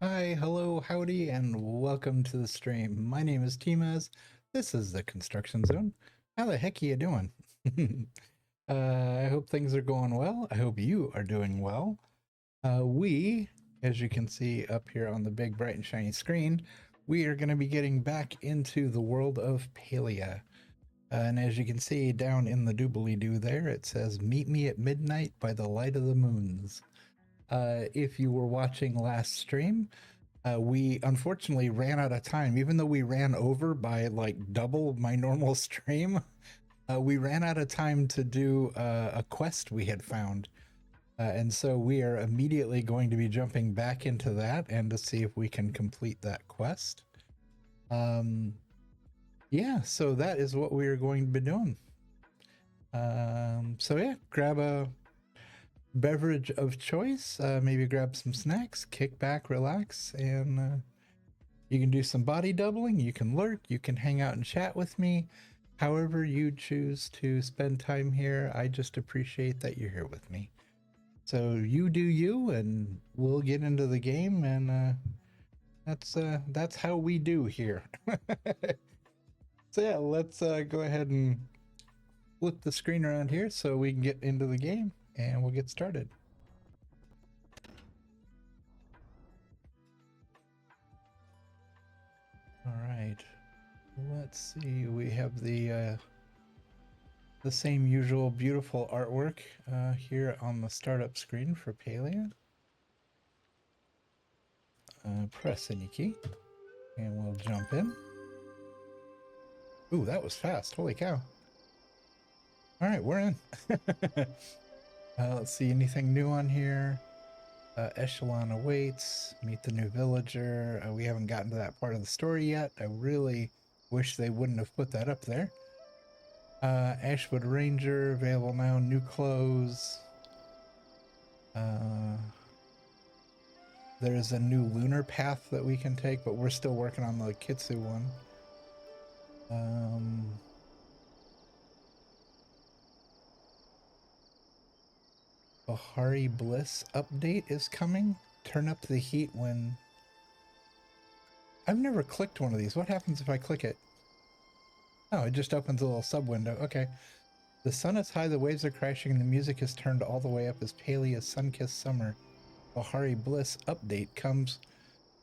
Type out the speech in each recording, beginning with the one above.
Hi, hello, howdy, and welcome to the stream. My name is tmaaz. This is the Construction Zone. How the heck are you doing? I hope things are going well. I hope you are doing well. We, as you can see up here on the big, bright, and shiny screen, we are going to be getting back into the world of Palia. And as you can see down in the doobly-doo there, it says, "Meet me at midnight by the light of the moons." If you were watching last stream, we unfortunately ran out of time. Even though we ran over by like double my normal stream, we ran out of time to do a quest we had found. And so we are immediately going to be jumping back into that and to see if we can complete that quest. Yeah, so that is what we are going to be doing. So yeah, grab a beverage of choice, maybe grab some snacks, kick back, relax, and you can do some body doubling, you can lurk, you can hang out and chat with me. However you choose to spend time here, I just appreciate that you're here with me. So you do you, and we'll get into the game, and that's how we do here. So yeah, let's go ahead and flip the screen around here so we can get into the game, and we'll get started. All right, let's see. We have the same usual beautiful artwork here on the startup screen for Palia. Press any key, and we'll jump in. Ooh, that was fast! Holy cow! All right, we're in. Let's see, anything new on here? Echelon awaits. Meet the new villager. We haven't gotten to that part of the story yet. I really wish they wouldn't have put that up there. Ashwood Ranger, available now, new clothes. There's a new lunar path that we can take, but we're still working on the Kitsu one. Bahari Bliss update is coming. Turn up the heat when... I've never clicked one of these. What happens if I click it? Oh, it just opens a little sub window. Okay. The sun is high, the waves are crashing, and the music is turned all the way up as Palia's sun-kissed summer. Bahari Bliss update comes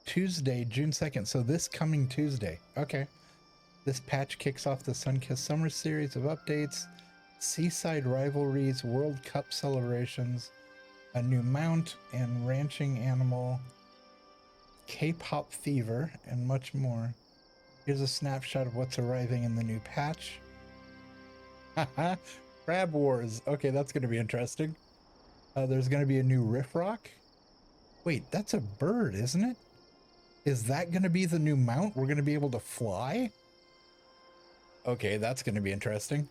Tuesday, June 2nd. So this coming Tuesday. Okay. This patch kicks off the sun-kissed summer series of updates. Seaside rivalries, World Cup celebrations, a new mount and ranching animal, K-pop fever, and much more. Here's a snapshot of what's arriving in the new patch. Haha, Crab Wars. Okay, that's going to be interesting. There's going to be a new Riff Rock. Wait, that's a bird, isn't it? Is that going to be the new mount? We're going to be able to fly? Okay, that's going to be interesting.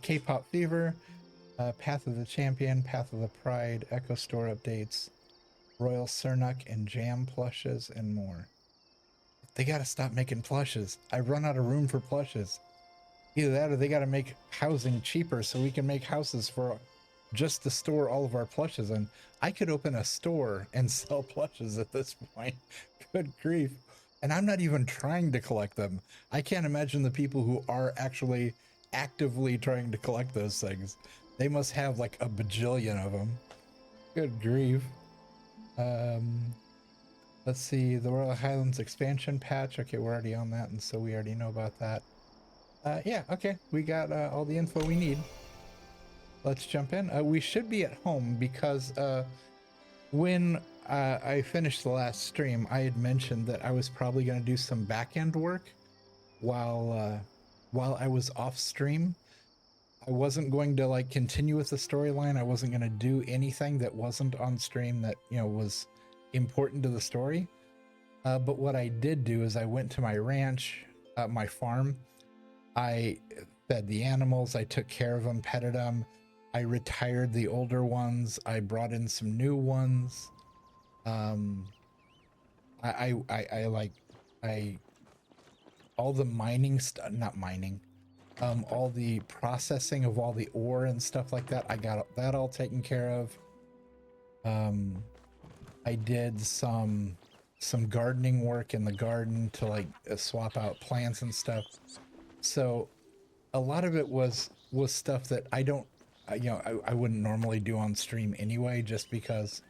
K-pop fever, Path of the Champion, Path of the Pride, Echo Store updates, Royal Cernuk and Jam plushes, and more. They got to stop making plushes. I've run out of room for plushes. Either that or they got to make housing cheaper so we can make houses for just to store all of our plushes in. I could open a store and sell plushes at this point. Good grief. And I'm not even trying to collect them. I can't imagine the people who are actually actively trying to collect those things. They must have like a bajillion of them. Good grief. Let's see, the Royal Highlands expansion patch. Okay, we're already on that, and so we already know about that. Yeah, okay, we got all the info we need. Let's jump in. We should be at home because when I finished the last stream, I had mentioned that I was probably going to do some back-end work while I was off stream. I wasn't going to like continue with the storyline. I wasn't going to do anything that wasn't on stream that, you know, was important to the story. But what I did do is I went to my ranch, my farm. I fed the animals. I took care of them, petted them. I retired the older ones. I brought in some new ones. All the mining stuff, not mining, all the processing of all the ore and stuff like that. I got that all taken care of. I did some gardening work in the garden to like swap out plants and stuff. So a lot of it was stuff that I don't, you know, I wouldn't normally do on stream anyway, just because,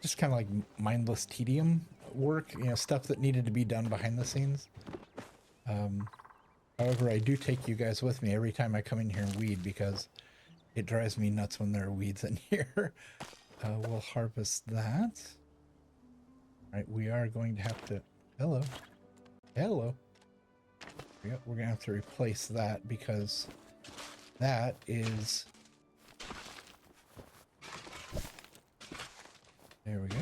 just kind of like mindless tedium work, you know, stuff that needed to be done behind the scenes. However, I do take you guys with me every time I come in here and weed because it drives me nuts when there are weeds in here. We'll harvest that. All right, we are going to have to, hello. Yep, we're gonna have to replace that because that is, there we go.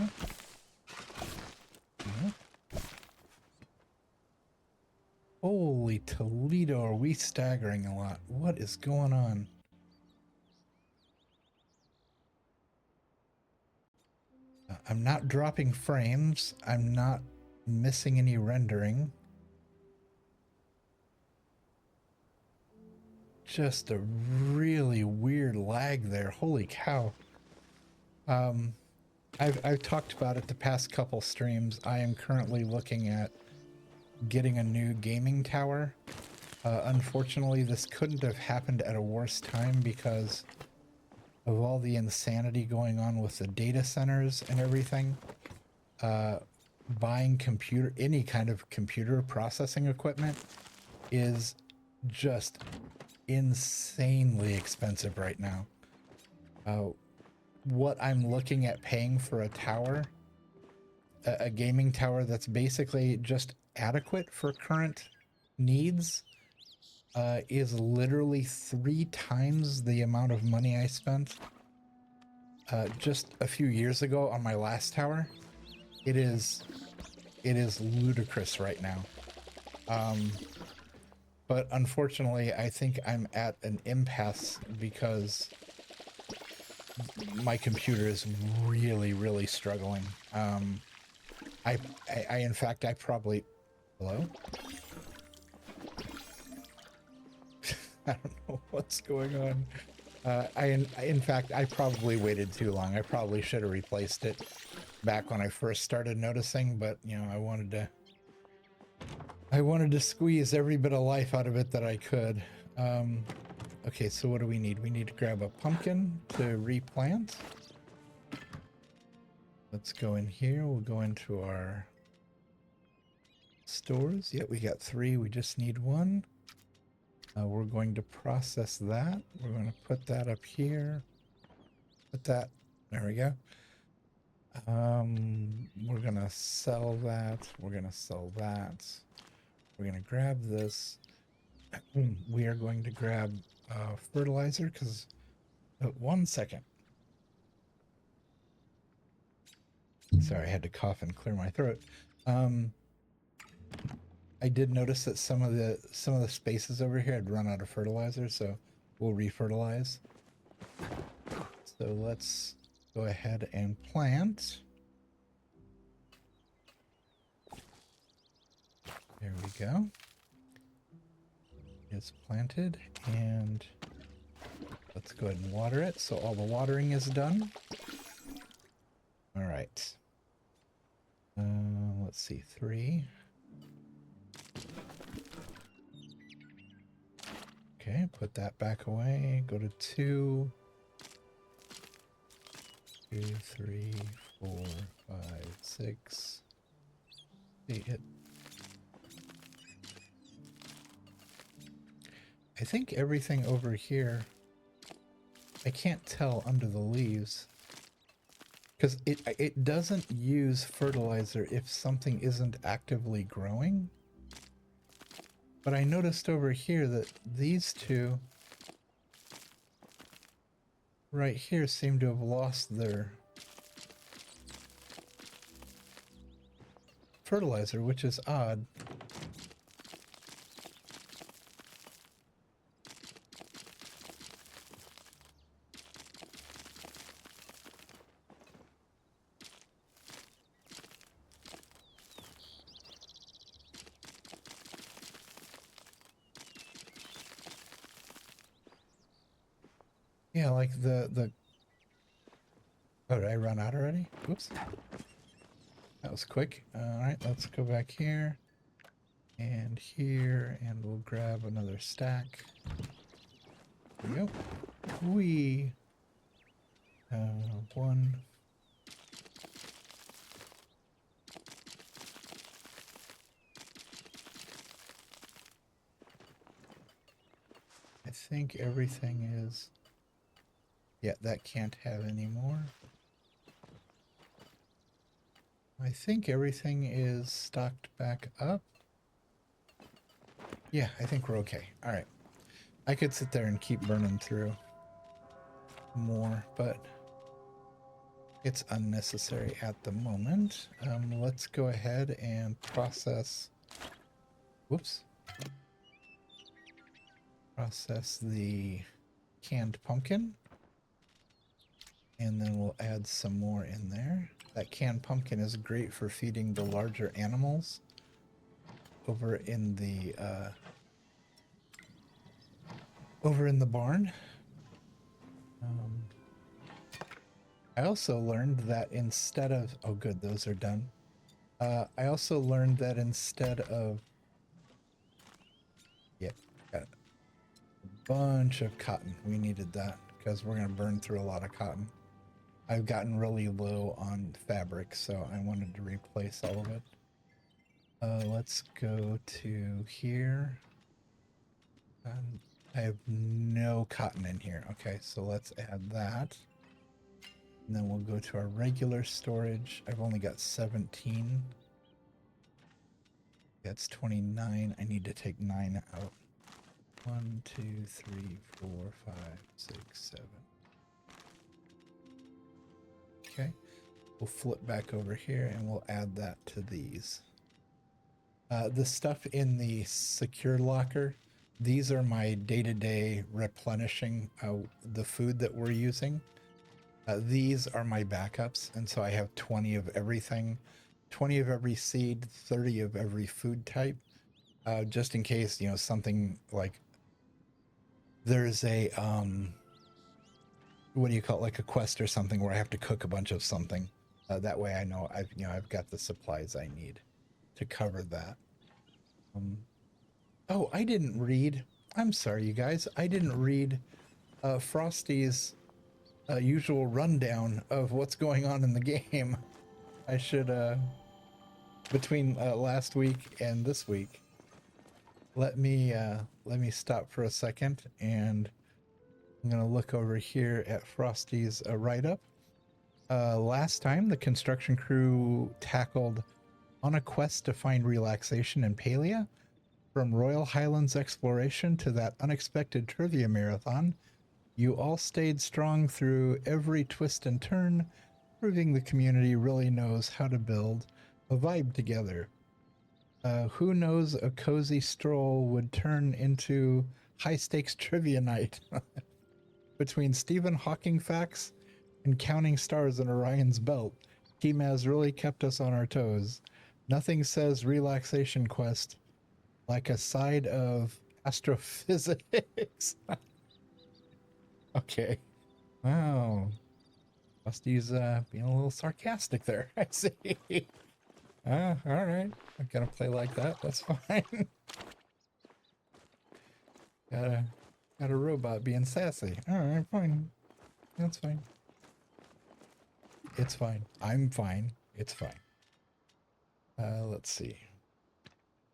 Yep. Holy Toledo, are we staggering a lot? What is going on? I'm not dropping frames. I'm not missing any rendering. Just a really weird lag there. Holy cow. I've talked about it the past couple streams. I am currently looking at getting a new gaming tower. Unfortunately, this couldn't have happened at a worse time because of all the insanity going on with the data centers and everything. Buying any kind of computer processing equipment is just insanely expensive right now. What I'm looking at paying for a tower, a gaming tower that's basically just adequate for current needs, is literally 3 times the amount of money I spent just a few years ago on my last tower. It is ludicrous right now. But unfortunately, I think I'm at an impasse because my computer is really struggling. In fact, I probably, hello? I don't know what's going on. In fact, I probably waited too long. I probably should have replaced it back when I first started noticing, but you know, I wanted to squeeze every bit of life out of it that I could. Okay, so what do we need? We need to grab a pumpkin to replant. Let's go in here. We'll go into our stores. Yep, we got 3. We just need 1. We're going to process that. We're going to put that up here. Put that. There we go. We're going to sell that. We're going to sell that. We're going to grab this. We are going to grab fertilizer because... one second. Sorry, I had to cough and clear my throat. I did notice that some of the spaces over here had run out of fertilizer, so we'll refertilize. So let's go ahead and plant. There we go. It's planted, and let's go ahead and water it. So all the watering is done. All right. Let's see, 3. Okay, put that back away. Go to 2. 2, 3, 4, 5, 6. See it. I think everything over here, I can't tell under the leaves, because it doesn't use fertilizer if something isn't actively growing. But I noticed over here that these 2 right here seem to have lost their fertilizer, which is odd. Yeah, like the... Oh, did I run out already? Oops. That was quick. Alright, let's go back here. And here, and we'll grab another stack. There we go. We... 1... I think everything is... Yeah, that can't have any more. I think everything is stocked back up. Yeah, I think we're okay. All right. I could sit there and keep burning through more, but it's unnecessary at the moment. Let's go ahead and process... Whoops. Process the canned pumpkin. And then we'll add some more in there. That canned pumpkin is great for feeding the larger animals over in the barn. I also learned that instead of... Oh good, those are done. I also learned that instead of... Yeah, got a bunch of cotton. We needed that because we're going to burn through a lot of cotton. I've gotten really low on fabric, so I wanted to replace all of it. Let's go to here. I have no cotton in here. Okay, so let's add that. And then we'll go to our regular storage. I've only got 17. That's 29. I need to take 9 out. 1, 2, 3, 4, 5, 6, 7. Okay, we'll flip back over here and we'll add that to these. The stuff in the secure locker, these are my day-to-day replenishing the food that we're using. These are my backups, and so I have 20 of everything, 20 of every seed, 30 of every food type, just in case, you know, something like there's a what do you call it, like a quest or something where I have to cook a bunch of something. That way I know I've got the supplies I need to cover that. Oh, I didn't read. I'm sorry, you guys. I didn't read Frosty's usual rundown of what's going on in the game. I should between last week and this week. Let me stop for a second, and I'm gonna look over here at Frosty's write-up. Last time, the construction crew tackled on a quest to find relaxation in Palia. From Royal Highlands exploration to that unexpected trivia marathon, you all stayed strong through every twist and turn, proving the community really knows how to build a vibe together. Who knows, a cozy stroll would turn into high-stakes trivia night. Between Stephen Hawking facts and counting stars in Orion's belt, tmaaz really kept us on our toes. Nothing says relaxation quest like a side of astrophysics. Okay. Wow. Rusty's being a little sarcastic there. I see. All right. I'm gonna play like that. That's fine. got a robot being sassy. All right, fine. That's fine. It's fine. I'm fine. It's fine. Let's see.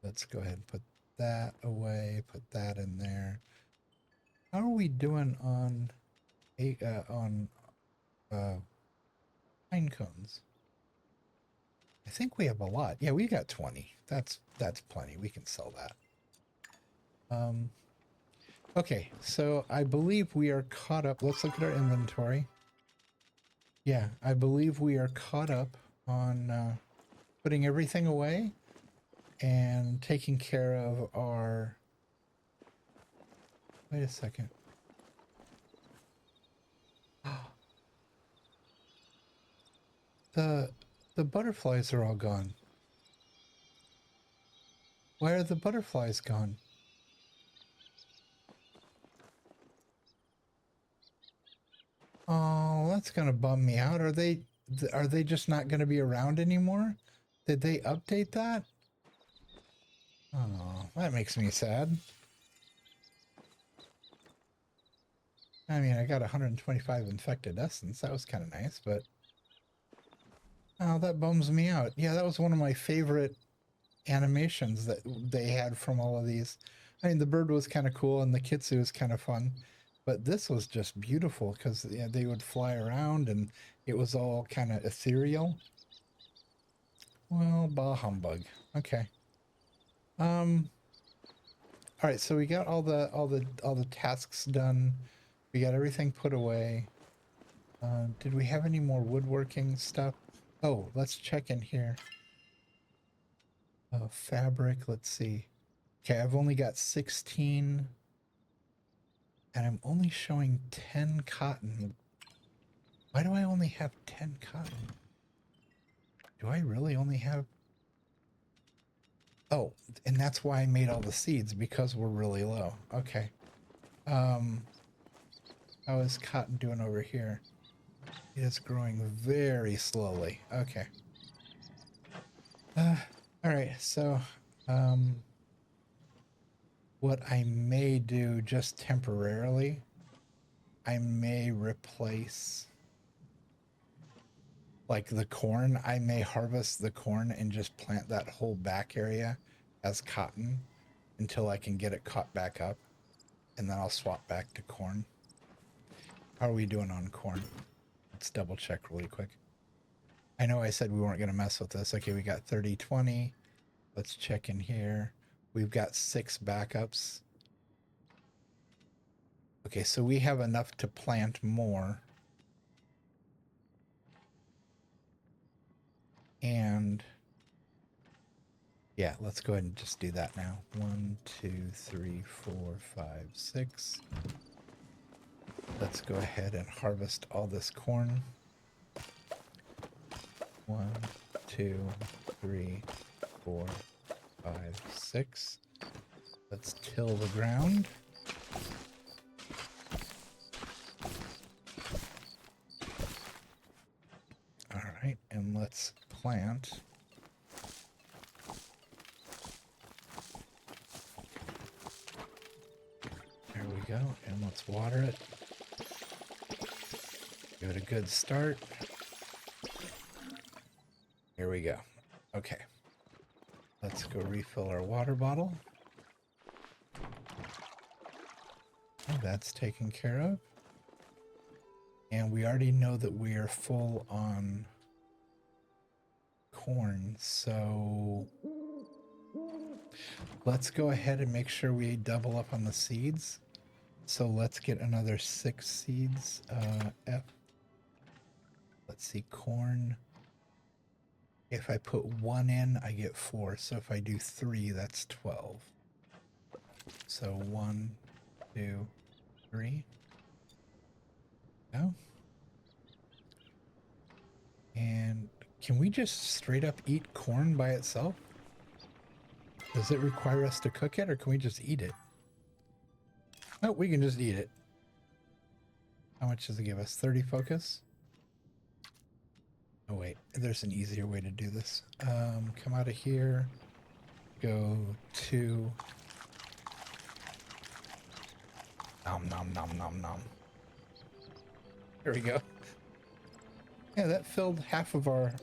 Let's go ahead and put that away. Put that in there. How are we doing on pine cones? I think we have a lot. Yeah, we got 20. That's plenty. We can sell that. Okay, so I believe we are caught up. Let's look at our inventory. Yeah, I believe we are caught up on putting everything away and taking care of our... Wait a second. The butterflies are all gone. Why are the butterflies gone? Oh, that's gonna bum me out. Are they just not gonna be around anymore? Did they update that? Oh, that makes me sad. I mean, I got 125 infected essence. That was kind of nice, but... Oh, that bums me out. Yeah, that was one of my favorite animations that they had from all of these. I mean, the bird was kind of cool and the kitsune was kind of fun, but this was just beautiful because they would fly around and it was all kind of ethereal. Well, bah humbug. Okay. All right, so we got all the tasks done. We got everything put away. Did we have any more woodworking stuff? Oh, let's check in here. Fabric, let's see. Okay, I've only got 16 and I'm only showing 10 cotton. Why do I only have 10 cotton? Do I really only have... Oh, and that's why I made all the seeds, because we're really low. Okay. How is cotton doing over here? It is growing very slowly. Okay. All right, so what I may do just temporarily, I may replace like the corn. I may harvest the corn and just plant that whole back area as cotton until I can get it caught back up, and then I'll swap back to corn. How are we doing on corn? Let's double check really quick. I know I said we weren't going to mess with this. Okay, we got 30, 20. Let's check in here. We've got 6 backups. Okay, so we have enough to plant more. And yeah, let's go ahead and just do that now. 1, 2, 3, 4, 5, 6. Let's go ahead and harvest all this corn. 1, 2, 3, 4, 5, 6. Let's till the ground. Alright, and let's plant. There we go, and let's water it. Give it a good start. Here we go. Okay. Let's go refill our water bottle. Oh, that's taken care of. And we already know that we are full on corn, so let's go ahead and make sure we double up on the seeds. So let's get another 6 seeds. Let's see, corn. If I put 1 in, I get 4. So if I do 3, that's 12. So 1, 2, 3. Go. And can we just straight up eat corn by itself? Does it require us to cook it, or can we just eat it? Oh, we can just eat it. How much does it give us? 30 focus? Oh wait, there's an easier way to do this. Come out of here. Go to... Nom nom nom nom nom. There we go. Yeah, that filled half of our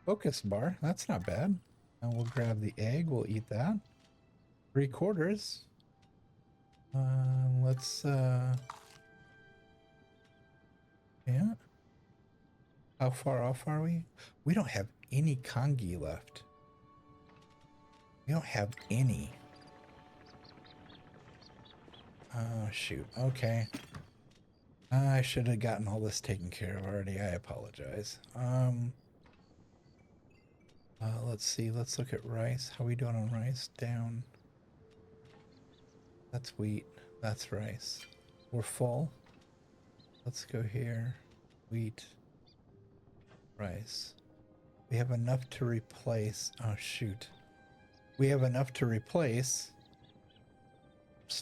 focus bar. That's not bad. And we'll grab the egg. We'll eat that. 3/4. Let's yeah. How far off are we? We don't have any congee left. We don't have any. Oh shoot. Okay. I should have gotten all this taken care of already. I apologize. Let's see. Let's look at rice. How are we doing on rice? Down. That's wheat. That's rice. We're full. Let's go here. Wheat. Rice. We have enough to replace. Oh, shoot. We have enough to replace,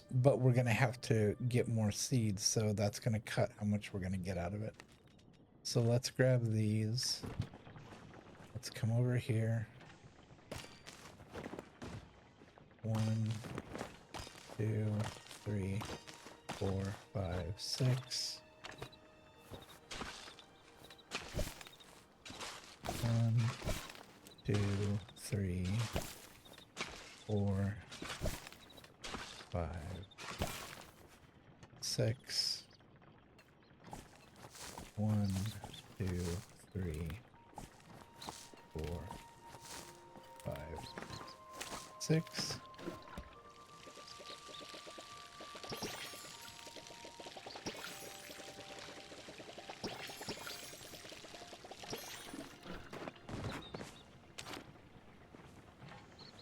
but we're going to have to get more seeds, so that's going to cut how much we're going to get out of it. So let's grab these. Let's come over here. 1, 2, 3, 4, 5, 6. 1, 2, 3, 4, 5, 6. 1, 2, 3, 4, 5, 6.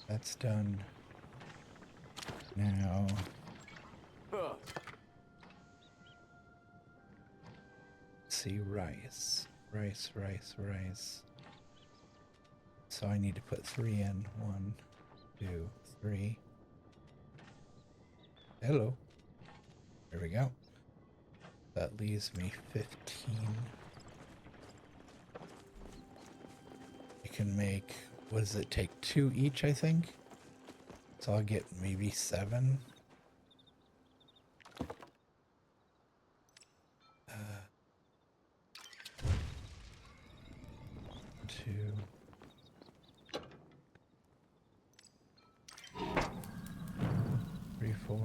That's done. Now, let's see, rice. So I need to put 3 in. 1, 2, 3. Hello. There we go. That leaves me 15. I can make, what does it take? 2 each, I think. So I'll get maybe 7. 2. 3, 4.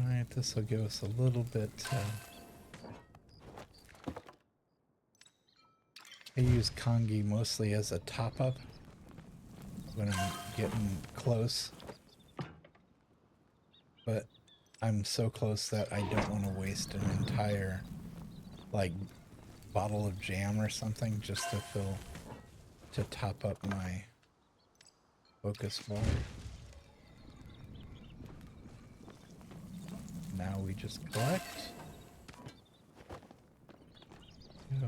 Alright, this will give us a little bit. I use congee mostly as a top-up when I'm getting close. But I'm so close that I don't want to waste an entire, like, bottle of jam or something just to top up my focus bar. Now we just collect. Go.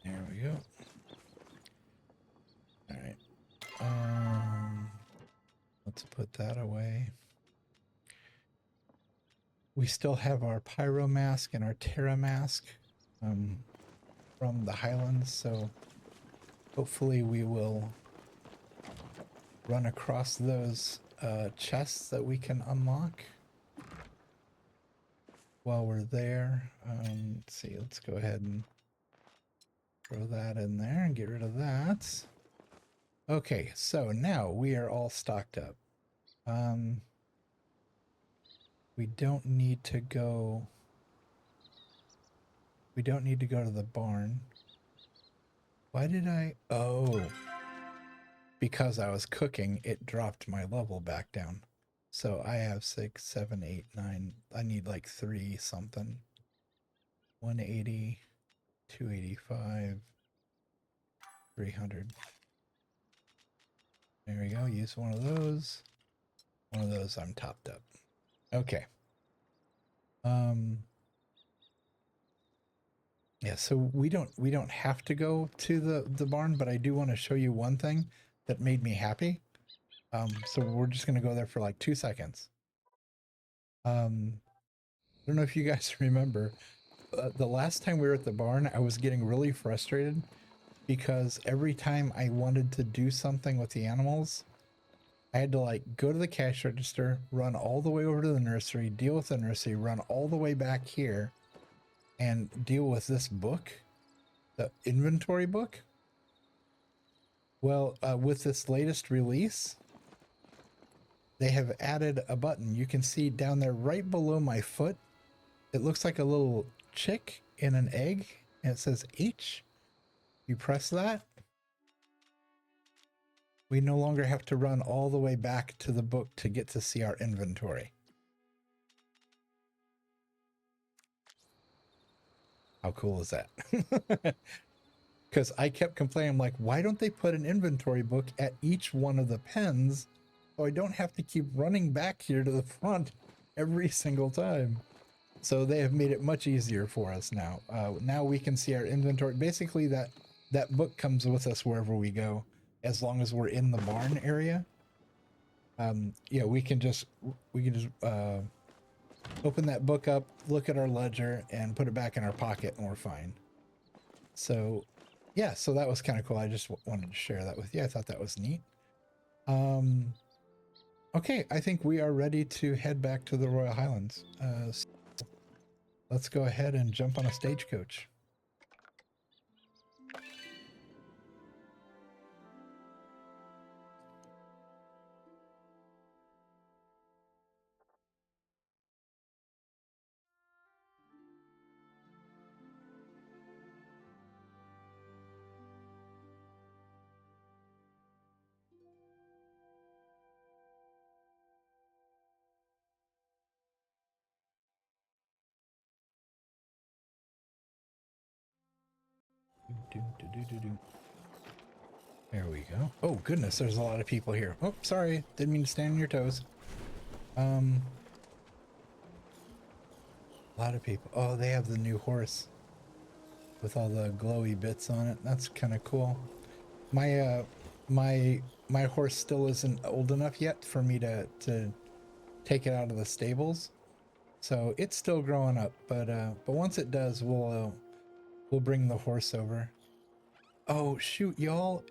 There we go. All right. Let's put that away. We still have our pyro mask and our terra mask from the Highlands, so hopefully we will run across those chests that we can unlock while we're there. Let's see, let's go ahead and throw that in there and get rid of that. Okay, so now we are all stocked up. We don't need to go to the barn. Why did I? Oh, because I was cooking, it dropped my level back down. So I have 6, 7, 8, 9. I need like 3 something. 180, 285, 300. There we go. Use one of those. One of those, I'm topped up. Okay. Yeah, so we don't have to go to the barn, but I do want to show you one thing that made me happy. So we're just gonna go there for like 2 seconds. I don't know if you guys remember, the last time we were at the barn, I was getting really frustrated because every time I wanted to do something with the animals, I had to like go to the cash register, run all the way over to the nursery, deal with the nursery, run all the way back here, and deal with this book, the inventory book. Well, with this latest release, they have added a button. You can see down there right below my foot, it looks like a little chick in an egg, and it says H. You press that, we no longer have to run all the way back to the book to get to see our inventory. How cool is that? Because I kept complaining, like, why don't they put an inventory book at each one of the pens so I don't have to keep running back here to the front every single time? So they have made it much easier for us now. Now we can see our inventory. Basically, that book comes with us wherever we go, as long as we're in the barn area. Yeah, we can just open that book up, look at our ledger, and put it back in our pocket, and we're fine. So, yeah, so that was kind of cool. I just wanted to share that with you. I thought that was neat. Okay, I think we are ready to head back to the Royal Highlands. So let's go ahead and jump on a stagecoach. There we go. Oh goodness, there's a lot of people here. Oh, sorry, didn't mean to stand on your toes. A lot of people. Oh, they have the new horse with all the glowy bits on it. That's kind of cool. My my horse still isn't old enough yet for me to take it out of the stables, so it's still growing up. But once it does, we'll bring the horse over. Oh shoot, y'all!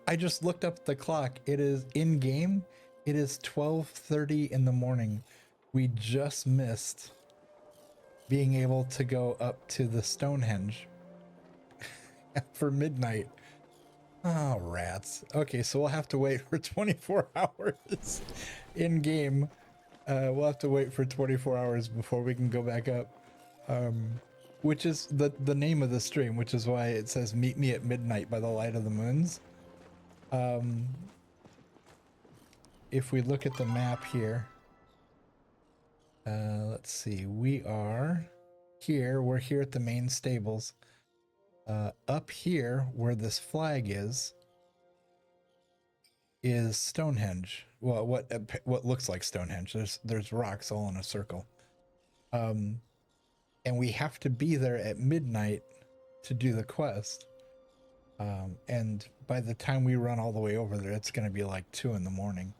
I just looked up the clock. It is in game. It is 12:30 in the morning. We just missed being able to go up to the Stonehenge for midnight. Oh, rats. Okay, so we'll have to wait for 24 hours in game. We'll have to wait for 24 hours before we can go back up. Which is the name of the stream, which is why it says meet me at midnight by the light of the moons. If we look at the map here, let's see, we are here. We're here at the main stables. Up here where this flag is Stonehenge. Well, what looks like Stonehenge. There's rocks all in a circle. And we have to be there at midnight to do the quest. And by the time we run all the way over there, it's going to be like 2 in the morning.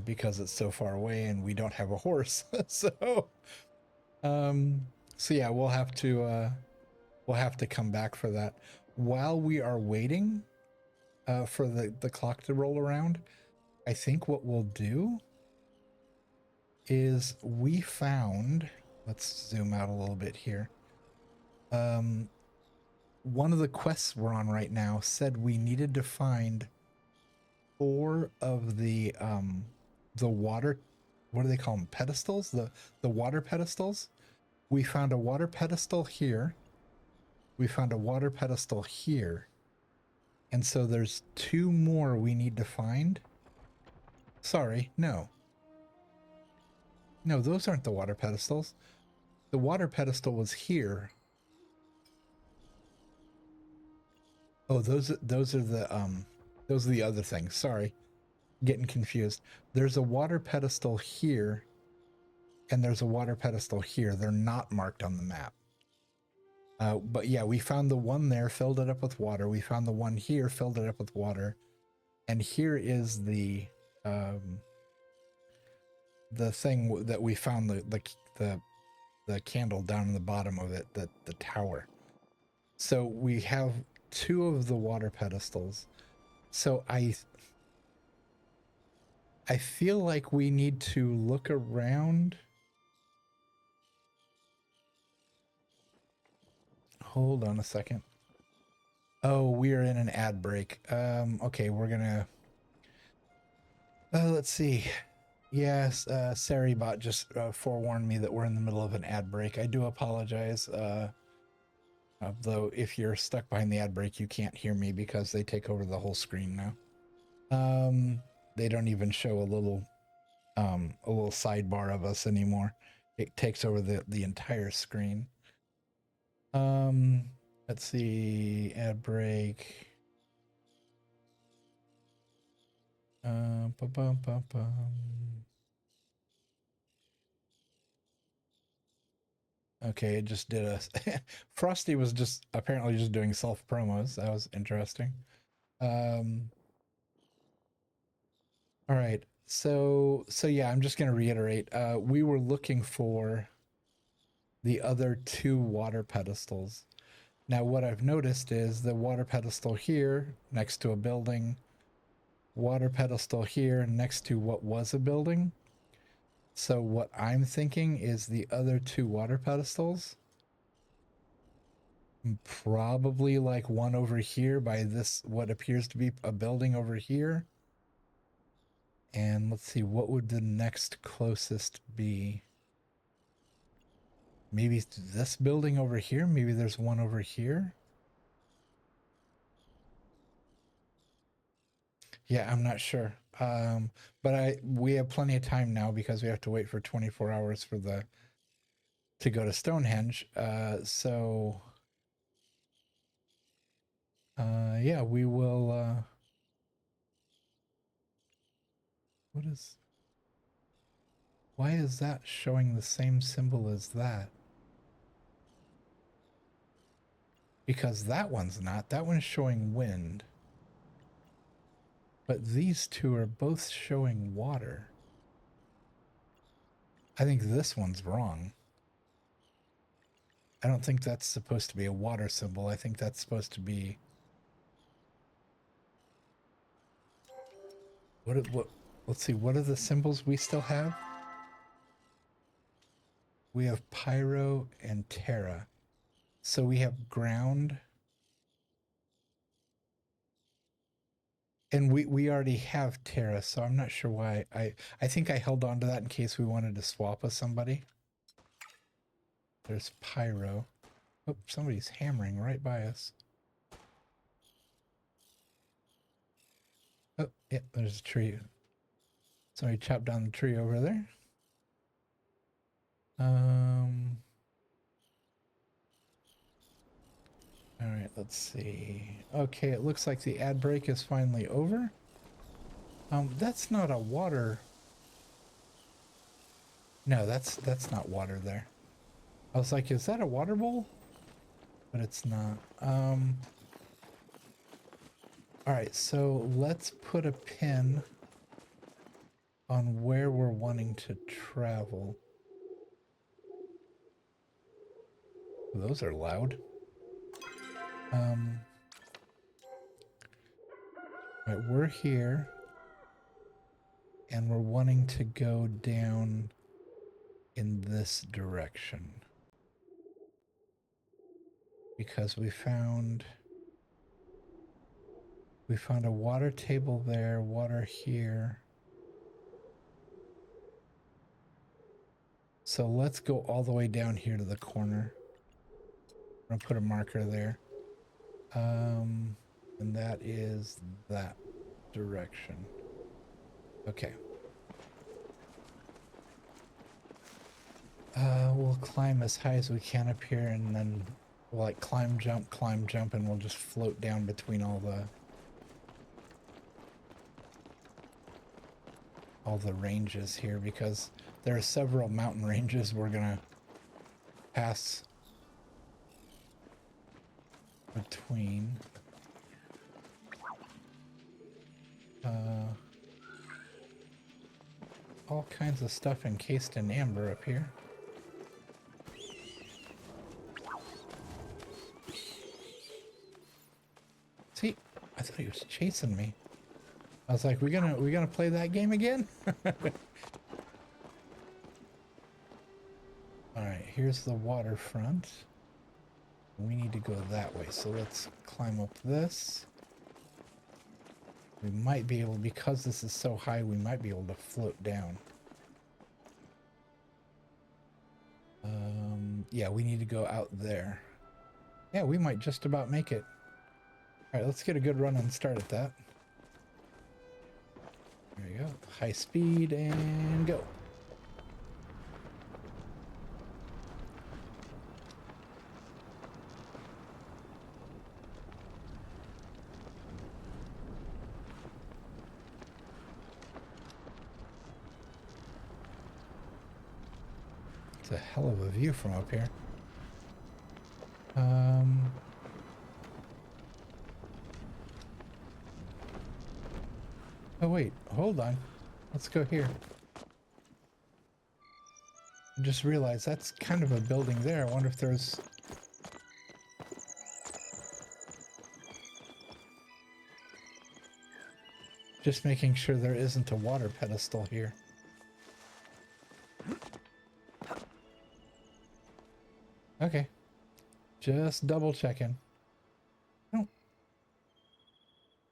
Because it's so far away and we don't have a horse. So yeah, we'll have to come back for that. While we are waiting for the clock to roll around, I think what we'll do is we found, let's zoom out a little bit here. One of the quests we're on right now said we needed to find 4 of the water, what do they call them? Pedestals? The water pedestals. We found a water pedestal here. We found a water pedestal here. And so there's 2 more we need to find. Sorry, no. No, those aren't the water pedestals. The water pedestal was here. Oh, those are the other things. Sorry. Getting confused. There's a water pedestal here and there's a water pedestal here. They're not marked on the map. But yeah, we found the one there, filled it up with water. We found the one here, filled it up with water. And here is the thing that we found, the candle down in the bottom of it, the tower. So we have 2 of the water pedestals. So I feel like we need to look around. Hold on a second. Oh, we are in an ad break. Okay, we're gonna... let's see. Yes, Saribot just forewarned me that we're in the middle of an ad break. I do apologize. Though if you're stuck behind the ad break, you can't hear me because they take over the whole screen now. They don't even show a little sidebar of us anymore. It takes over the entire screen. Let's see, ad break. Okay, it just did a Frosty was just apparently just doing self promos. That was interesting. All right. So yeah, I'm just going to reiterate. We were looking for the other 2 water pedestals. Now, what I've noticed is the water pedestal here next to a building, water pedestal here next to what was a building. So what I'm thinking is the other 2 water pedestals, probably like one over here by this, what appears to be a building over here. And let's see, what would the next closest be? Maybe this building over here? Maybe there's one over here? Yeah, I'm not sure. But we have plenty of time now because we have to wait for 24 hours for to go to Stonehenge. Yeah, we will, why is that showing the same symbol as that? Because that one's not. That one's showing wind. But these 2 are both showing water. I think this one's wrong. I don't think that's supposed to be a water symbol. I think that's supposed to be... What? Let's see, what are the symbols we still have? We have Pyro and Terra. So we have ground. And we already have Terra, so I'm not sure why. I think I held on to that in case we wanted to swap with somebody. There's Pyro. Oh, somebody's hammering right by us. Oh, yeah, there's a tree. Somebody chopped down the tree over there. All right, let's see. Okay, it looks like the ad break is finally over. That's not a water. No, that's not water there. I was like, is that a water bowl? But it's not. All right, so let's put a pin on where we're wanting to travel. Those are loud. All right, we're here and we're wanting to go down in this direction because we found a water table there, water here. So let's go all the way down here to the corner. I'm gonna put a marker there. And that is that direction. Okay. We'll climb as high as we can up here and then we'll like climb, jump, and we'll just float down between all the ranges here because there are several mountain ranges we're gonna pass between. All kinds of stuff encased in amber up here. See, I thought he was chasing me. I was like, we gonna play that game again? Alright, here's the waterfront. We need to go that way, so let's climb up this. We might be able, because this is so high, we might be able to float down. Yeah, we need to go out there. Yeah, we might just about make it. Alright, let's get a good run and start at that. There we go. High speed and go. It's a hell of a view from up here. Oh wait, hold on. Let's go here. I just realized that's kind of a building there. I wonder if there's... Just making sure there isn't a water pedestal here. Okay. Just double checking.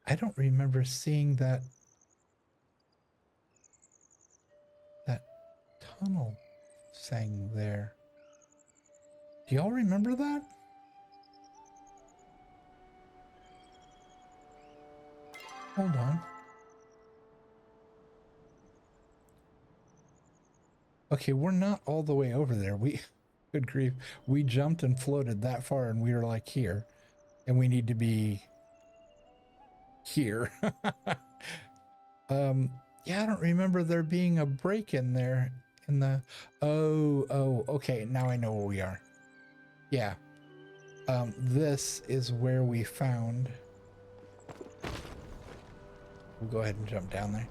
I don't remember seeing that tunnel thing there. Do y'all remember that? Hold on. Okay, we're not all the way over there. Good grief. We jumped and floated that far and we were like here. And we need to be here. Yeah, I don't remember there being a break in there in the... Oh, okay. Now I know where we are. Yeah. This is where we found... We'll go ahead and jump down there.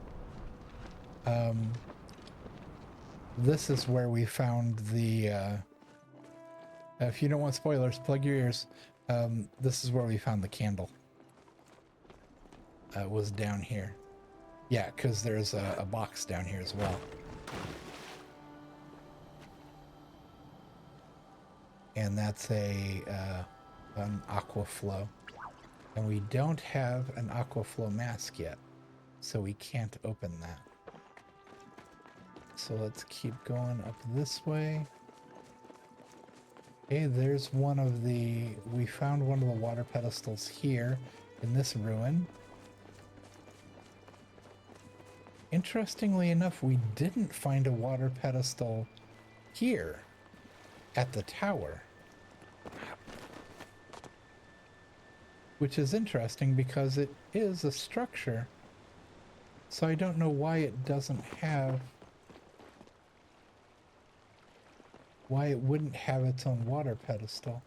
This is where we found the... if you don't want spoilers, plug your ears. This is where we found the candle. It was down here. Yeah, because there's a box down here as well. And that's an aqua flow. And we don't have an aqua flow mask yet, so we can't open that. So let's keep going up this way. Okay, there's one of the... We found one of the water pedestals here in this ruin. Interestingly enough, we didn't find a water pedestal here at the tower. which is interesting because it is a structure. So I don't know why it doesn't have, why it wouldn't have its own water pedestal.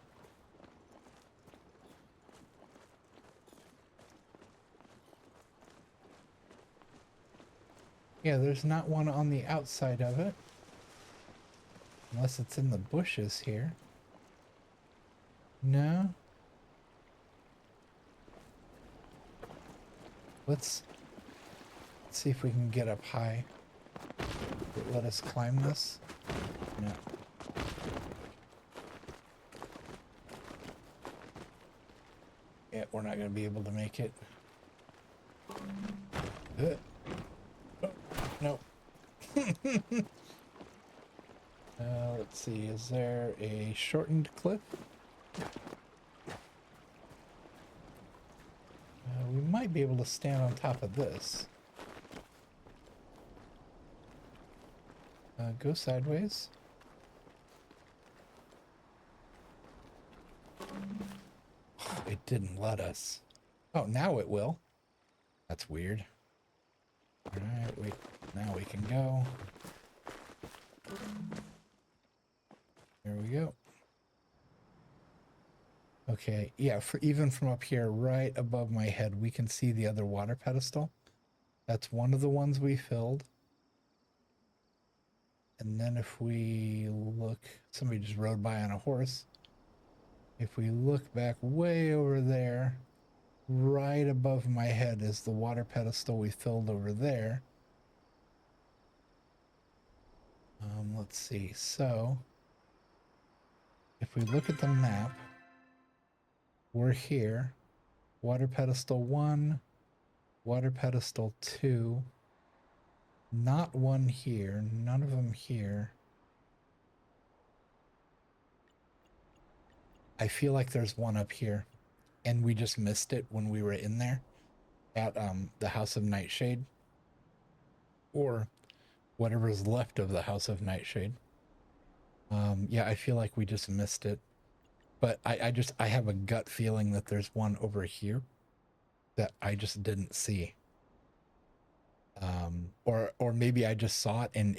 Yeah, there's not one on the outside of it. Unless it's in the bushes here. No. Let's see if we can get up high. Let us climb this. No. Yeah, we're not going to be able to make it. Oh, no. Let's see, is there a shortened cliff? We might be able to stand on top of this. Go sideways. It didn't let us. Oh, now it will. That's weird. Alright, wait. Now we can go. There we go. Okay, yeah, even from up here, right above my head, we can see the other water pedestal. That's one of the ones we filled. And then if we look, somebody just rode by on a horse. If we look back way over there, right above my head is the water pedestal we filled over there. Let's see. So if we look at the map, we're here. Water pedestal 1, water pedestal 2. Not one here, none of them here. I feel like there's one up here, and we just missed it when we were in there at the House of Nightshade, or whatever's left of the House of Nightshade. Yeah, I feel like we just missed it, but I have a gut feeling that there's one over here that I just didn't see. Or maybe I just saw it and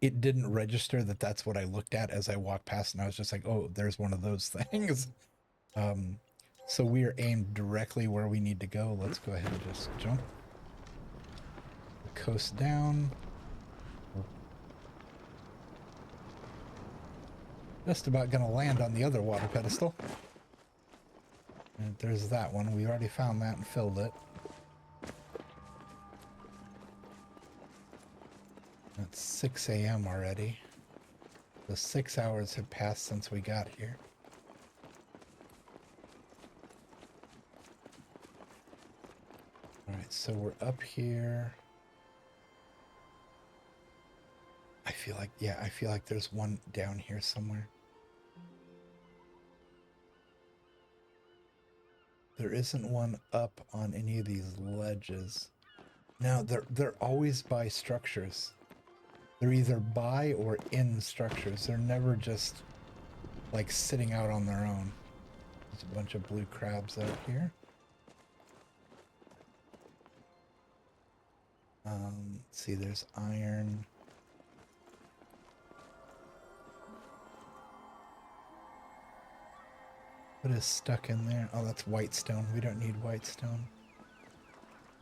it didn't register that that's what I looked at as I walked past, and I was just like, oh, there's one of those things. So we are aimed directly where we need to go. Let's go ahead and just jump. Coast down. Just about gonna land on the other water pedestal. And there's that one. We already found that and filled it. It's 6 a.m. already. The 6 hours have passed since we got here. Alright, so we're up here. I feel like there's one down here somewhere. There isn't one up on any of these ledges. No, they're always by structures. They're either by or in structures. They're never just like sitting out on their own. There's a bunch of blue crabs out here. Let's see, there's iron. What is stuck in there? Oh, that's white stone. We don't need white stone.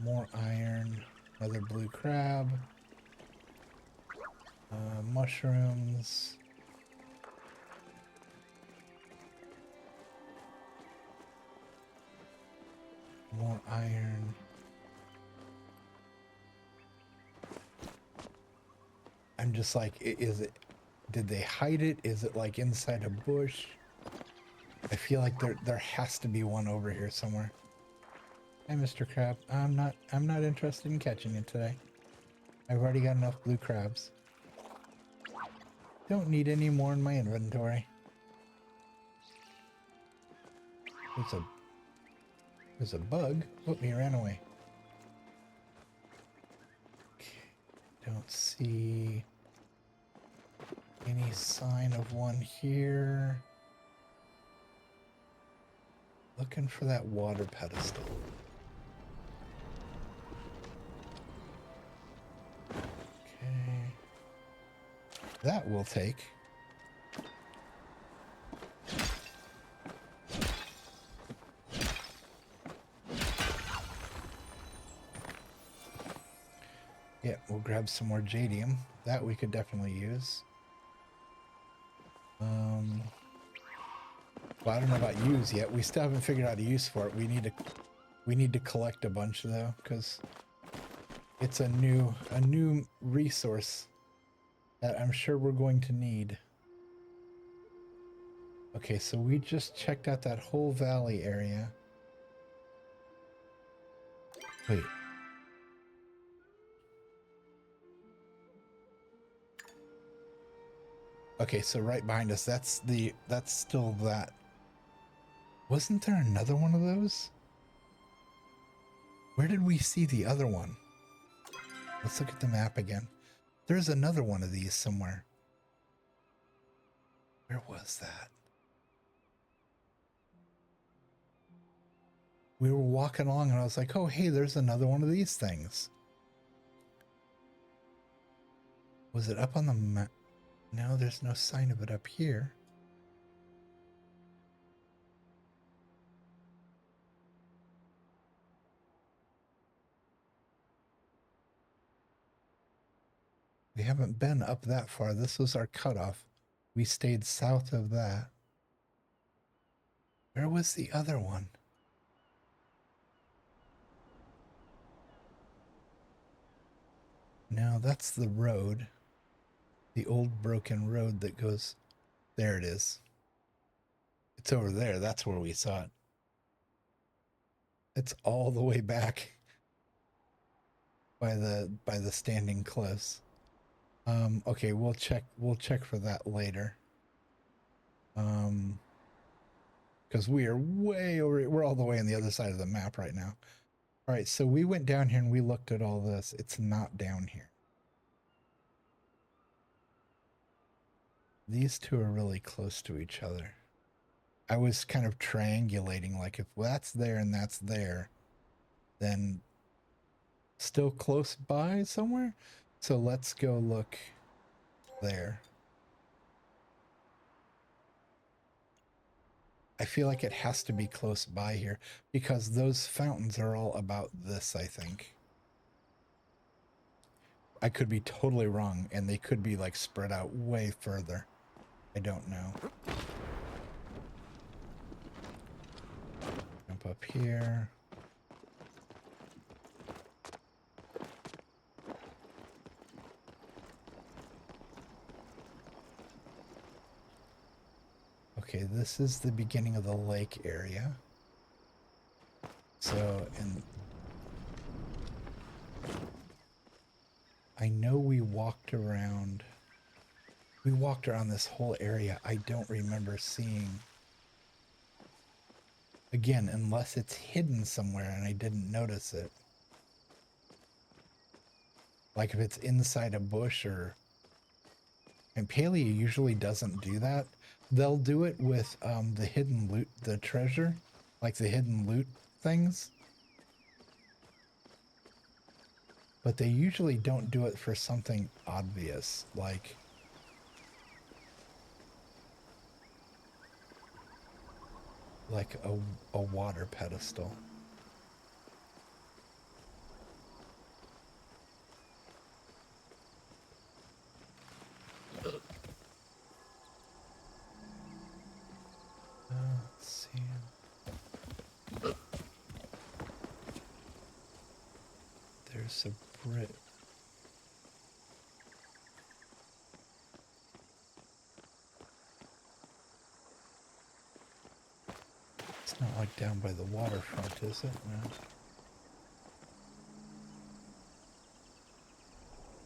More iron. Another blue crab. Mushrooms. More iron. I'm just like, is it, did they hide it? Is it like inside a bush? I feel like there has to be one over here somewhere. Hey, Mr. Crab. I'm not interested in catching it today. I've already got enough blue crabs. Don't need any more in my inventory. There's a bug. Oh, he ran away. Okay. Don't see any sign of one here. Looking for that water pedestal. Okay. That will take. Yeah, we'll grab some more jadium. That we could definitely use. Well, I don't know about use yet. We still haven't figured out a use for it. We need to collect a bunch though, because it's a new resource that I'm sure we're going to need. Okay, so we just checked out that whole valley area. Wait. Okay, so right behind us, that's still that. Wasn't there another one of those? Where did we see the other one? Let's look at the map again. There's another one of these somewhere. Where was that? We were walking along and I was like, oh, hey, there's another one of these things. Was it up on the map? No, there's no sign of it up here. We haven't been up that far. This was our cutoff. We stayed south of that. Where was the other one? No, that's the road. The old broken road that goes... There it is. It's over there. That's where we saw it. It's all the way back by the standing cliffs. Okay, we'll check for that later. Because we are way over, we're all the way on the other side of the map right now. All right, so we went down here and we looked at all this. It's not down here. These two are really close to each other. I was kind of triangulating, like if that's there and that's there, then still close by somewhere. So let's go look there. I feel like it has to be close by here because those fountains are all about this, I think. I could be totally wrong and they could be like spread out way further. I don't know. Jump up here. Okay, this is the beginning of the lake area. So, and I know we walked around this whole area. I don't remember seeing, again, unless it's hidden somewhere and I didn't notice it. Like if it's inside a bush or... And Palia usually doesn't do that. They'll do it with the hidden loot, the treasure, like the hidden loot things. But they usually don't do it for something obvious, like... like a water pedestal. Let's see. There's a bridge. It's not like down by the waterfront, is it? No.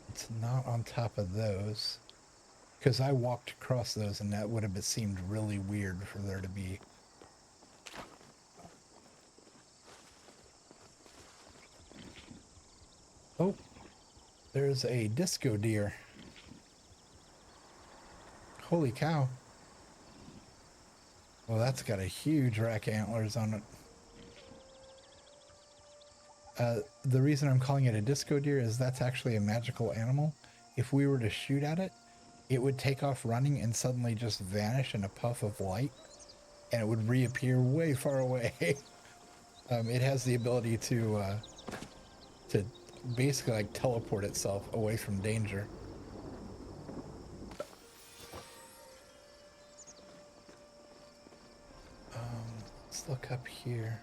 It's not on top of those. Because I walked across those and that would have seemed really weird for there to be... Oh, there's a disco deer. Holy cow. Well, that's got a huge rack of antlers on it. The reason I'm calling it a disco deer is that's actually a magical animal. If we were to shoot at it, it would take off running and suddenly just vanish in a puff of light, and it would reappear way far away. It has the ability to basically like teleport itself away from danger. Let's look up here.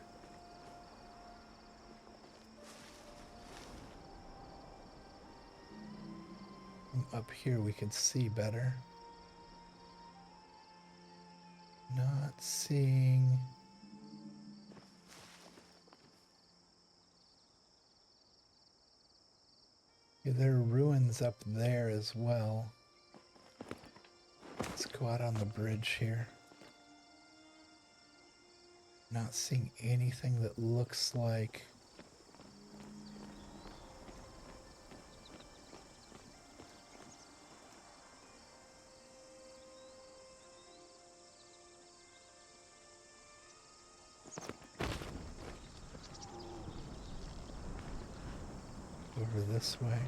Up here we can see better. Not seeing. Yeah, there are ruins up there as well. Let's go out on the bridge here. Not seeing anything that looks like... over this way.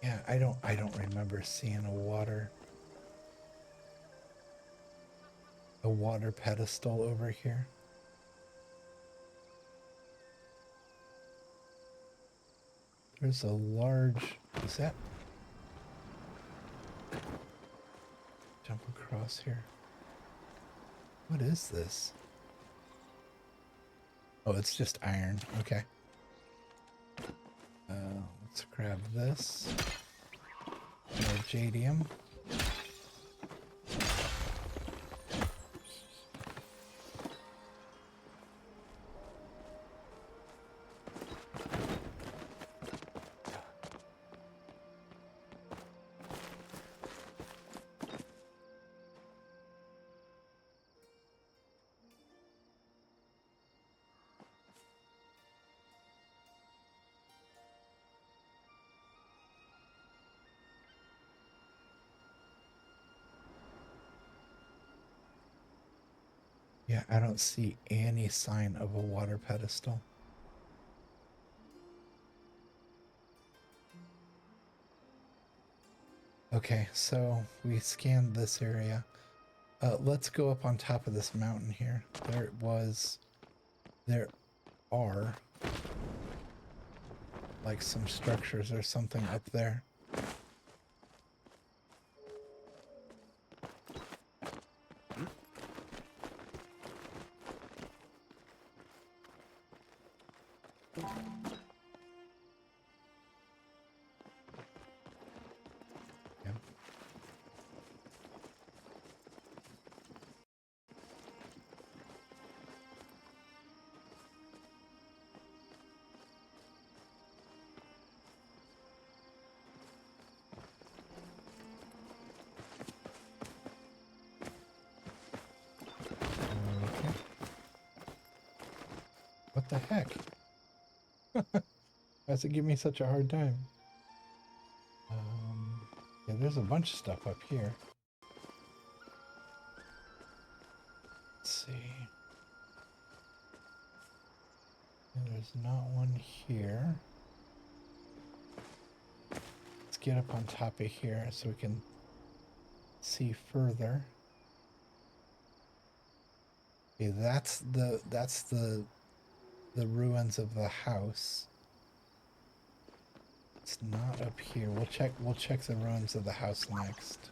Yeah, I don't remember seeing a water pedestal over here. There's a large... Is that... Jump across here. What is this? Oh, it's just iron. Okay. Let's grab this. More jadium. Yeah, I don't see any sign of a water pedestal. Okay, so we scanned this area. Let's go up on top of this mountain here. There are like some structures or something up there. Yeah. Okay. What the heck? Why does it give me such a hard time? Yeah, there's a bunch of stuff up here. Let's see. And there's not one here. Let's get up on top of here so we can see further. Okay, that's the ruins of the house. It's not up here. We'll check the ruins of the house next.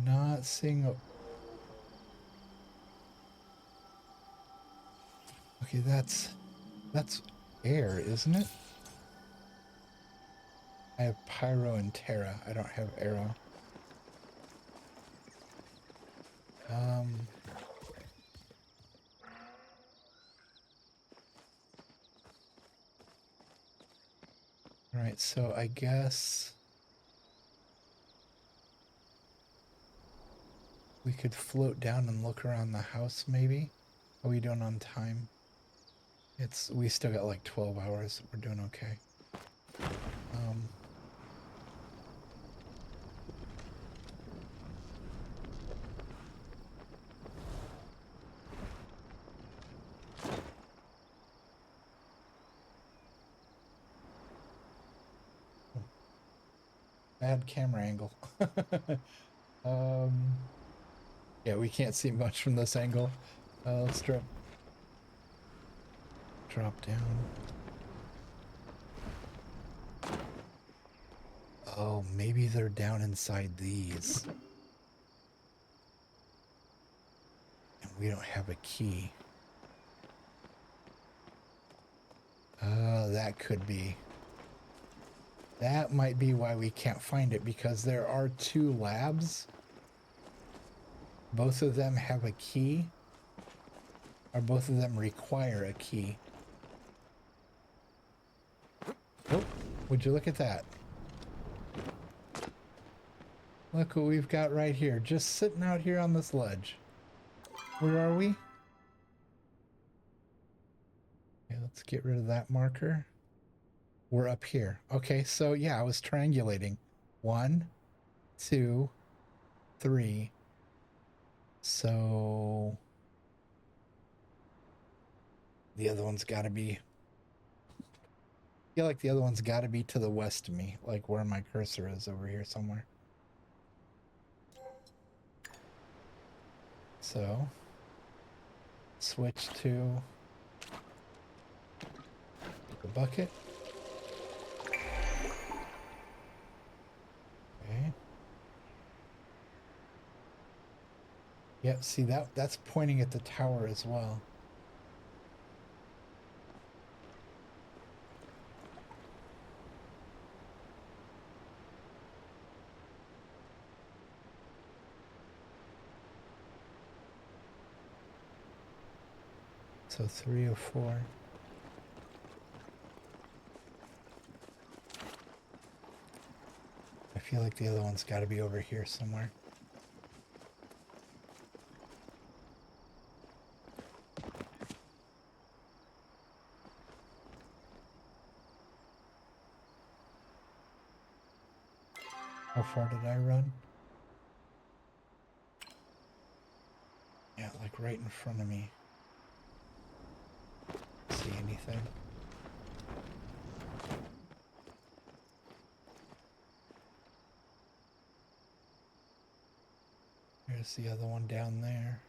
Not seeing a... Okay, that's air, isn't it? I have pyro and terra. I don't have arrow. All right, so I guess we could float down and look around the house, maybe. How are we doing on time? We still got like 12 hours. We're doing okay. Bad camera angle. Yeah, we can't see much from this angle. Let's drop down. Oh, maybe they're down inside these. And we don't have a key. That could be. That might be why we can't find it, because there are 2 labs. Both of them have a key, or both of them require a key. Oh, would you look at that? Look what we've got right here, just sitting out here on this ledge. Where are we? Okay, let's get rid of that marker. We're up here. Okay, so yeah, I was triangulating. 1, 2, 3. So the other one's got to be... I feel like the other one's got to be to the west of me, like where my cursor is over here somewhere. So switch to the bucket. Okay. Yeah, see that's pointing at the tower as well. So 3 or 4. I feel like the other one's got to be over here somewhere. How far did I run? Yeah, like right in front of me. See anything? There's the other one down there.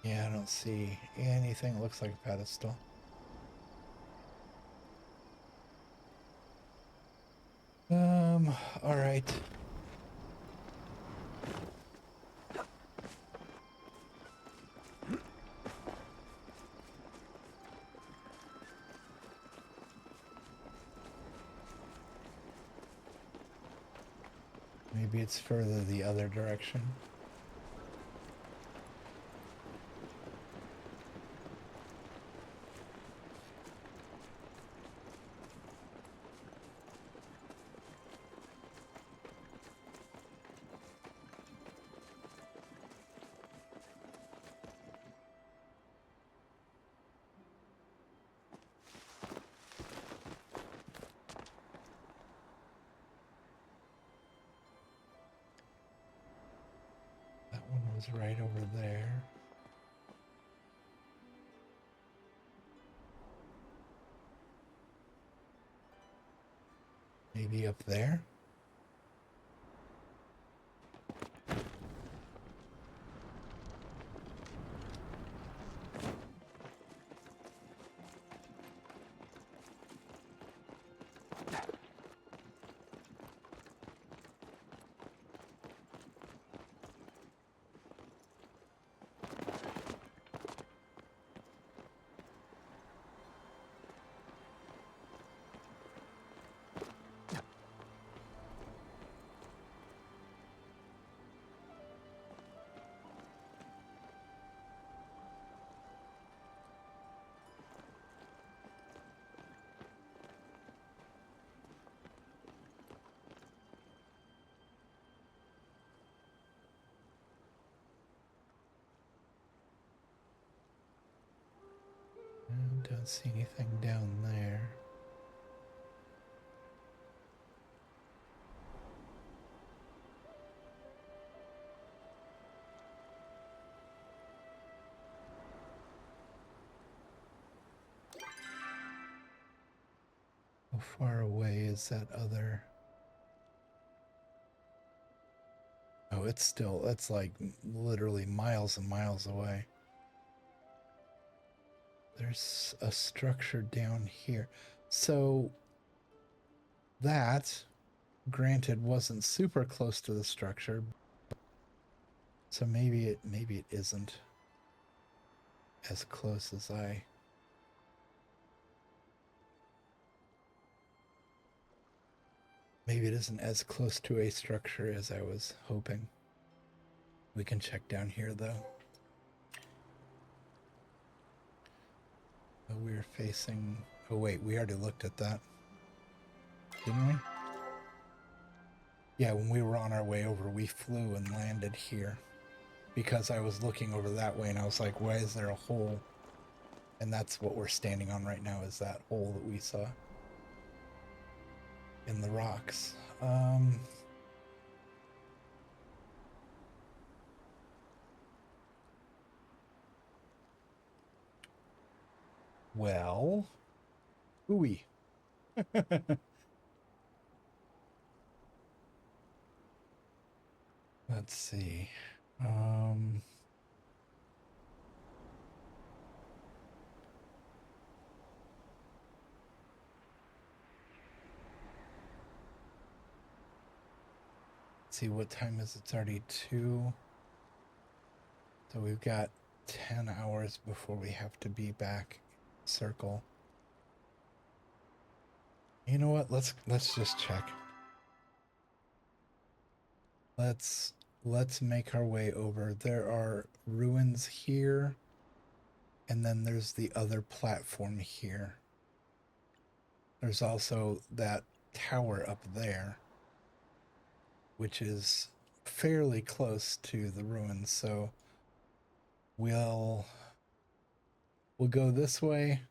Yeah, I don't see anything that looks like a pedestal. All right. Maybe it's further the other direction. That one was right over there. Maybe up there? Don't see anything down there. How far away is that other? Oh, it's like literally miles and miles away. There's a structure down here. So that, granted, wasn't super close to the structure. So maybe it isn't as close as maybe it isn't as close to a structure as I was hoping. We can check down here though. Oh, we're facing, oh wait, we already looked at that, didn't we? Yeah, when we were on our way over, we flew and landed here because I was looking over that way and I was like, why is there a hole? And that's what we're standing on right now, is that hole that we saw in the rocks. Well, ooey. Let's see. Let's see, what time is it? It's already 2. So we've got 10 hours before we have to be back circle. You know what? Let's just check. Let's make our way over. There are ruins here, and then there's the other platform here. There's also that tower up there, which is fairly close to the ruins, so we'll go this way.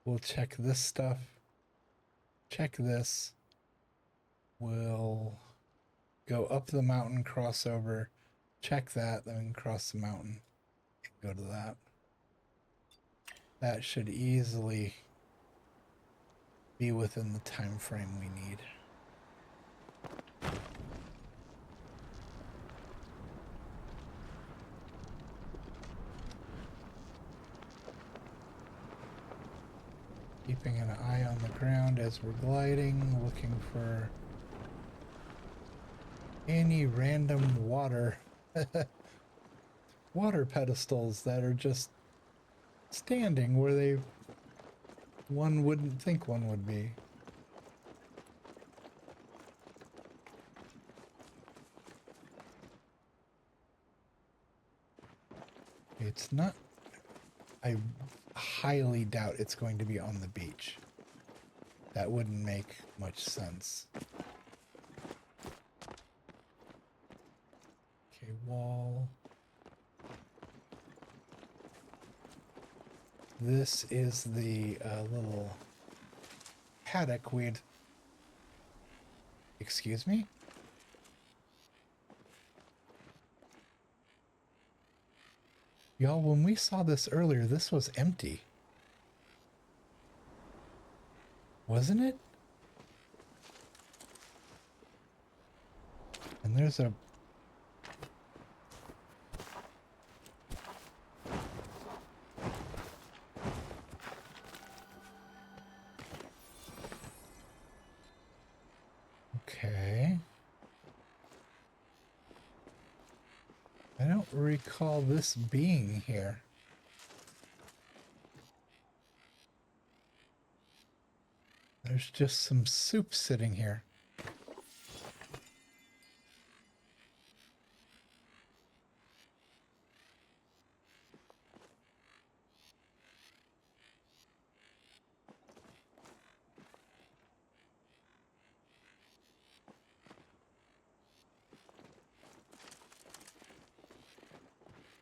We'll check this stuff. Check this. We'll go up the mountain, cross over, check that, then cross the mountain, go to that. That should easily be within the time frame we need. Keeping an eye on the ground as we're gliding, looking for any random water pedestals that are just standing where one wouldn't think one would be. It's not, I highly doubt it's going to be on the beach. That wouldn't make much sense. Okay, wall. This is the little paddock we'd... Excuse me? Y'all, when we saw this earlier, this was empty. Wasn't it? And there's a... Okay. I don't recall this being here. There's just some soup sitting here.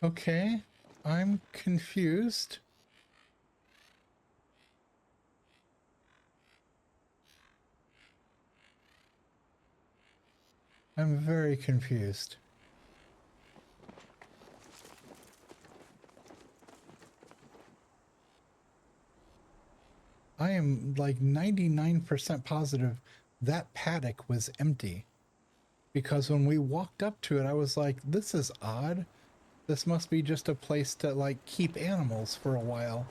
Okay, I'm confused. I'm very confused. I am like 99% positive that paddock was empty. Because when we walked up to it, I was like, this is odd. This must be just a place to like keep animals for a while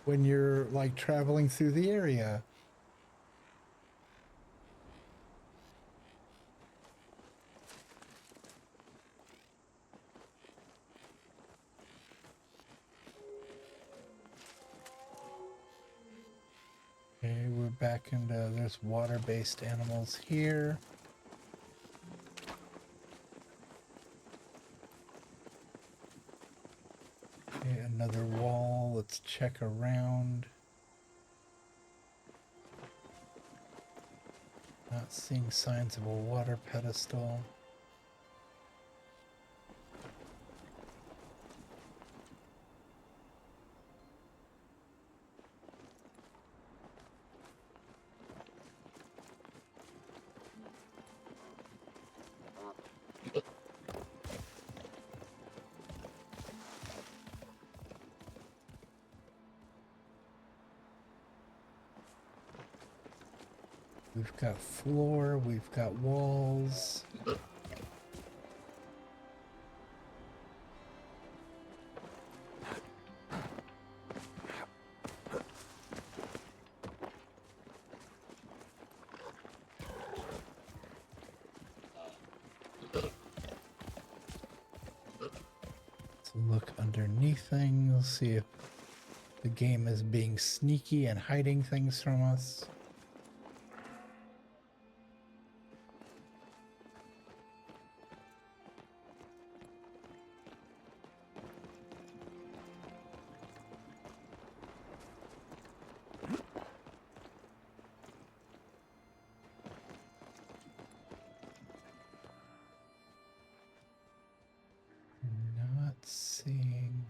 when you're like traveling through the area. Okay, we're back into, there's water-based animals here. Okay, another wall. Let's check around. Not seeing signs of a water pedestal. We've got floor, we've got walls. Let's look underneath things, see if the game is being sneaky and hiding things from us. Not seeing.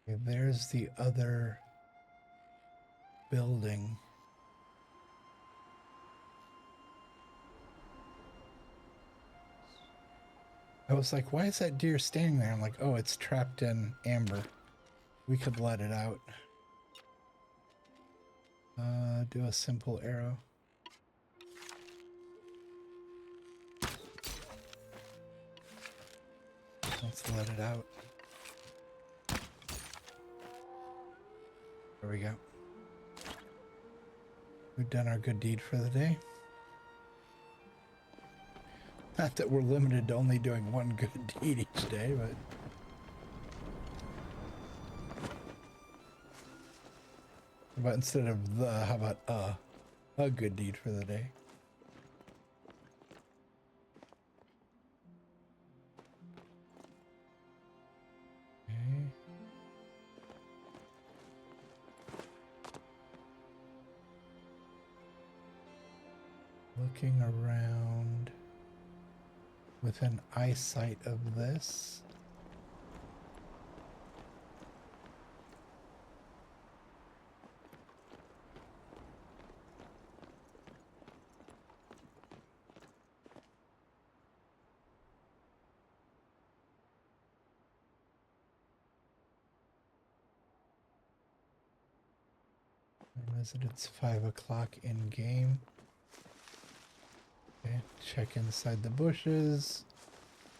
Okay, there's the other building. I was like, why is that deer standing there? I'm like, oh, it's trapped in amber. We could let it out. Do a simple arrow. Let's let it out. There we go. We've done our good deed for the day. Not that we're limited to only doing one good deed each day, but instead of the, how about a good deed for the day? Okay. Looking around within eyesight of this. It's 5 o'clock in game. Okay, check inside the bushes,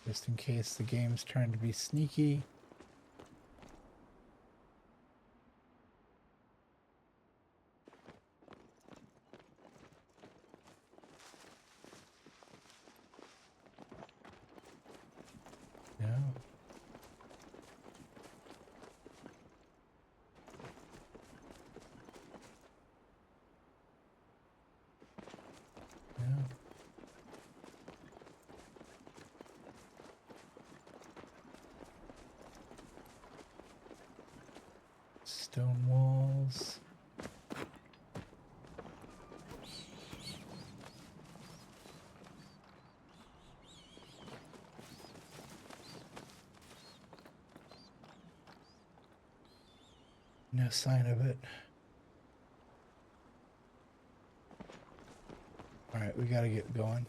just in case the game's trying to be sneaky. No. No. Stone walls. No sign of it. All right, we gotta get going.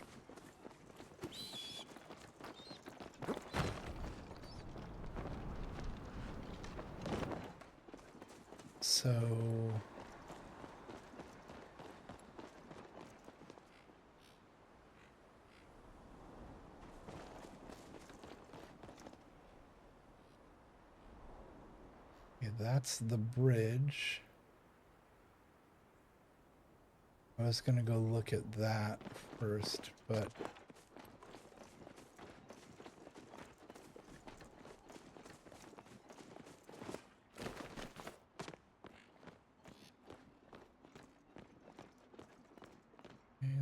So okay, that's the bridge. I was gonna go look at that first, but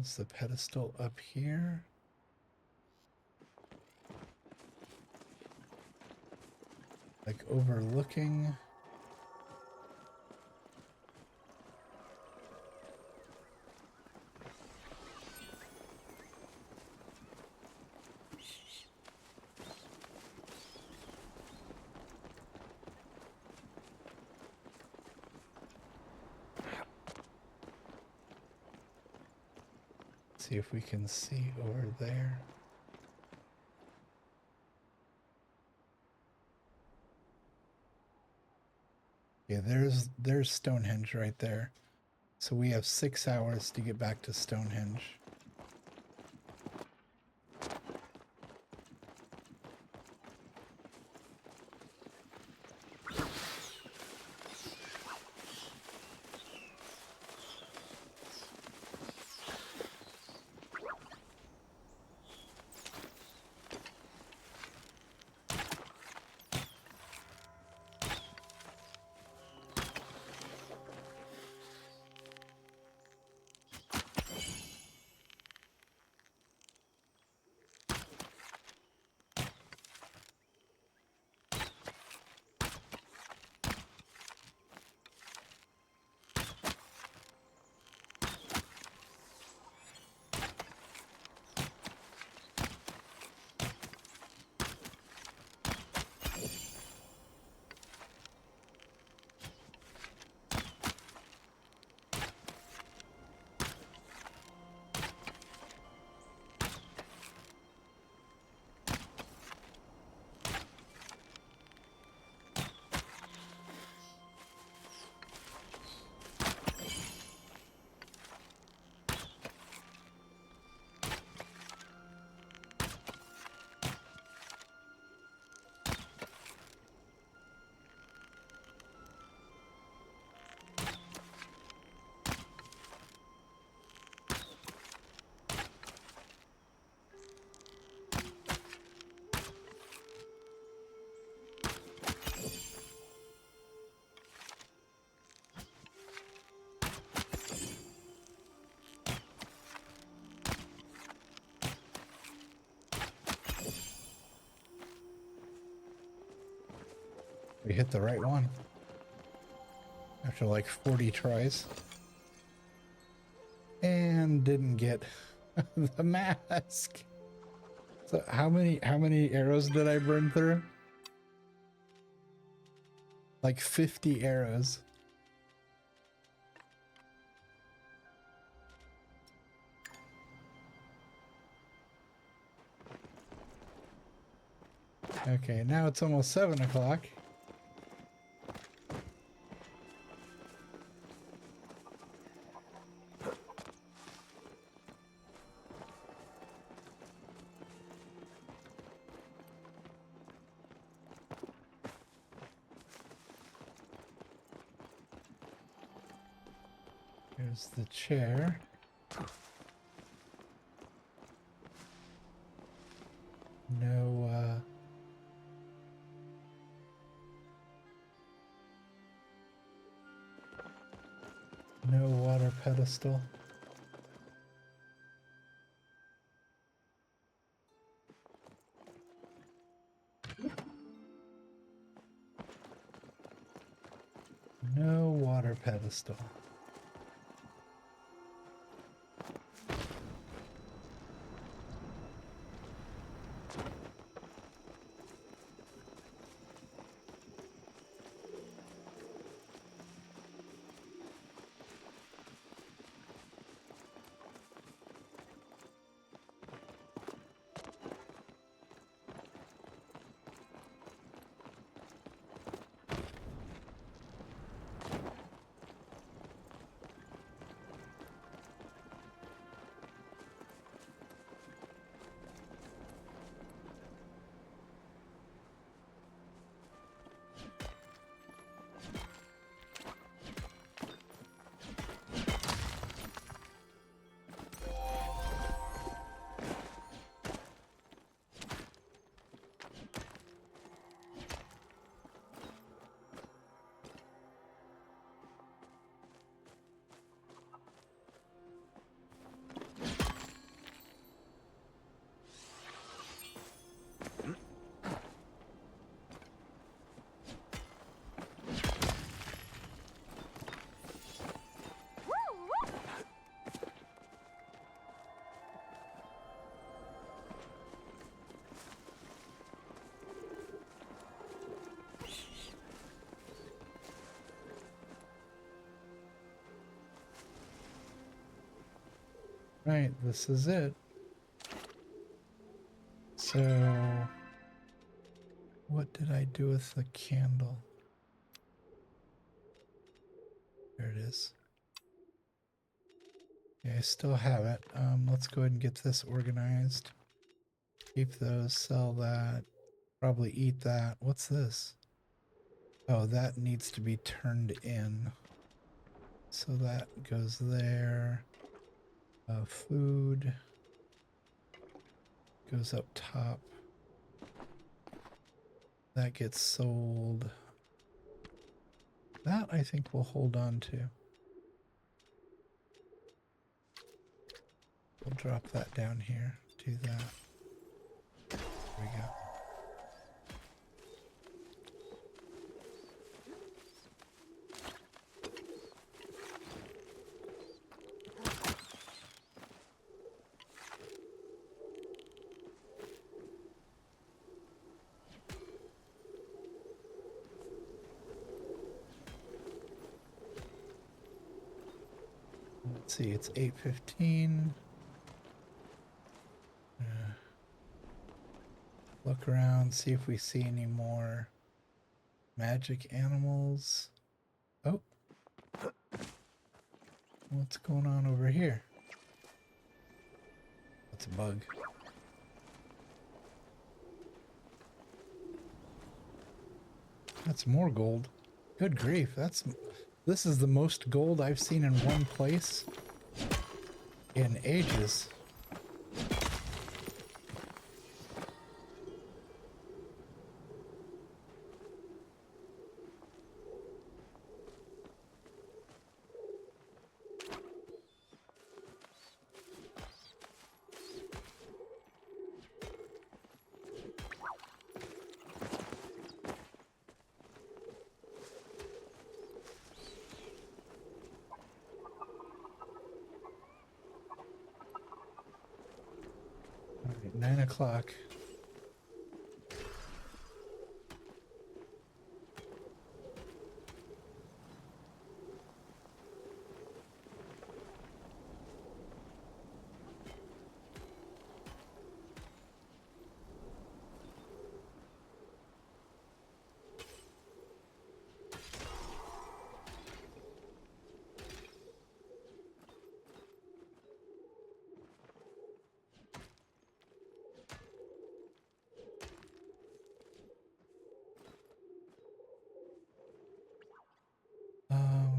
is the pedestal up here? Like overlooking? See if we can see over there. Yeah, there's Stonehenge right there. So we have 6 hours to get back to Stonehenge. We hit the right one after like 40 tries and didn't get the mask. So how many arrows did I burn through? Like 50 arrows. Okay, now it's almost 7 o'clock. Here's the chair. No, no water pedestal. No water pedestal. Right, this is it. So, what did I do with the candle? There it is. Yeah, I still have it. Let's go ahead and get this organized. Keep those, sell that, probably eat that. What's this? Oh, that needs to be turned in. So that goes there. Food goes up top. That gets sold. That I think we'll hold on to. We'll drop that down here. Do that. There we go. Let's see, it's 8:15. Look around, see if we see any more magic animals. Oh, what's going on over here? That's a bug. That's more gold. Good grief, this is the most gold I've seen in one place in ages. All right, 9 o'clock.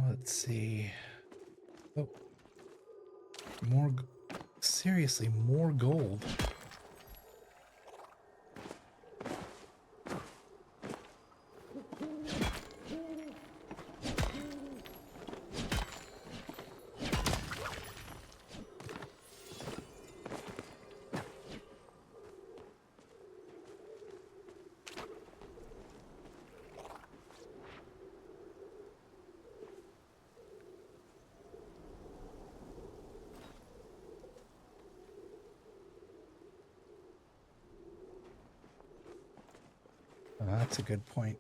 Let's see. Oh, more. Seriously, more gold. Oh, that's a good point.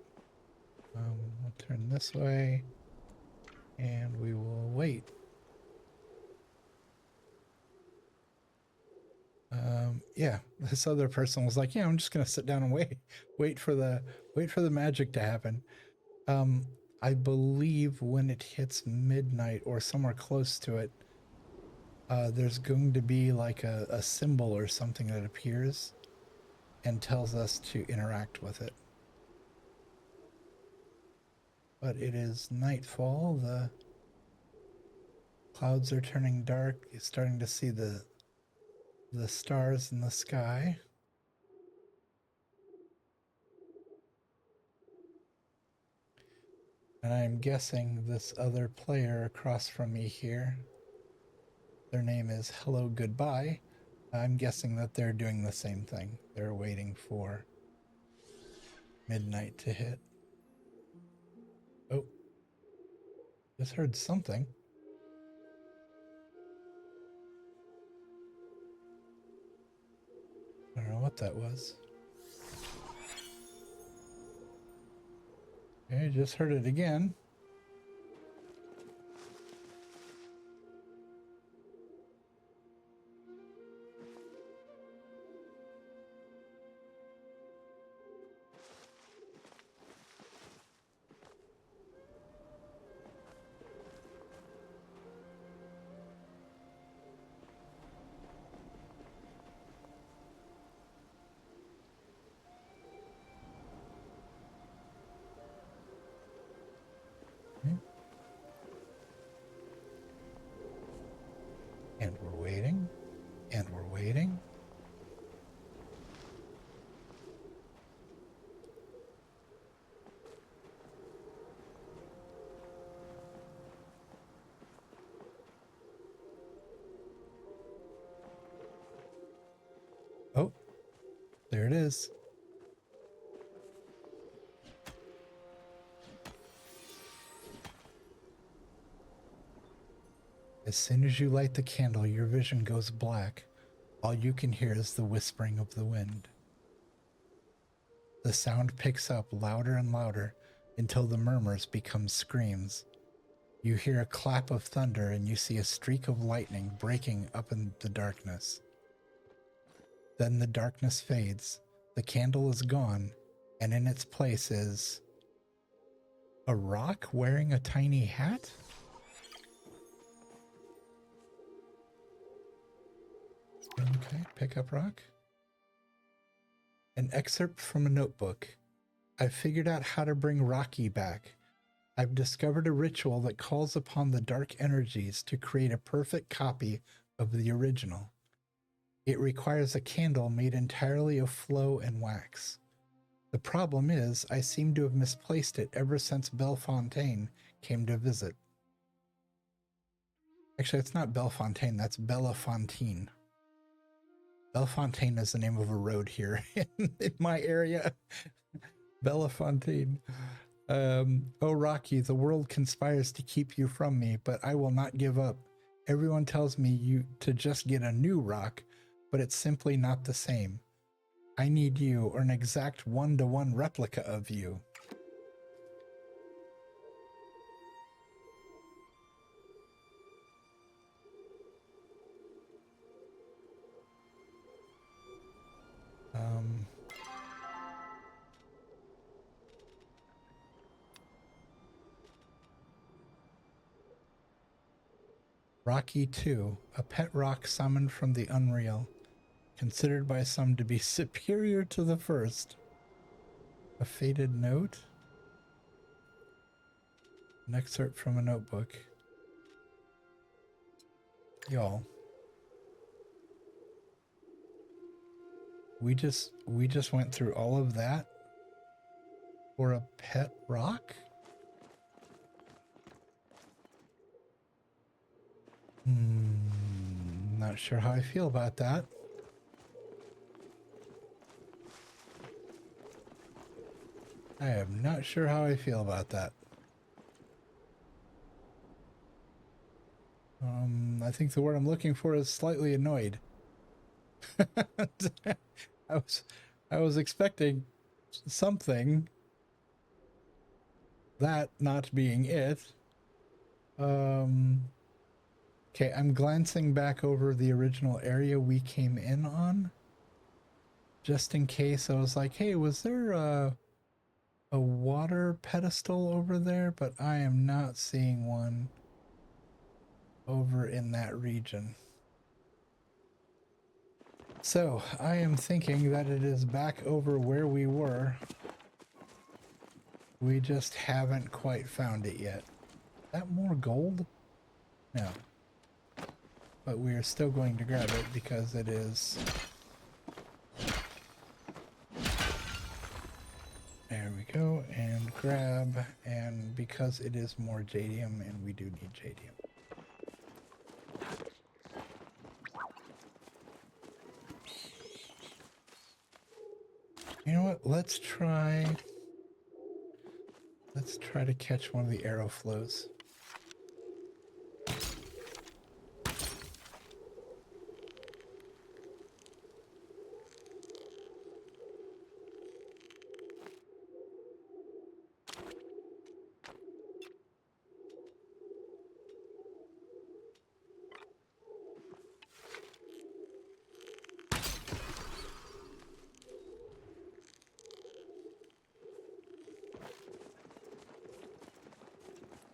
We'll turn this way, and we will wait. Yeah, this other person was like, "Yeah, I'm just gonna sit down and wait for the magic to happen." Um, I believe when it hits midnight or somewhere close to it, there's going to be like a symbol or something that appears and tells us to interact with it. But it is nightfall. The clouds are turning dark. You're starting to see the stars in the sky. And I'm guessing this other player across from me here, their name is Hello Goodbye. I'm guessing that they're doing the same thing. They're waiting for midnight to hit. Oh, just heard something. I don't know what that was. Okay, just heard it again. There it is. As soon as you light the candle, your vision goes black. All you can hear is the whispering of the wind. The sound picks up louder and louder until the murmurs become screams. You hear a clap of thunder and you see a streak of lightning breaking up in the darkness. Then the darkness fades, the candle is gone, and in its place is a rock wearing a tiny hat? Okay, pick up rock. An excerpt from a notebook. I've figured out how to bring Rocky back. I've discovered a ritual that calls upon the dark energies to create a perfect copy of the original. It requires a candle made entirely of flow and wax. The problem is, I seem to have misplaced it ever since Bellefontaine came to visit. Actually, it's not Bellefontaine, that's Bellefontaine. Bellefontaine is the name of a road here in my area. Bellefontaine. Oh, Rocky, the world conspires to keep you from me, but I will not give up. Everyone tells me you to just get a new rock, but it's simply not the same. I need you, or an exact one-to-one replica of you. Rocky 2, a pet rock summoned from the unreal, considered by some to be superior to the first. A faded note? An excerpt from a notebook. Y'all. We just went through all of that for a pet rock? Not sure how I feel about that. I am not sure how I feel about that. I think the word I'm looking for is slightly annoyed. I was expecting something, that not being it. Okay, I'm glancing back over the original area we came in on, just in case. I was like, hey, was there a water pedestal over there? But I am not seeing one over in that region. So I am thinking that it is back over where we were. We just haven't quite found it yet. Is that more gold? No. But we are still going to grab it because it is... There we go, and grab, and because it is more jadium, and we do need jadium. You know what, let's try to catch one of the arrow flows.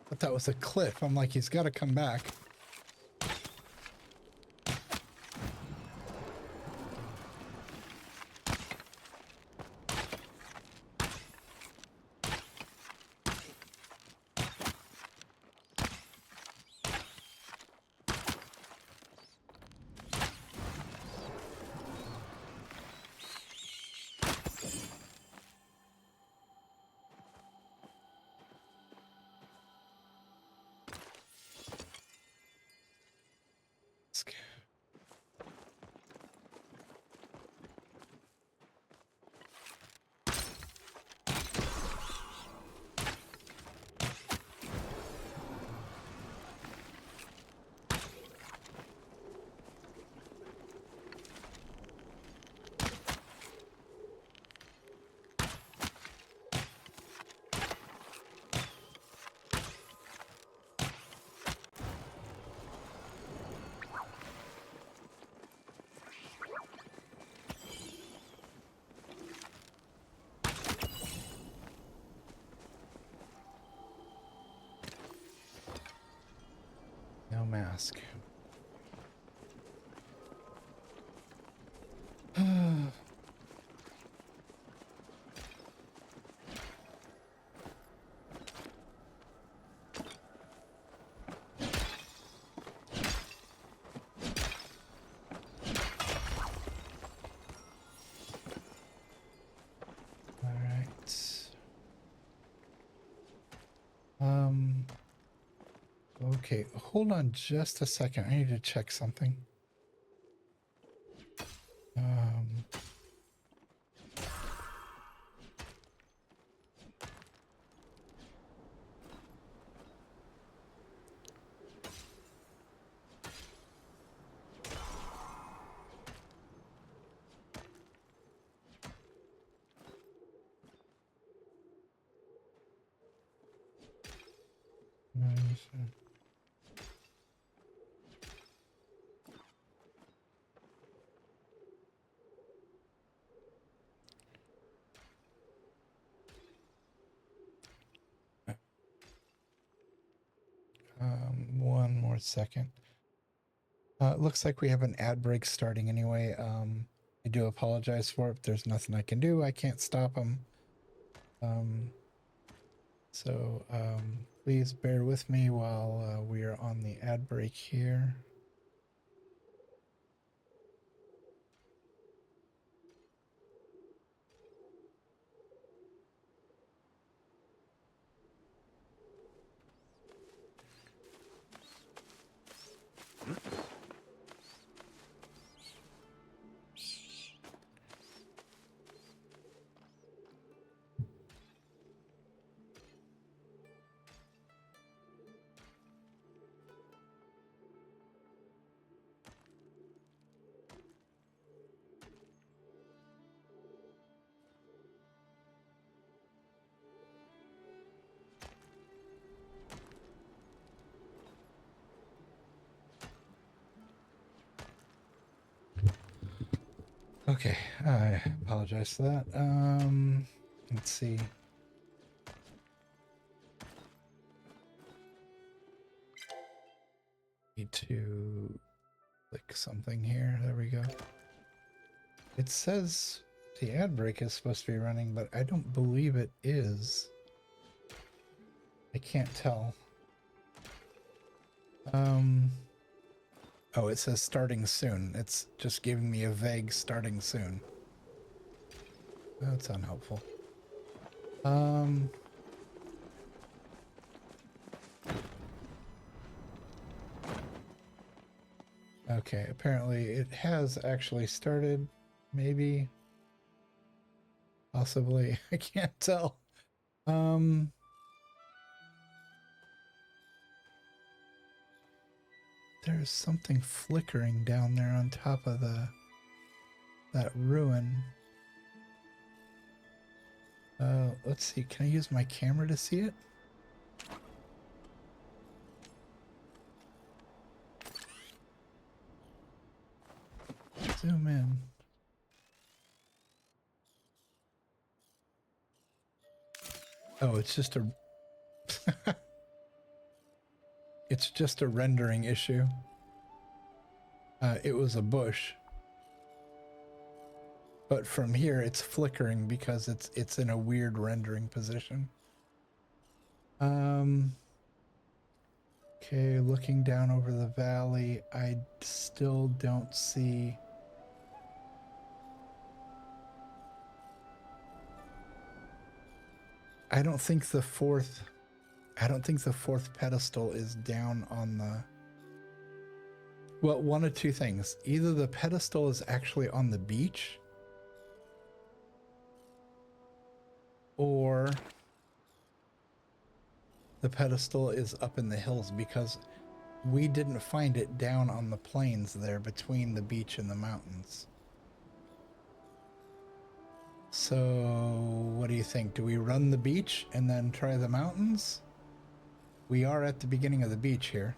But that was a cliff. I'm like, he's got to come back. mask. Okay, hold on just a second. I need to check something. One more second. It looks like we have an ad break starting anyway. I do apologize for it, but there's nothing I can do. I can't stop them. Please bear with me while we are on the ad break here. Okay, I apologize for that. Let's see. Need to click something here. There we go. It says the ad break is supposed to be running, but I don't believe it is. I can't tell. Oh, it says starting soon. It's just giving me a vague starting soon. That's unhelpful. Okay, apparently it has actually started. Maybe. Possibly. I can't tell. There's something flickering down there on top of that ruin. Let's see. Can I use my camera to see it? Zoom in. Oh, it's just a it's just a rendering issue. It was a bush. But from here it's flickering because it's in a weird rendering position. Okay, looking down over the valley, I still don't see. I don't think the fourth pedestal is down on the. Well, one of two things. Either the pedestal is actually on the beach, or the pedestal is up in the hills, because we didn't find it down on the plains there between the beach and the mountains. So what do you think? Do we run the beach and then try the mountains? We are at the beginning of the beach here.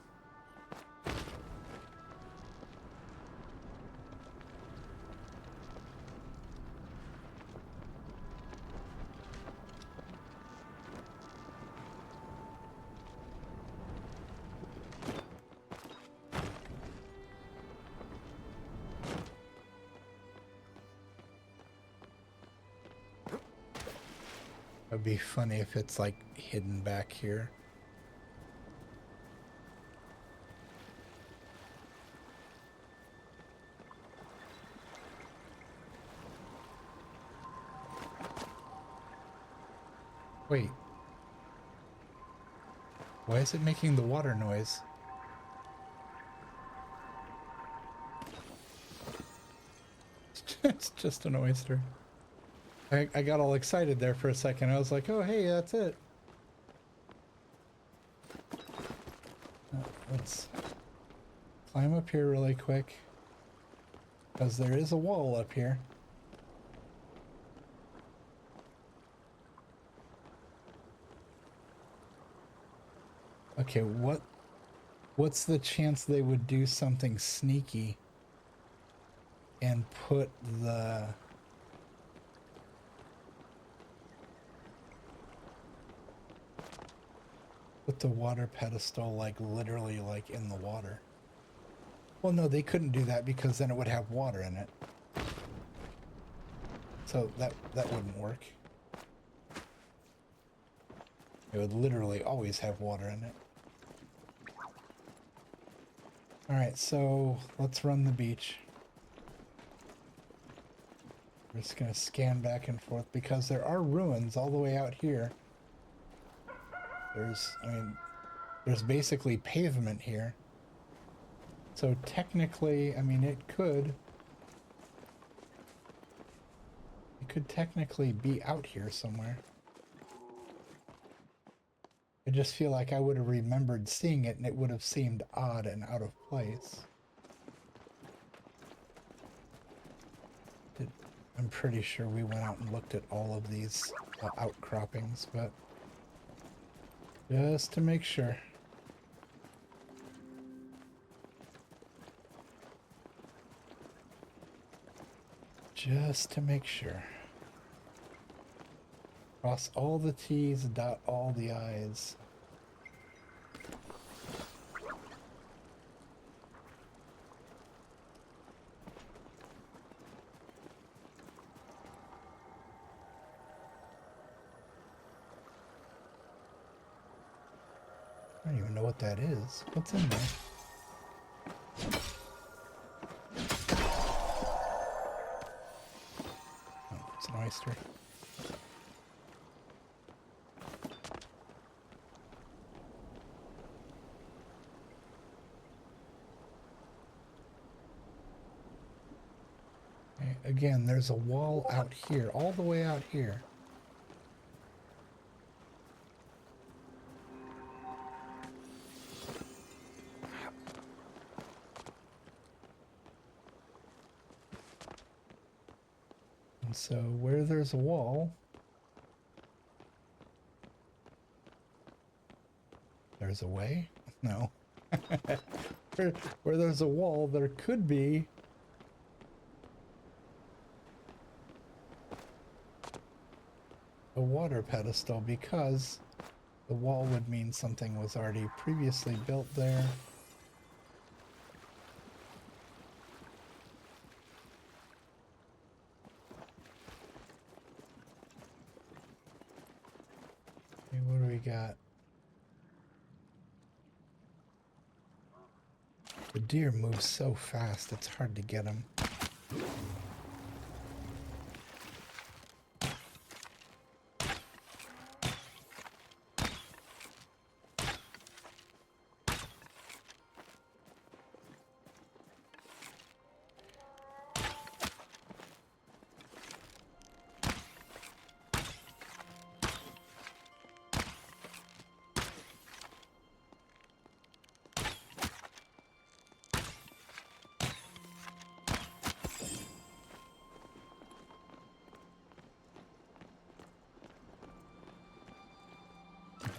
It'd be funny if it's like hidden back here. Wait. Why is it making the water noise? It's just an oyster. I got all excited there for a second. I was like, oh, hey, that's it. Let's climb up here really quick, because there is a wall up here. Okay, what's the chance they would do something sneaky and put the water pedestal like literally like in the water? Well, no, they couldn't do that because then it would have water in it. So that wouldn't work. It would literally always have water in it. Alright, so let's run the beach. We're just gonna scan back and forth because there are ruins all the way out here. There's basically pavement here. So technically, I mean, it could technically be out here somewhere. I just feel like I would have remembered seeing it and it would have seemed odd and out of place. I'm pretty sure we went out and looked at all of these outcroppings, but just to make sure. Just to make sure. Cross all the T's, dot all the I's. I don't even know what that is. What's in there? Oh, it's an oyster. Okay, again, there's a wall out here, all the way out here. So where there's a wall, there's a way? No. where there's a wall, there could be a water pedestal, because the wall would mean something was already previously built there. What do we got? The deer moves so fast, it's hard to get them.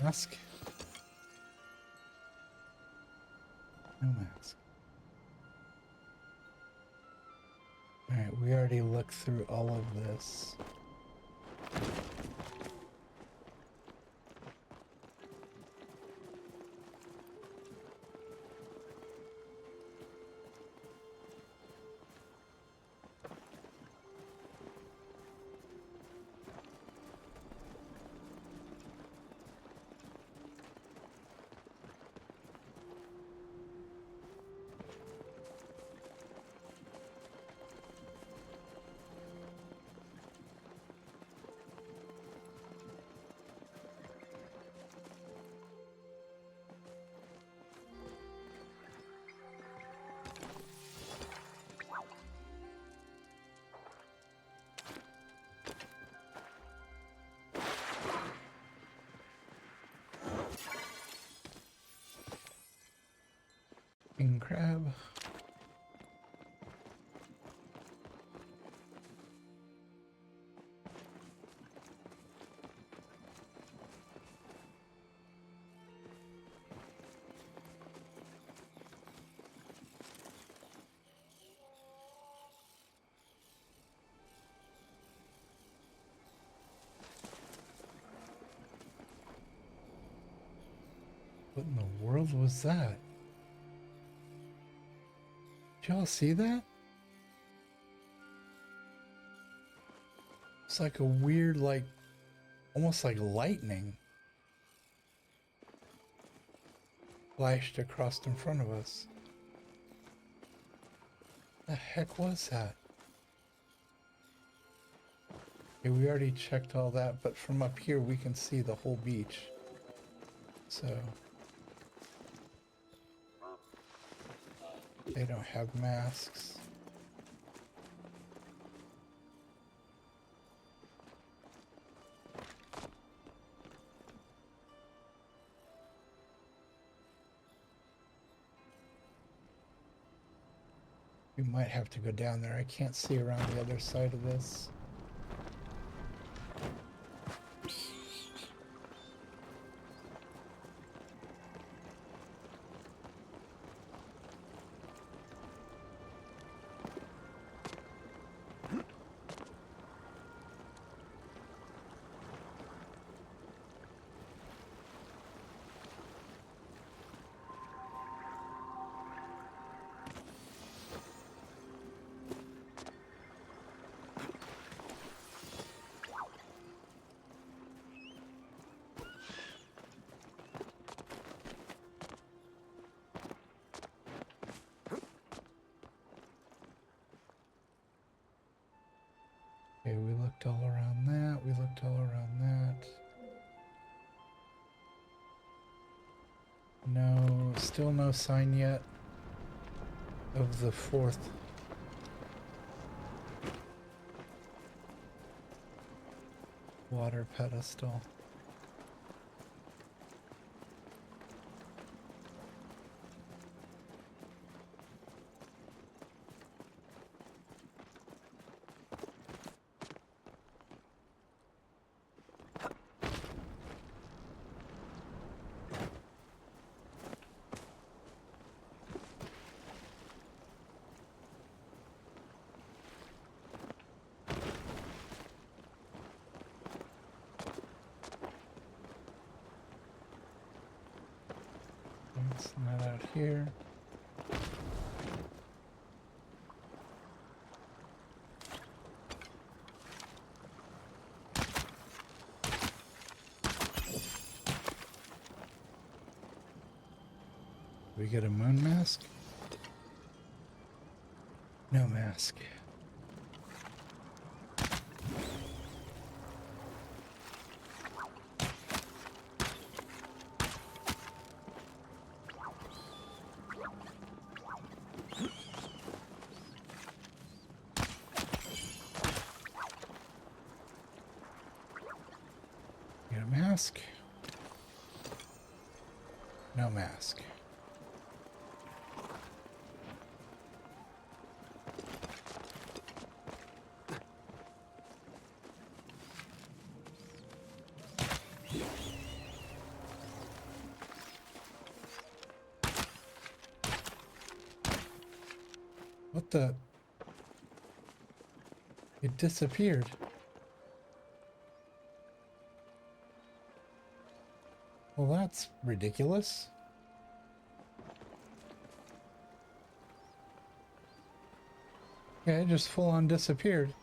Mask? No mask. Alright, we already looked through all of this. King crab. What in the world was that? Did y'all see that? It's like a weird, like, almost like lightning flashed across in front of us. The heck was that? Okay, we already checked all that, but from up here we can see the whole beach. So they don't have masks. We might have to go down there. I can't see around the other side of this. Okay, we looked all around that. We looked all around that. No, still no sign yet of the fourth water pedestal. It's not out here. We get a moon mask? No mask. Get a mask? No mask. What the? It disappeared. Well, that's ridiculous. Yeah, it just full on disappeared.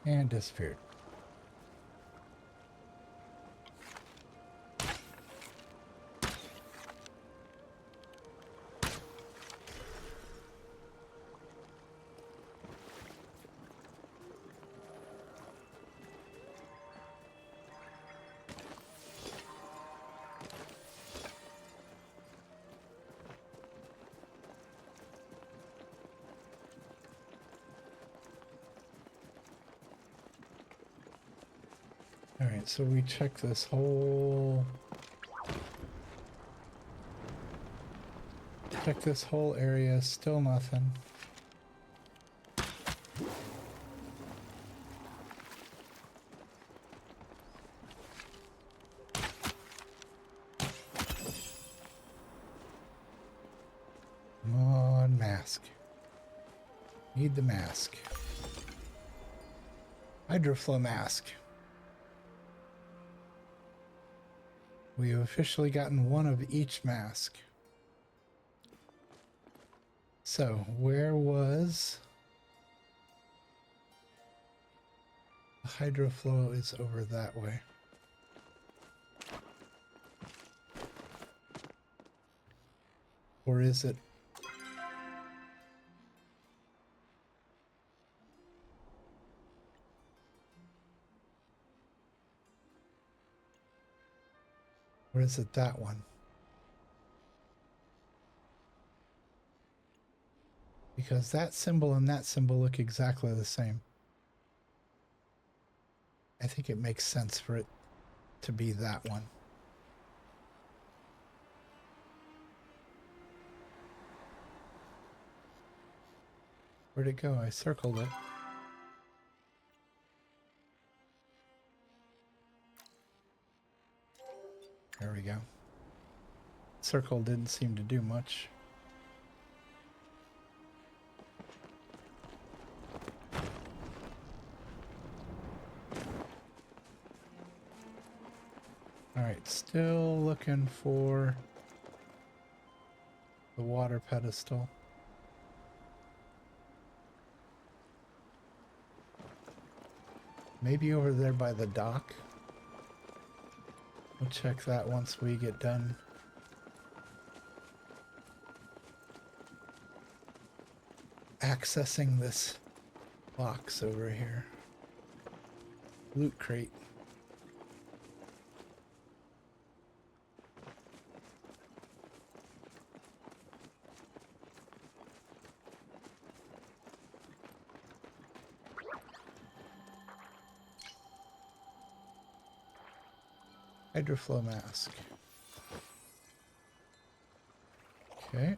And disappeared. Alright, so we check this whole area, still nothing. Come on, mask. Need the mask. Hydroflow mask. We have officially gotten one of each mask. So, where was... The hydroflow is over that way. Or is it... Or is it that one? Because that symbol and that symbol look exactly the same. I think it makes sense for it to be that one. Where'd it go? I circled it. There we go. Circle didn't seem to do much. Alright, still looking for the water pedestal. Maybe over there by the dock. We'll check that once we get done. Accessing this box over here. Loot crate. Hydroflow mask. Okay.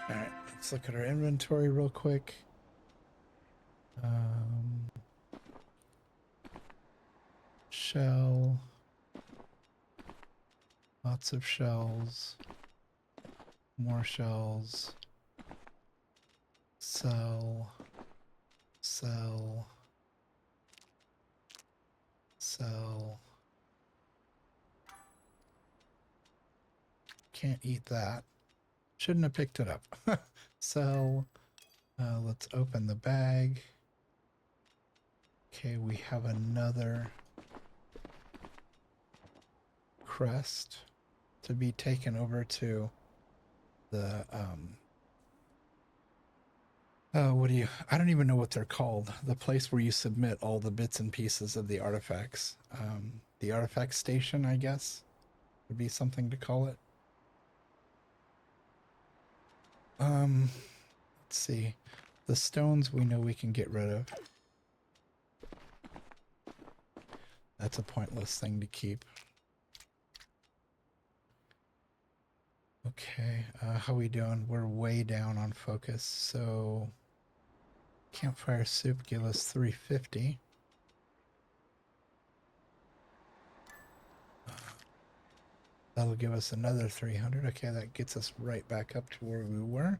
Alright, let's look at our inventory real quick. Shell. Lots of shells. More shells. Sell. Sell. Sell. Can't eat that. Shouldn't have picked it up. Sell. Let's open the bag. Okay, we have another crest to be taken over to the I don't even know what they're called. The place where you submit all the bits and pieces of the artifacts. The artifact station, I guess, would be something to call it. Let's see. The stones we know we can get rid of. That's a pointless thing to keep. Okay, how we doing? We're way down on focus, so campfire soup give us 350. That'll give us another 300. Okay, that gets us right back up to where we were.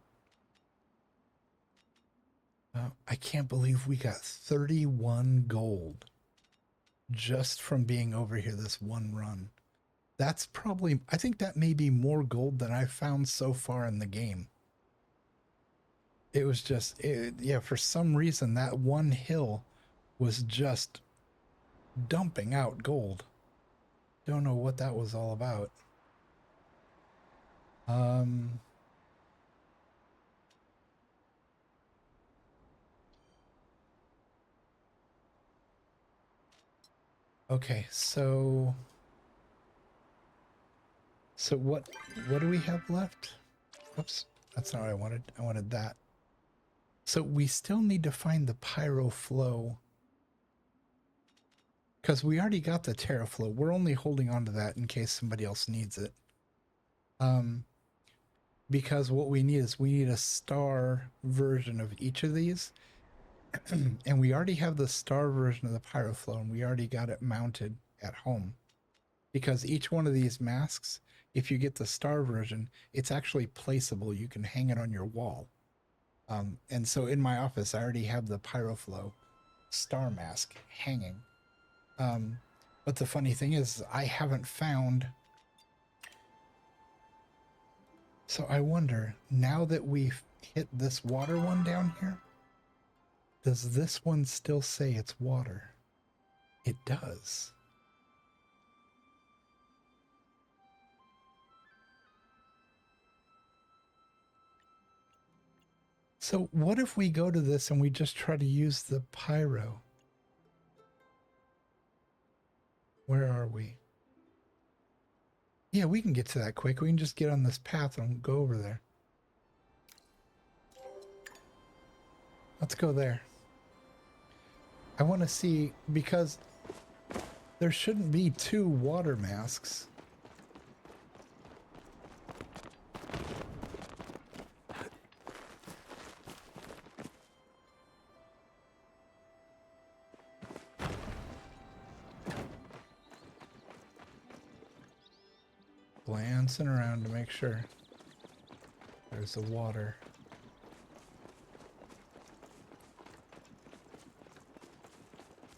I can't believe we got 31 gold just from being over here this one run. That's probably, I think that may be more gold than I've found so far in the game. It was just, yeah, for some reason that one hill was just dumping out gold. Don't know what that was all about. Okay, so what do we have left? Oops, that's not what I wanted. I wanted that. So we still need to find the pyro flow, because we already got the terraflow. We're only holding on to that in case somebody else needs it. Because what we need is a star version of each of these. And we already have the star version of the pyroflow, and we already got it mounted at home. Because each one of these masks, if you get the star version, it's actually placeable. You can hang it on your wall. And so in my office, I already have the pyroflow star mask hanging. But the funny thing is, I haven't found... So I wonder, now that we've hit this water one down here, does this one still say it's water? It does. So what if we go to this and we just try to use the pyro? Where are we? Yeah, we can get to that quick. We can just get on this path and go over there. Let's go there. I want to see, because there shouldn't be two water masks. Glancing around to make sure there's the water.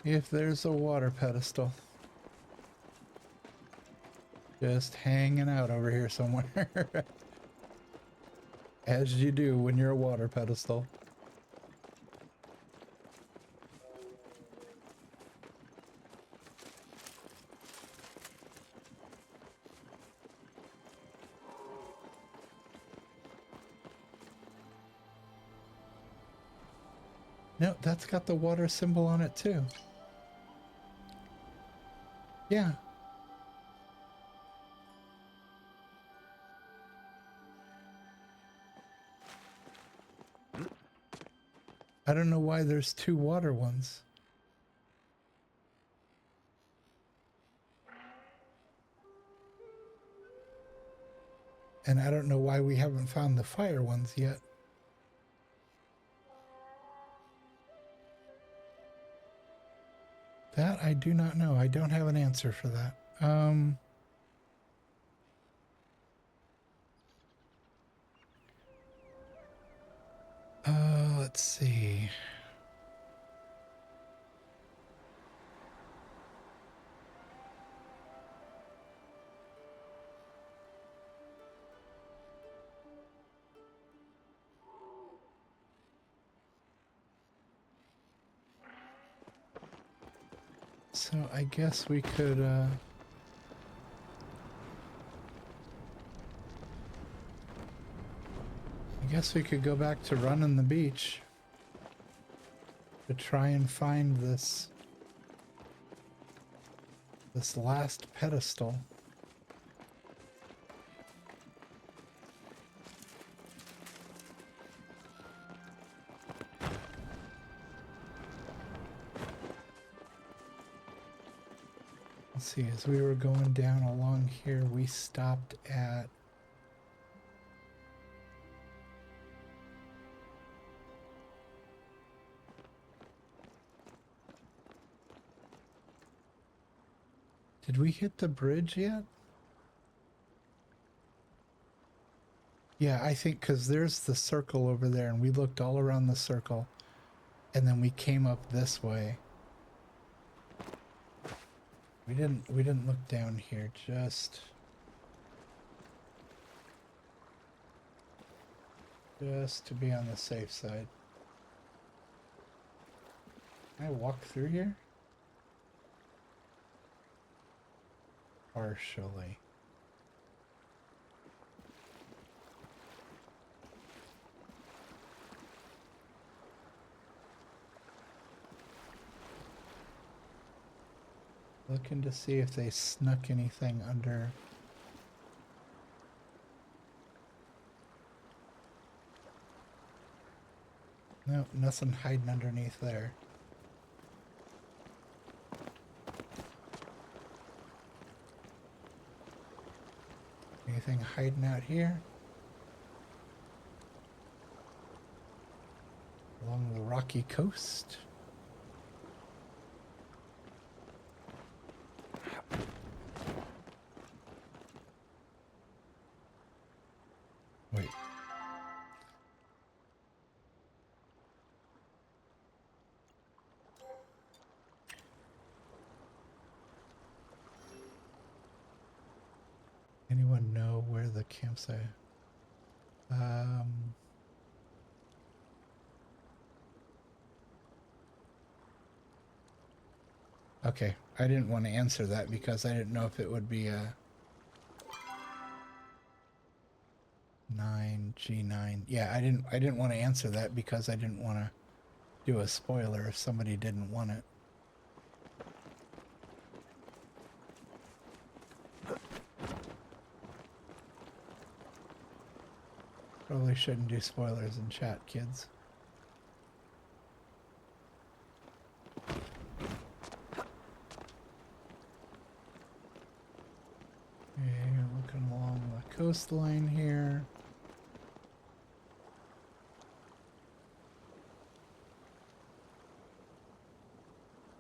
If there's a water pedestal. Just hanging out over here somewhere. As you do when you're a water pedestal. No, that's got the water symbol on it too. Yeah. I don't know why there's two water ones. And I don't know why we haven't found the fire ones yet. That I do not know. I don't have an answer for that. Let's see. So I guess we could, I guess we could go back to running the beach to try and find this last pedestal. Let's see, as we were going down along here, we stopped at... Did we hit the bridge yet? Yeah, I think because there's the circle over there, and we looked all around the circle, and then we came up this way. We didn't look down here, just... just to be on the safe side. Can I walk through here? Partially. Looking to see if they snuck anything under. No, nothing hiding underneath there. Anything hiding out here? Along the rocky coast? Wait. Anyone know where the campsite? Okay, I didn't want to answer that because I didn't know if it would be a 9G9. Yeah, I didn't want to answer that because I didn't want to do a spoiler if somebody didn't want it. Probably shouldn't do spoilers in chat, kids. Okay, looking along the coastline here.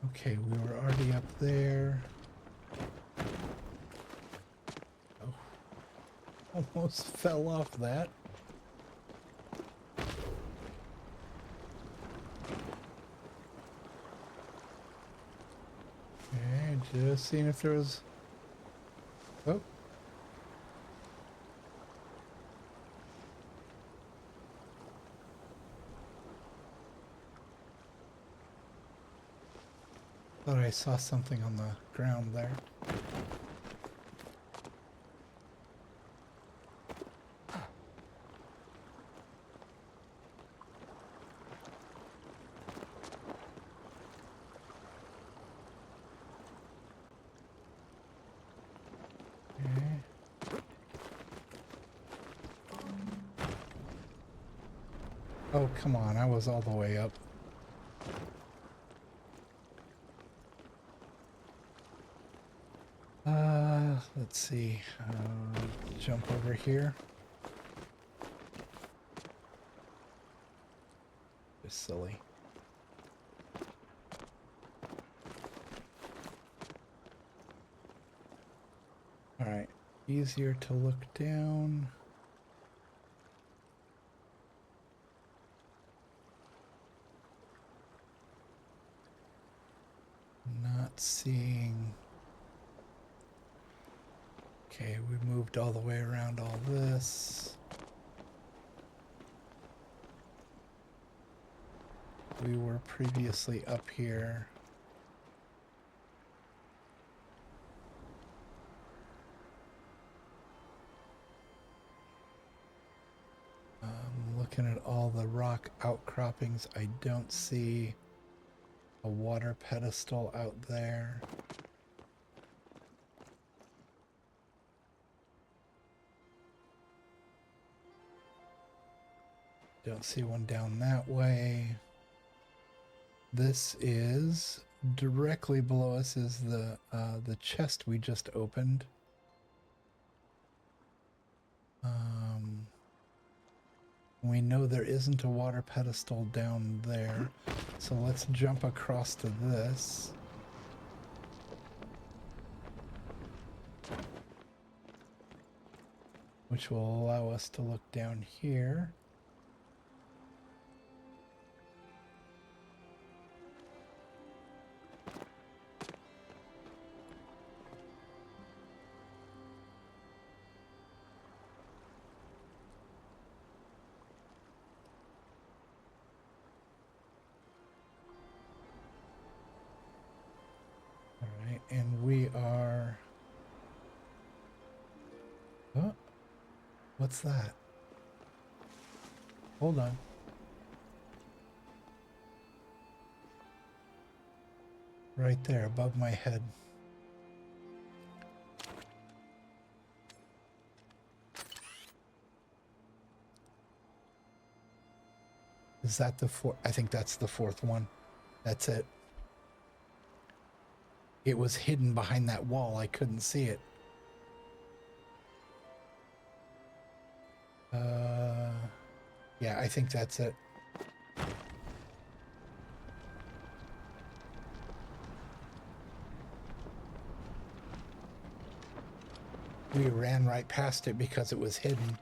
Okay, we were already up there. Oh, almost fell off that. Okay, just seeing if there was... Oh. Thought I saw something on the ground there. Oh, come on, I was all the way up. Let's see. Jump over here. Just silly. Alright, easier to look down. Not seeing... Okay, we moved all the way around all this. We were previously up here. Looking at all the rock outcroppings, I don't see a water pedestal out there. Don't see one down that way. This is directly below us is the chest we just opened. We know there isn't a water pedestal down there, so let's jump across to this. Which will allow us to look down here. and we are... Oh, what's that? Hold on. Right there above my head. Is that the fourth? I think that's the fourth one. That's it. It was hidden behind that wall. I couldn't see it. Yeah, I think that's it. We ran right past it because it was hidden.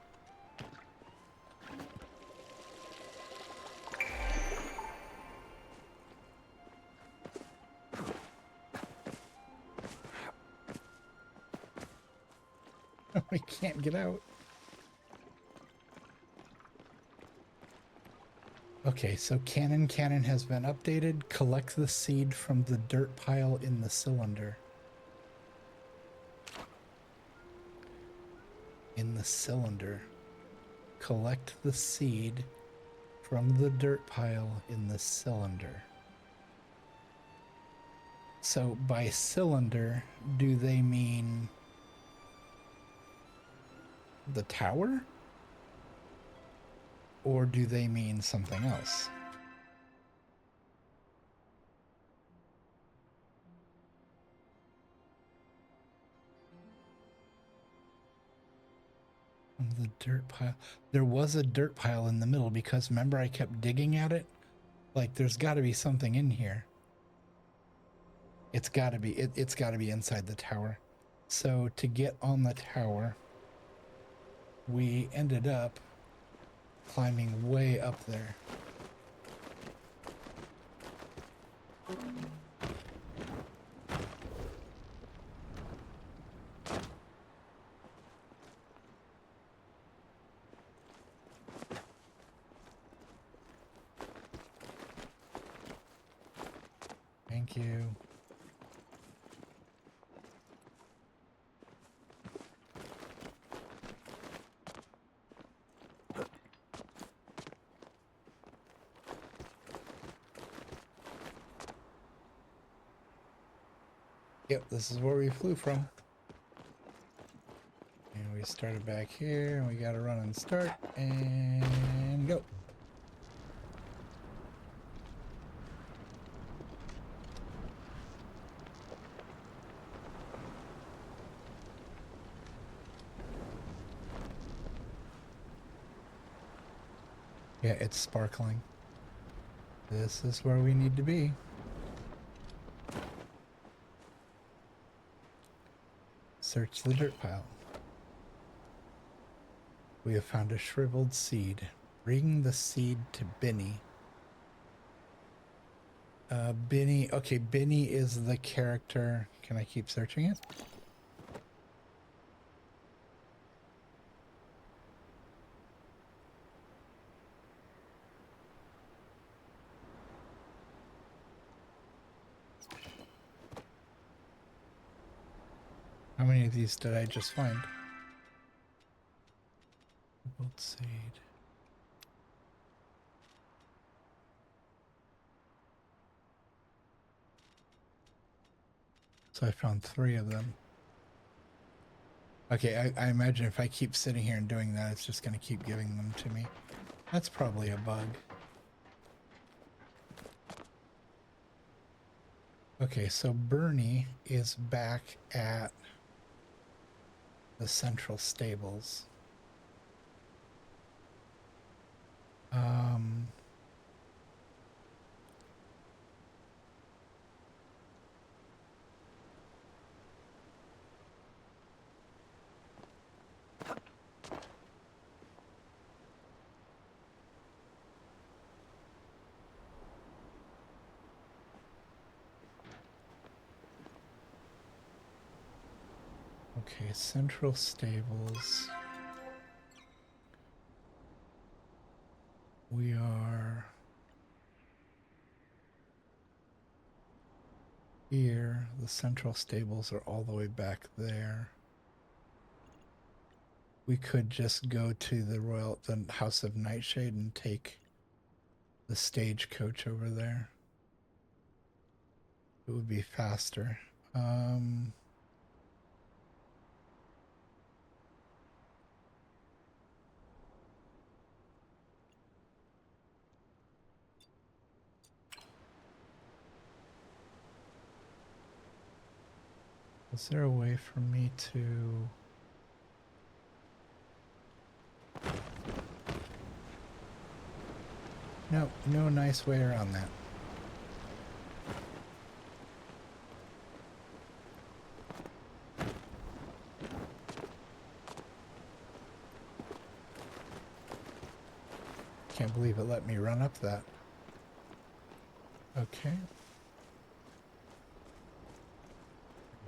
We can't get out. Okay, so cannon has been updated. Collect the seed from the dirt pile in the cylinder. In the cylinder. Collect the seed from the dirt pile in the cylinder. So by cylinder, do they mean the tower? Or do they mean something else? The dirt pile. There was a dirt pile in the middle because remember I kept digging at it? Like there's got to be something in here. It's got to be. It's got to be inside the tower. So to get on the tower, we ended up climbing way up there. Thank you. Yep, this is where we flew from. And we started back here, and we got to run and start, and go. Yeah, it's sparkling. This is where we need to be. Search the dirt pile. We have found a shriveled seed. Bring the seed to Benny. Benny. Okay, Benny is the character. Can I keep searching it? How many of these did I just find? Shriveled seed. So I found 3 of them. Okay, I imagine if I keep sitting here and doing that, it's just going to keep giving them to me. That's probably a bug. Okay, so Bernie is back at the central stables. Okay, central stables. We are... here. The central stables are all the way back there. We could just go to the House of Nightshade and take the stagecoach over there. It would be faster. Is there a way for me to... No nice way around that. Can't believe it let me run up that. Okay. Here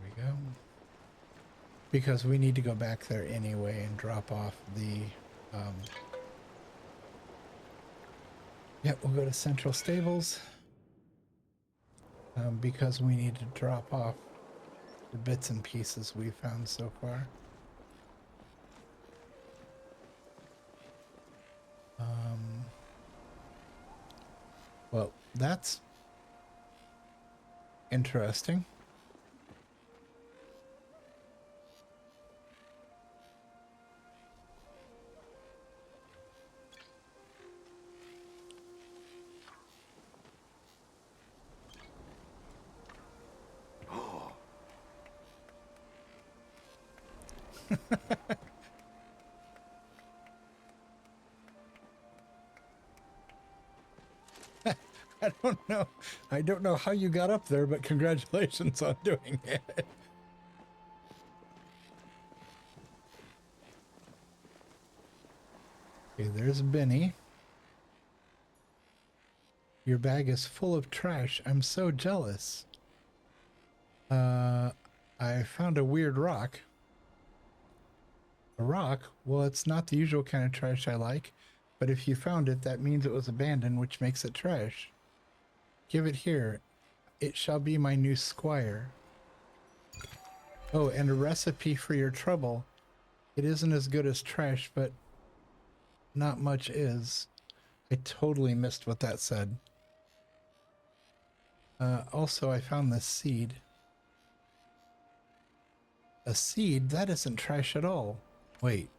we go. Because we need to go back there anyway and drop off the... Yep, we'll go to Central Stables. Because we need to drop off the bits and pieces we found so far. Well, that's interesting. I don't know how you got up there, but congratulations on doing it. Okay, there's Benny. Your bag is full of trash. I'm so jealous. I found a weird rock. A rock? Well, it's not the usual kind of trash I like, but if you found it, that means it was abandoned, which makes it trash. Give it here. It shall be my new squire. Oh, and a recipe for your trouble. It isn't as good as trash, but not much is. I totally missed what that said. Also, I found this seed. A seed? That isn't trash at all. Wait.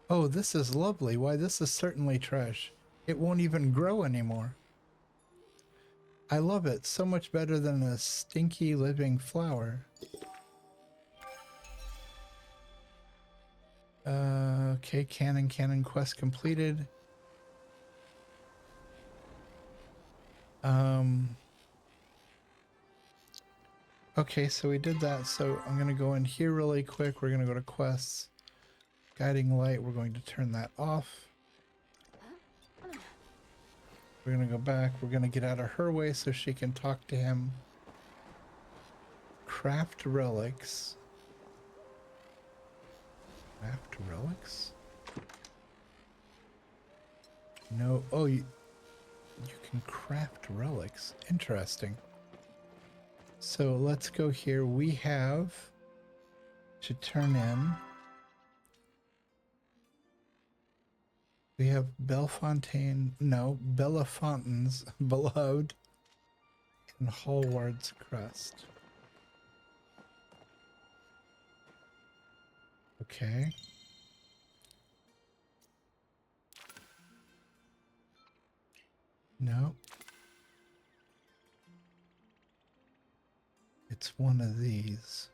Oh, this is lovely. Why, this is certainly trash. It won't even grow anymore. I love it. So much better than a stinky living flower. Okay, cannon quest completed. Okay, so we did that. So I'm going to go in here really quick. We're going to go to quests. Guiding light, we're going to turn that off. We're going to go back. We're going to get out of her way so she can talk to him. Craft relics. Craft relics? No. Oh, you can craft relics. Interesting. So let's go here. We have to turn in. We have Bellefontain's beloved and Hallward's crest. Okay. No. It's one of these.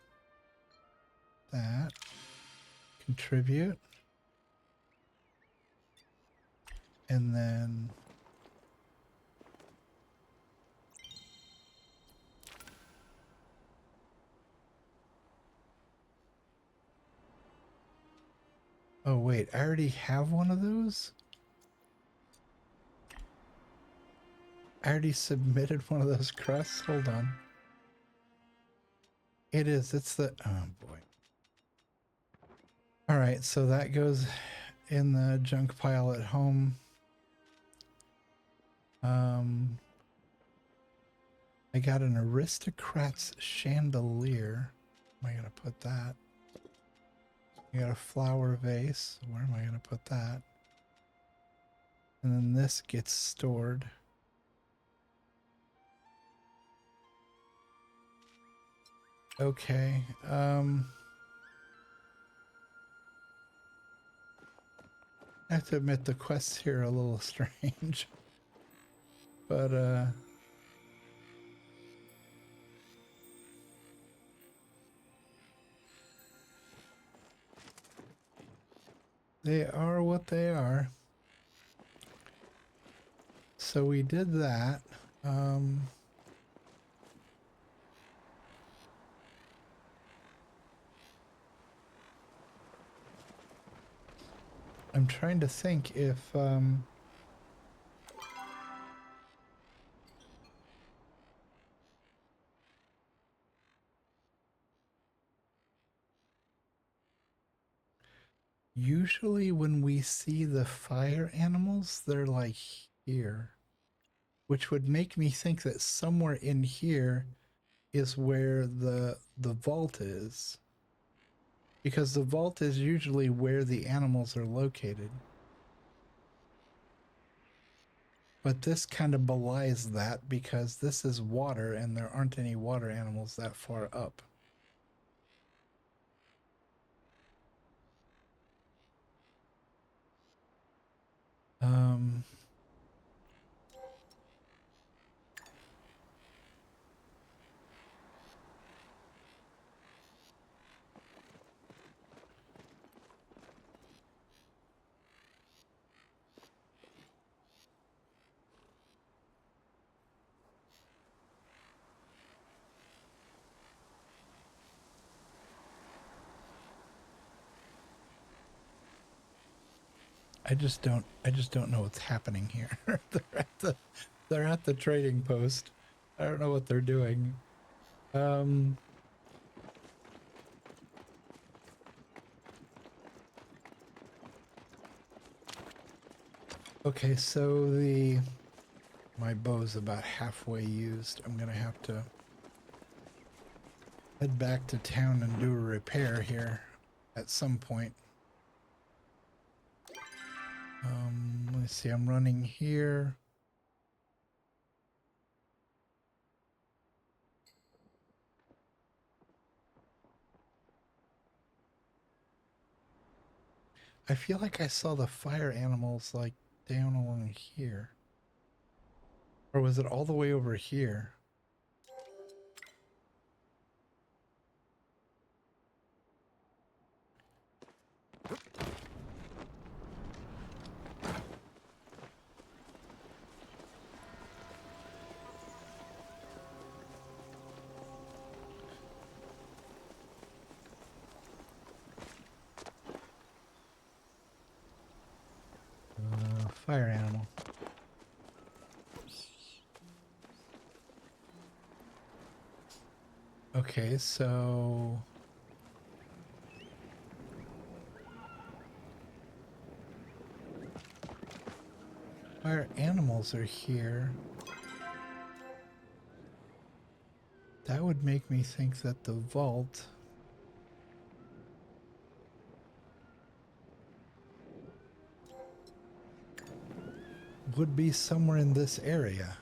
That. Contribute. And then... Oh wait, I already have one of those? I already submitted one of those crests? Hold on. It is, it's the... Oh boy. Alright, so that goes in the junk pile at home. I got an aristocrat's chandelier. Where am I going to put that? I got a flower vase. Where am I going to put that? And then this gets stored. Okay. I have to admit the quests here are a little strange. But they are what they are. So we did that. I'm trying to think if usually when we see the fire animals, they're like here, which would make me think that somewhere in here is where the vault is, because the vault is usually where the animals are located. But this kind of belies that, because this is water and there aren't any water animals that far up. I just don't know what's happening here. they're at the trading post. I don't know what they're doing. Okay, so my bow's about halfway used. I'm gonna have to head back to town and do a repair here at some point. Let's see, I'm running here. I feel like I saw the fire animals like down along here. Or was it all the way over here? Fire animal. Okay, so fire animals are here. That would make me think that the vault would be somewhere in this area.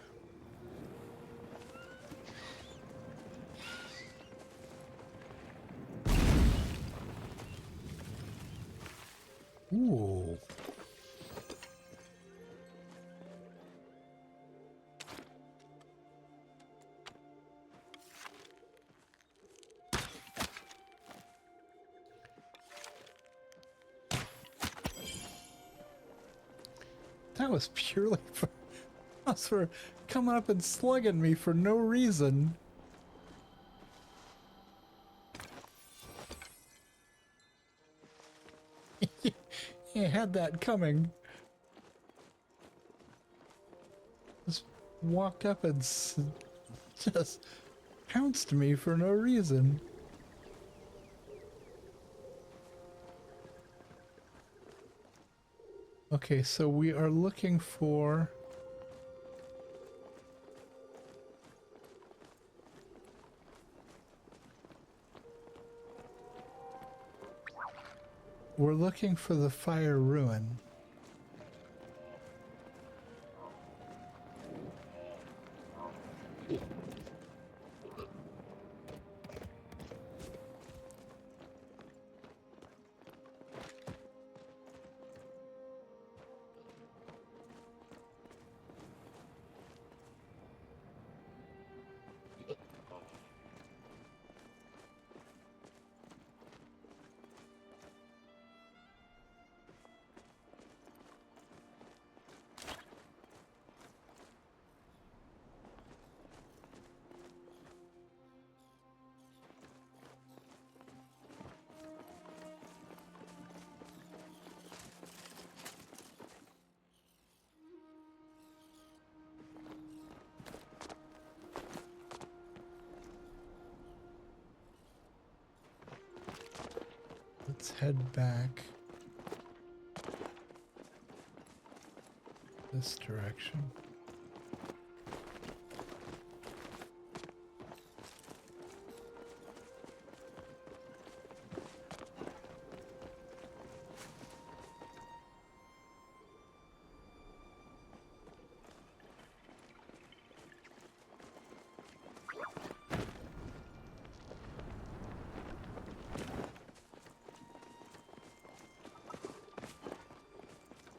Ooh. That was purely for coming up and slugging me for no reason. You had that coming. Just walked up and just pounced me for no reason. Okay, so we are looking for we're looking for the fire ruin. Let's head back this direction.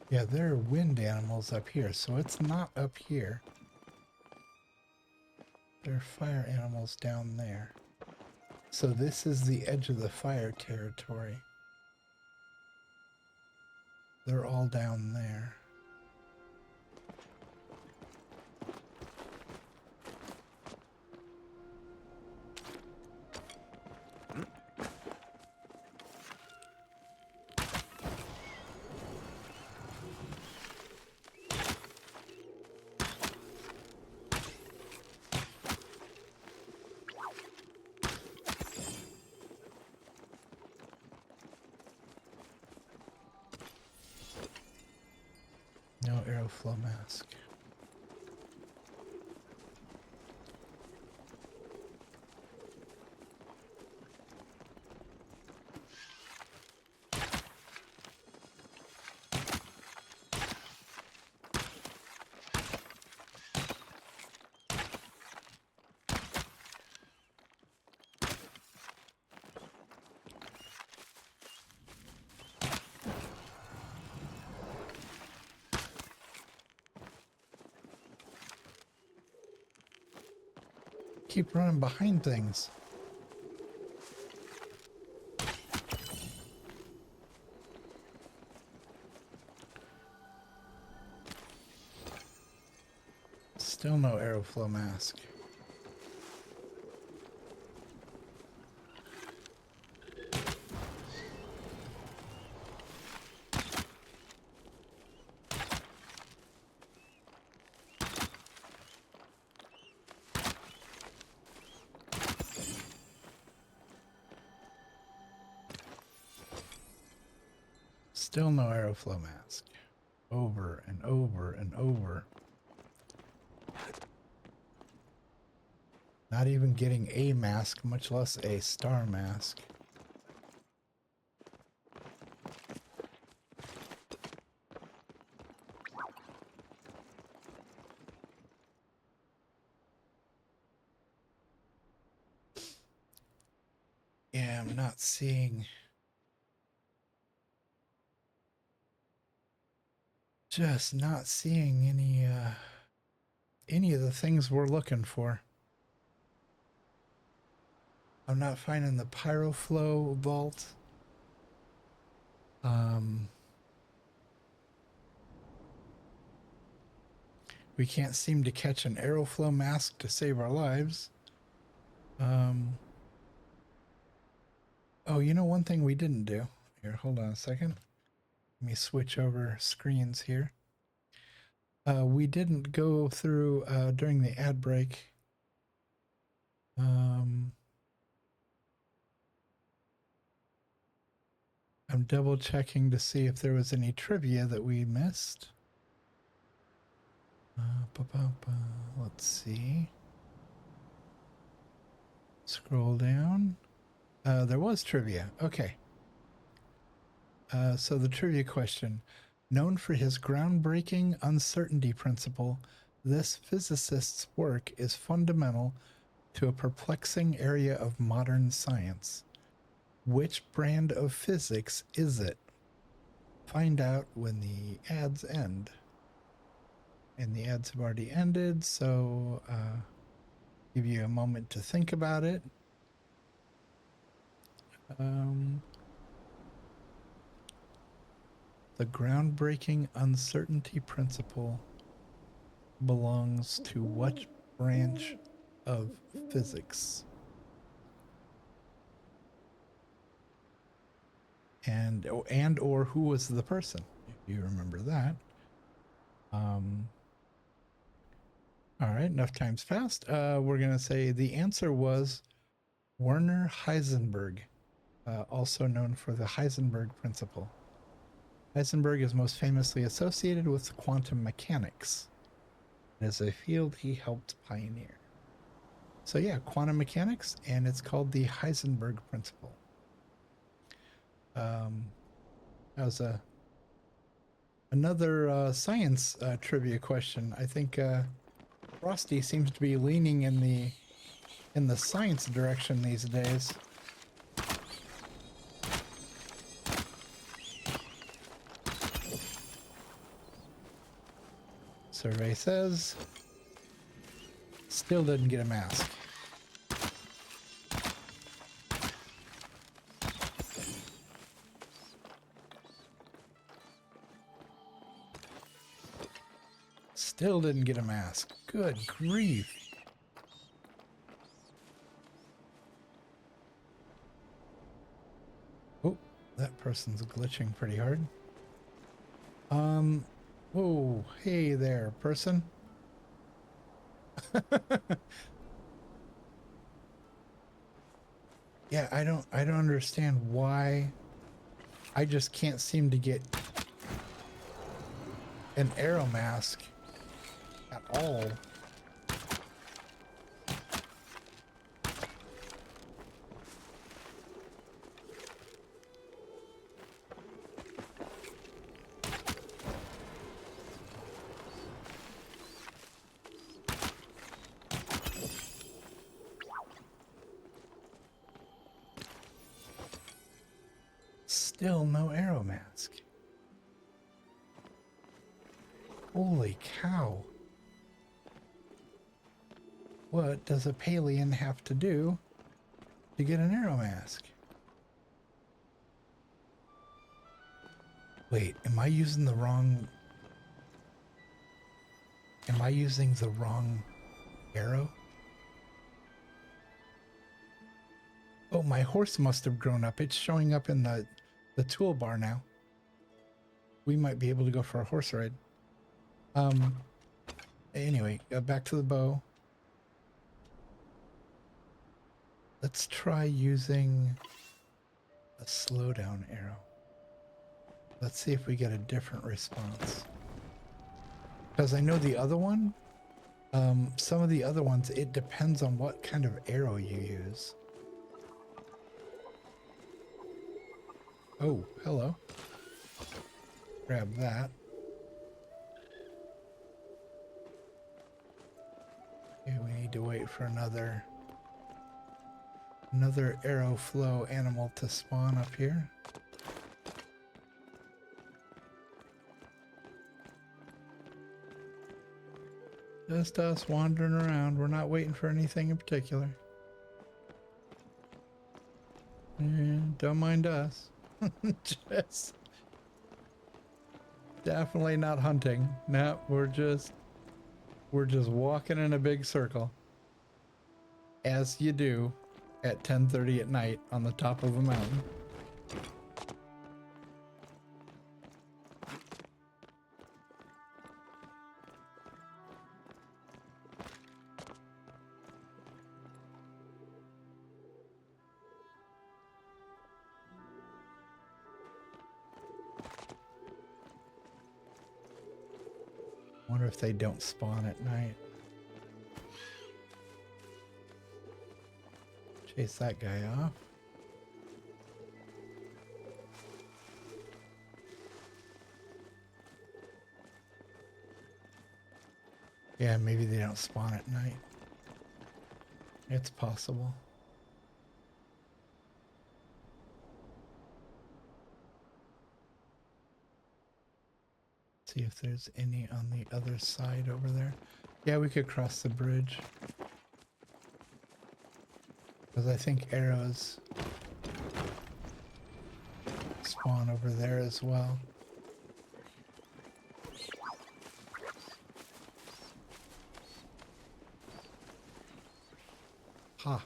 Yeah, there are wind animals up here, so it's not up here. There are fire animals down there. So this is the edge of the fire territory. They're all down there. No aeroflow mask. Keep running behind things. Still no aeroflow mask. Still no aeroflow mask. Over and over and over. Not even getting a mask, much less a star mask. Yeah, I'm not seeing... Just not seeing any of the things we're looking for. I'm not finding the pyroflow vault. We can't seem to catch an aeroflow mask to save our lives. Oh, you know one thing we didn't do? Here, hold on a second. Let me switch over screens here. We didn't go through during the ad break. I'm double checking to see if there was any trivia that we missed. Let's see. Scroll down. There was trivia. Okay. So the trivia question. Known for his groundbreaking uncertainty principle, this physicist's work is fundamental to a perplexing area of modern science. Which brand of physics is it? Find out when the ads end. And the ads have already ended, so give you a moment to think about it. The groundbreaking uncertainty principle belongs to what branch of physics? And or who was the person, if you remember that. All right, enough time's passed. We're gonna say the answer was Werner Heisenberg, also known for the Heisenberg principle. Heisenberg is most famously associated with quantum mechanics. It is a field he helped pioneer. So yeah, quantum mechanics, and it's called the Heisenberg principle. That was another science trivia question. I think Frosty seems to be leaning in the science direction these days. Survey says still didn't get a mask. Still didn't get a mask. Good grief. Oh, that person's glitching pretty hard. Oh, hey there, person. Yeah, I don't understand why I just can't seem to get an arrow mask at all. Still no arrow mask. Holy cow. What does a Palian have to do to get an arrow mask? Wait, am I using the wrong... Am I using the wrong arrow? Oh, my horse must have grown up. It's showing up in the toolbar now. We might be able to go for a horse ride. Anyway, back to the bow. Let's try using a slowdown arrow. Let's see if we get a different response. Because I know the other one, some of the other ones, it depends on what kind of arrow you use. Oh, hello. Grab that. Okay, we need to wait for another arrow flow animal to spawn up here. Just us wandering around. We're not waiting for anything in particular. Don't mind us. Just definitely not hunting. No, we're just walking in a big circle, as you do at 10:30 at night on the top of a mountain. Wonder if they don't spawn at night. Chase that guy off. Yeah, maybe they don't spawn at night. It's possible. See if there's any on the other side over there. Yeah, we could cross the bridge. Because I think arrows spawn over there as well. Ha.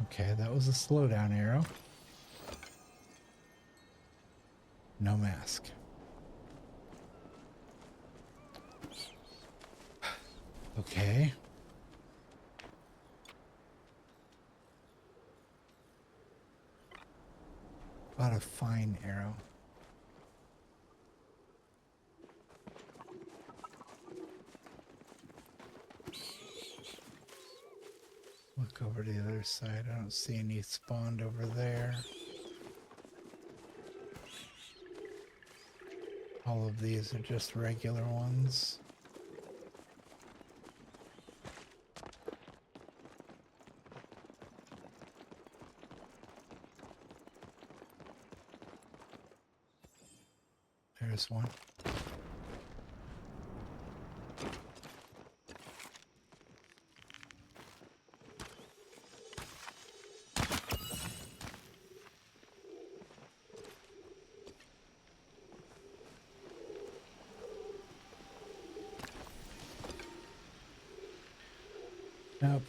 Okay, that was a slowdown arrow. No mask. Okay. About a fine arrow. Look over to the other side. I don't see any spawned over there. All of these are just regular ones. There's one. Nope.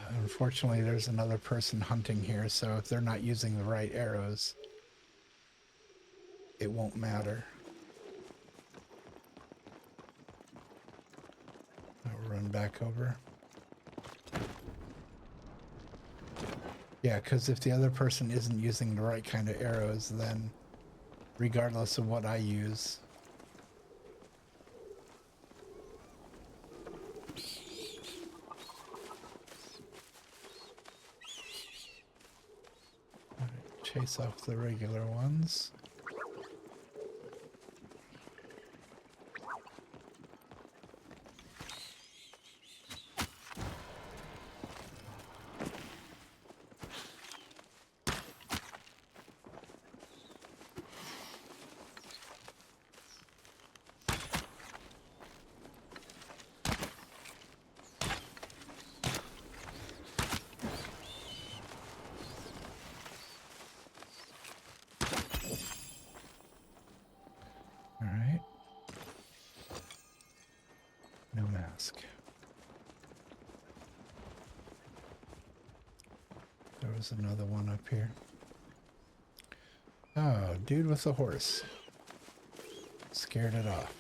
Unfortunately, there's another person hunting here, so if they're not using the right arrows, it won't matter. I'll run back over. Yeah, because if the other person isn't using the right kind of arrows, then regardless of what I use, chase off the regular ones. There was another one up here. Oh, dude with a horse. Scared it off.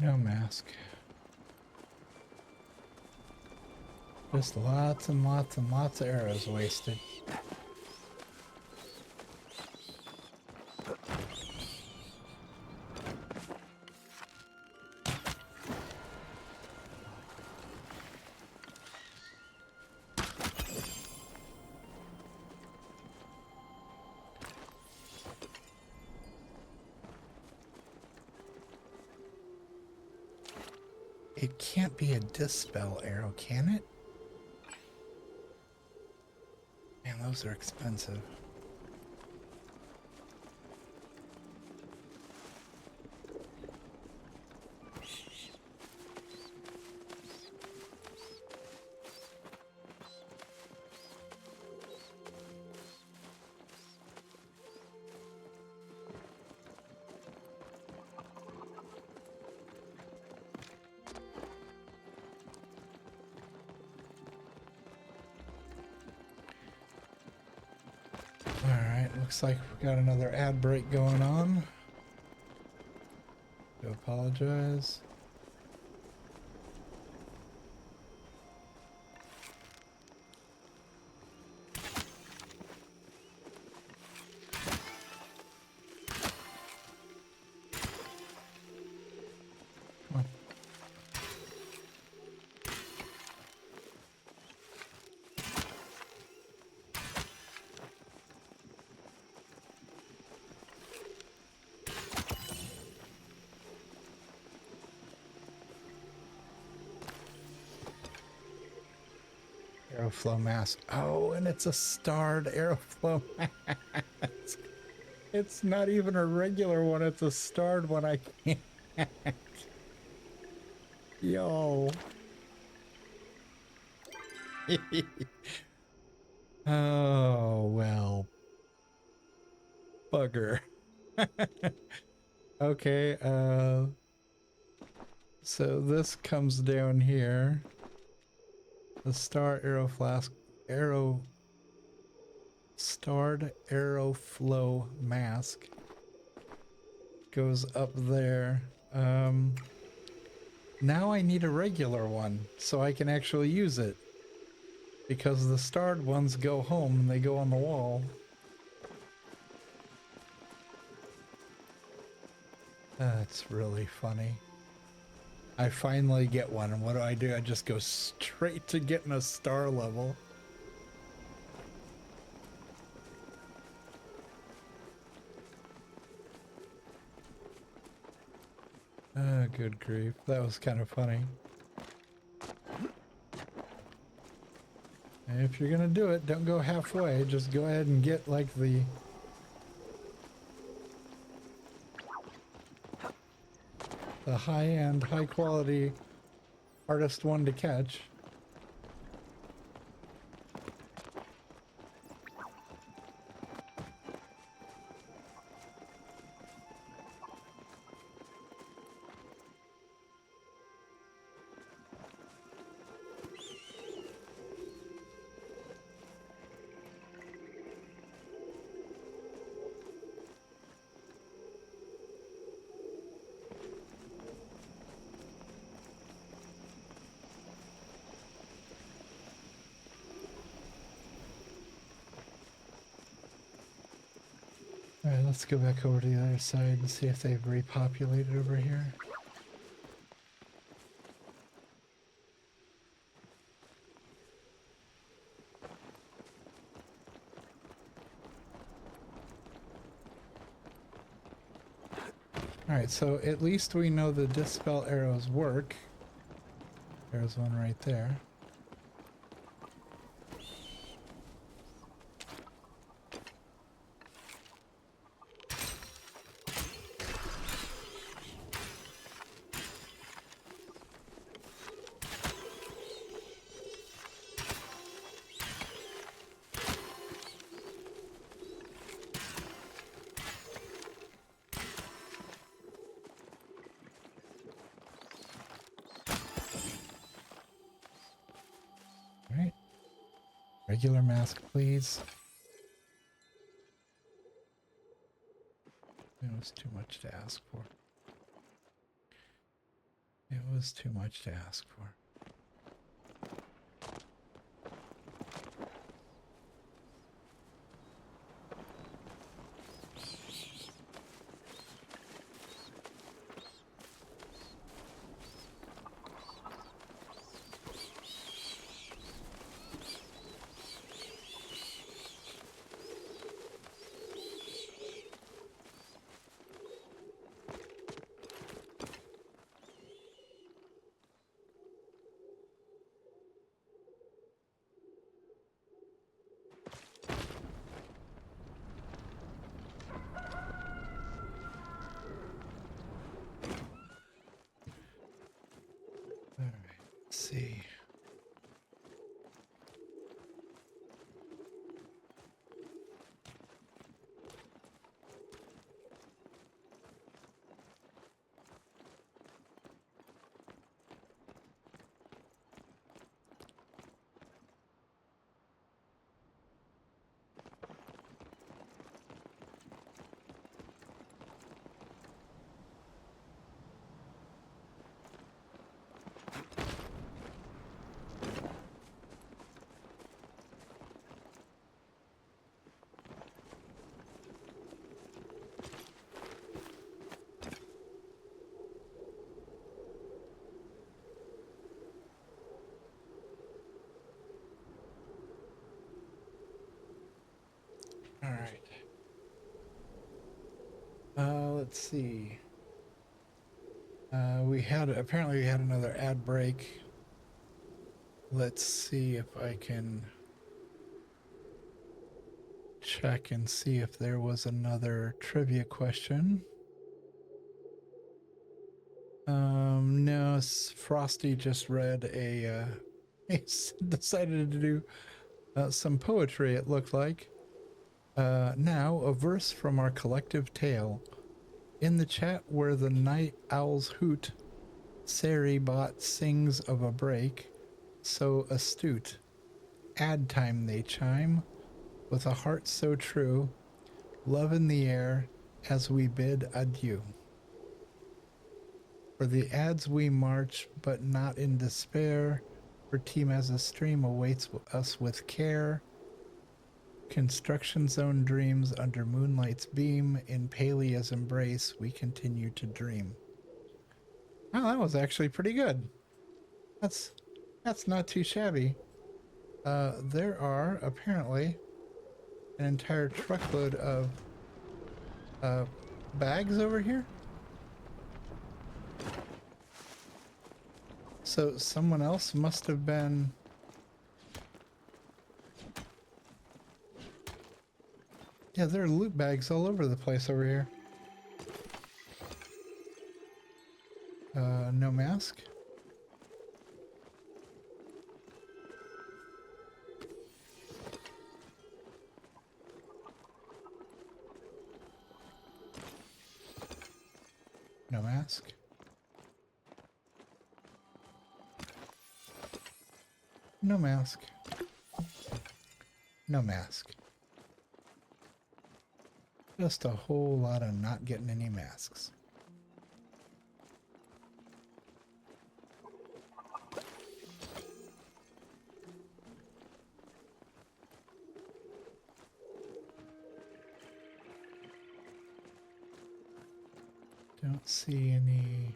No mask. Just lots and lots and lots of arrows wasted. It can't be a dispel arrow, can it? Man, those are expensive. Alright, looks like we got another ad break going on. Do apologize. Come on. Aeroflow mask. Oh, and it's a starred aeroflow mask. It's not even a regular one, it's a starred one. I can't. Yo. Oh, well. Bugger. Okay, so this comes down here. The starred aeroflow mask goes up there. Now I need a regular one so I can actually use it, because the starred ones go home and they go on the wall. That's really funny. I finally get one, and what do? I just go straight to getting a star level. Oh, good grief. That was kind of funny. And if you're gonna do it, don't go halfway. Just go ahead and get like the high-end, high-quality hardest one to catch. Alright, let's go back over to the other side and see if they've repopulated over here. Alright, so at least we know the dispel arrows work. There's one right there. Alright. Regular mask, please. It was too much to ask for. It was too much to ask for. see. All right. Let's see. Apparently we had another ad break. Let's see if I can check and see if there was another trivia question. No, Frosty just read he decided to do some poetry, it looked like. Now, a verse from our collective tale. In the chat where the night owls hoot, Sari bot sings of a break, so astute. Ad time they chime, with a heart so true, love in the air as we bid adieu. For the ads we march, but not in despair, for tmaaz's stream awaits us with care. Construction zone dreams under moonlight's beam, in Palia's embrace we continue to dream. Oh, that was actually pretty good. That's not too shabby. There are apparently an entire truckload of bags over here. So someone else must have been... Yeah, there are loot bags all over the place over here. No mask. No mask. No mask. No mask. Just a whole lot of not getting any masks. Don't see any...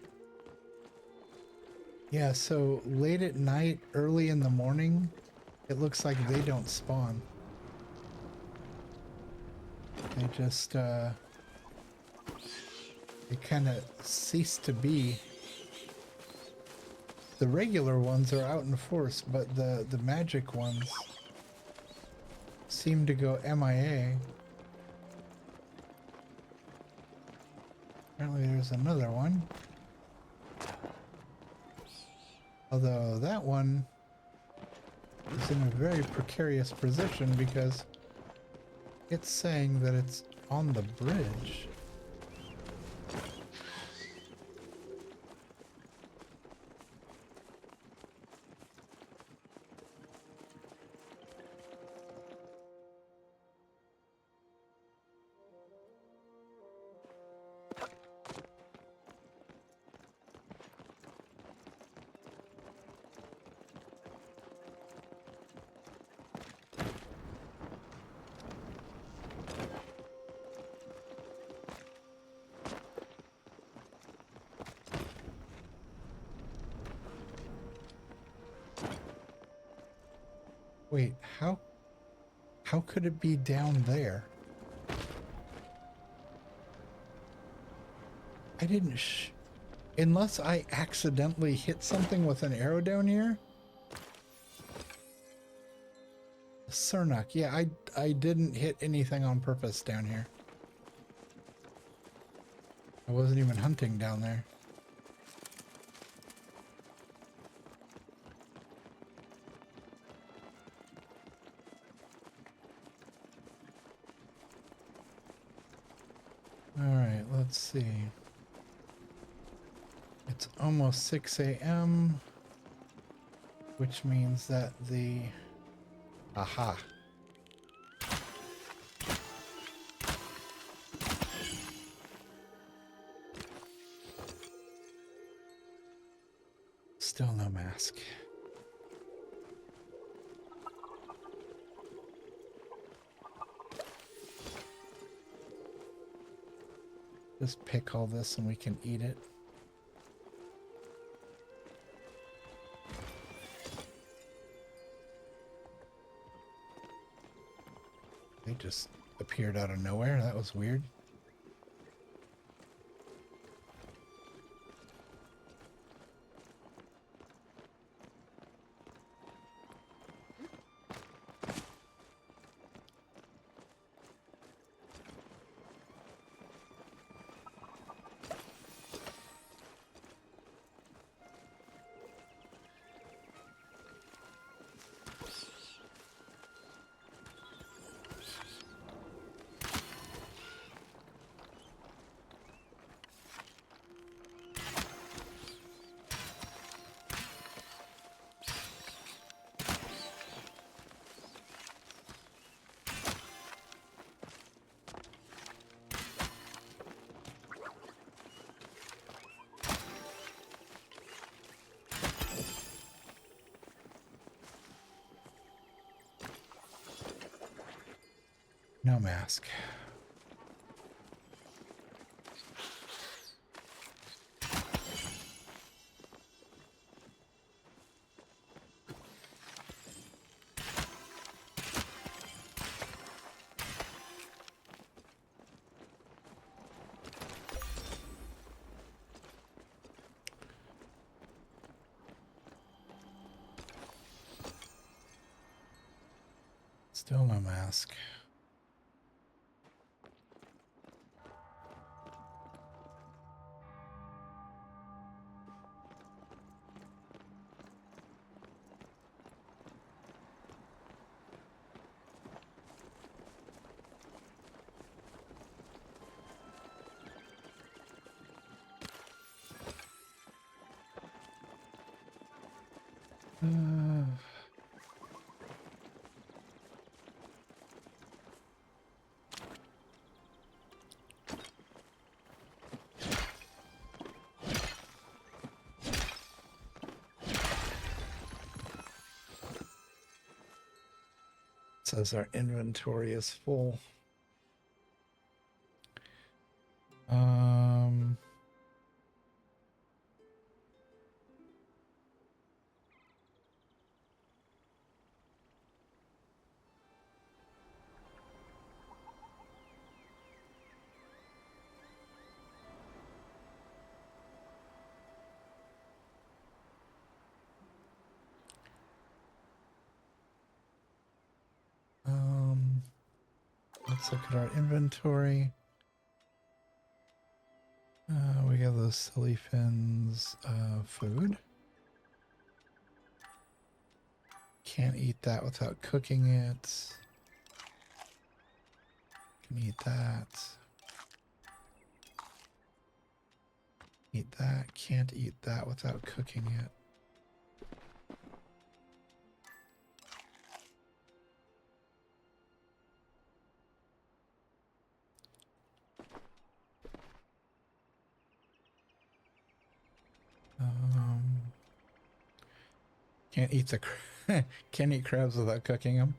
Yeah, so late at night, early in the morning, it looks like they don't spawn. They just, they kind of cease to be. The regular ones are out in force, but the magic ones seem to go MIA. Apparently there's another one. Although that one is in a very precarious position because it's saying that it's on the bridge. Wait, how could it be down there? I didn't unless I accidentally hit something with an arrow down here. Cernuk, yeah, I didn't hit anything on purpose down here. I wasn't even hunting down there. let's see. It's almost 6 a.m., which means that the... Aha. Still no mask. Just pick all this and we can eat it. They just appeared out of nowhere. That was weird. No mask. Still no mask. Says our inventory is full. Let's look at our inventory. We got those silly fins food. Can't eat that without cooking it. Can eat that. Eat that. Can't eat that without cooking it. Can't eat the can't eat crabs without cooking them.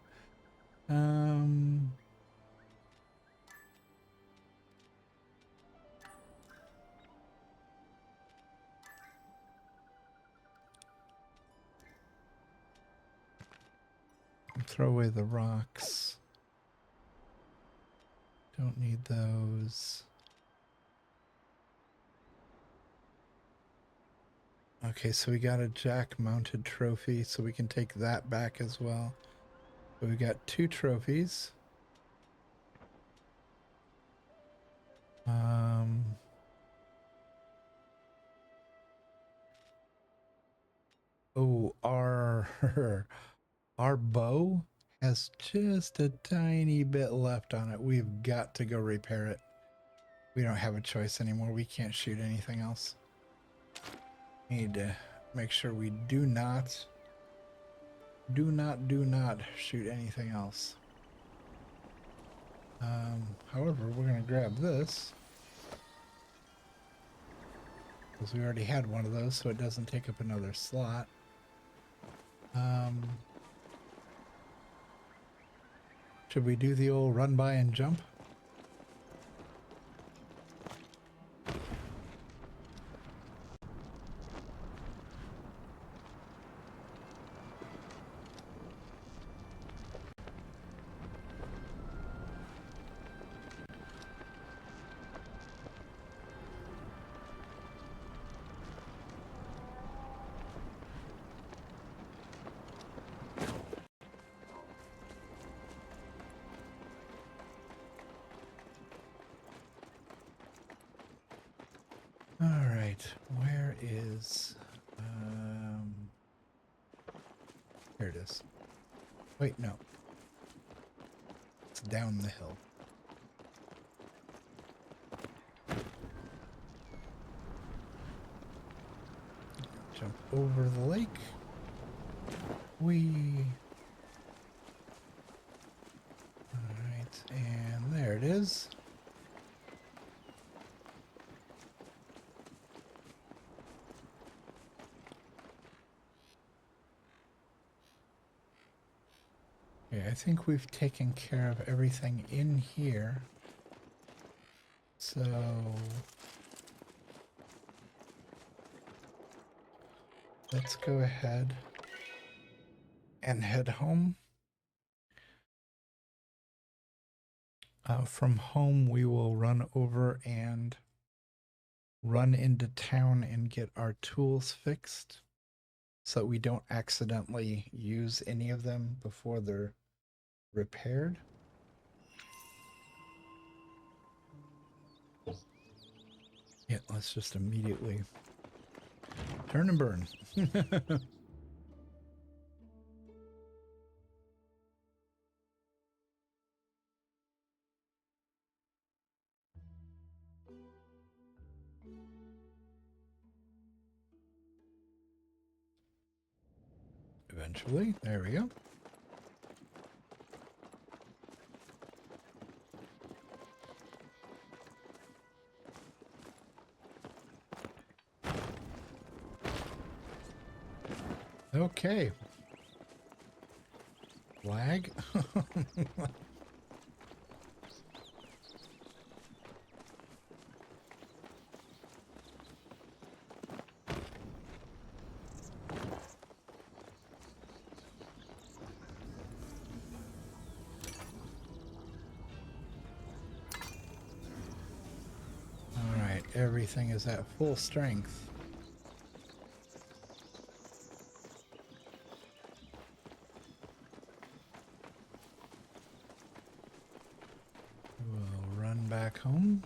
Throw away the rocks. Don't need those. Okay, so we got a jack-mounted trophy, so we can take that back as well. So we got 2 trophies. Oh, our bow has just a tiny bit left on it. We've got to go repair it. We don't have a choice anymore. We can't shoot anything else. We need to make sure we do not shoot anything else. However, we're going to grab this because we already had one of those, so it doesn't take up another slot. Should we do the old run by and jump? All right, where is, here it is. Wait, no. It's down the hill. Jump over the lake. All right, and there it is. Okay, I think we've taken care of everything in here. So let's go ahead and head home. From home, we will run over and run into town and get our tools fixed so that we don't accidentally use any of them before they're repaired. Yeah, let's just immediately turn and burn. Eventually, there we go. Okay. Lag. All right, everything is at full strength. We'll run back home.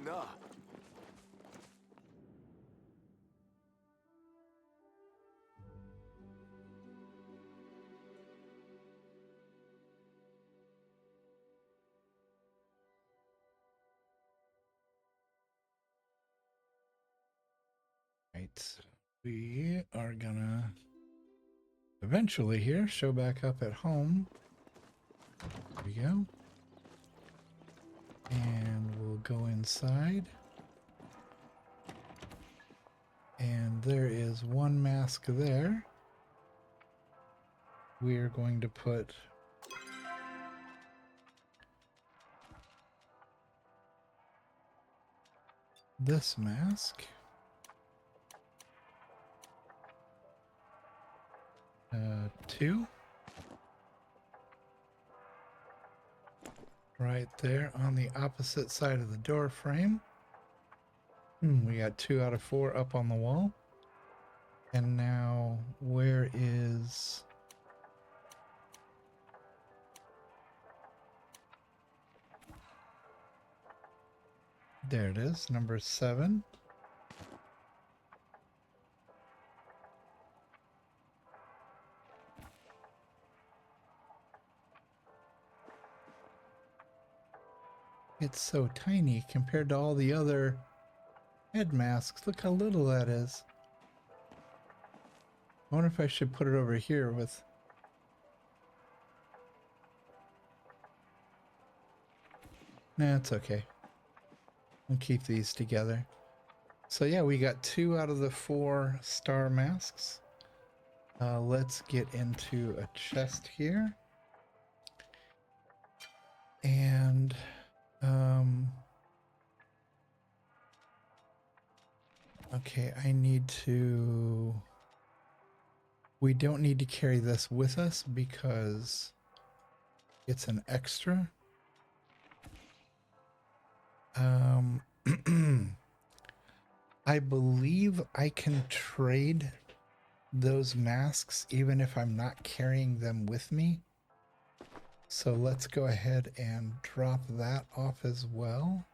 Nah. Right. We are gonna eventually here show back up at home. There we go. And we'll go inside. And there is one mask there. We are going to put this mask. Two. Right there on the opposite side of the door frame. We got 2 out of 4 up on the wall. And now, where is There it is, number 7. It's so tiny compared to all the other head masks. Look how little that is. I wonder if I should put it over here with... Nah, it's okay. We'll keep these together. So yeah, we got 2 out of the 4 star masks. Let's get into a chest here. And okay, I need to... We don't need to carry this with us because it's an extra. I believe I can trade those masks even if I'm not carrying them with me. So let's go ahead and drop that off as well.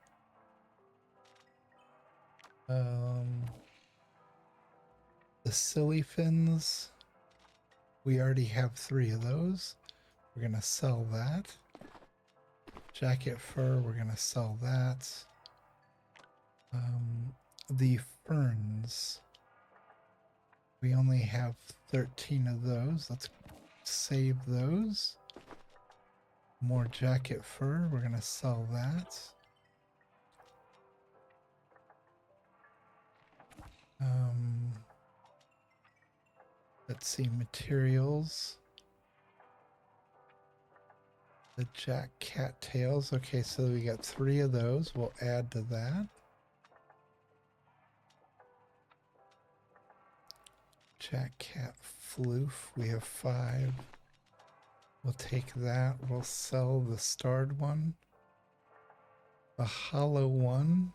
The silly fins, we already have 3 of those. We're gonna sell that. Jacket fur, we're gonna sell that. The ferns, we only have 13 of those. Let's save those. More jacket fur, we're gonna sell that. Let's see, materials. The jack cat tails. Okay, so we got 3 of those. We'll add to that. Jack cat floof. We have 5. We'll take that. We'll sell the starred one. The hollow one.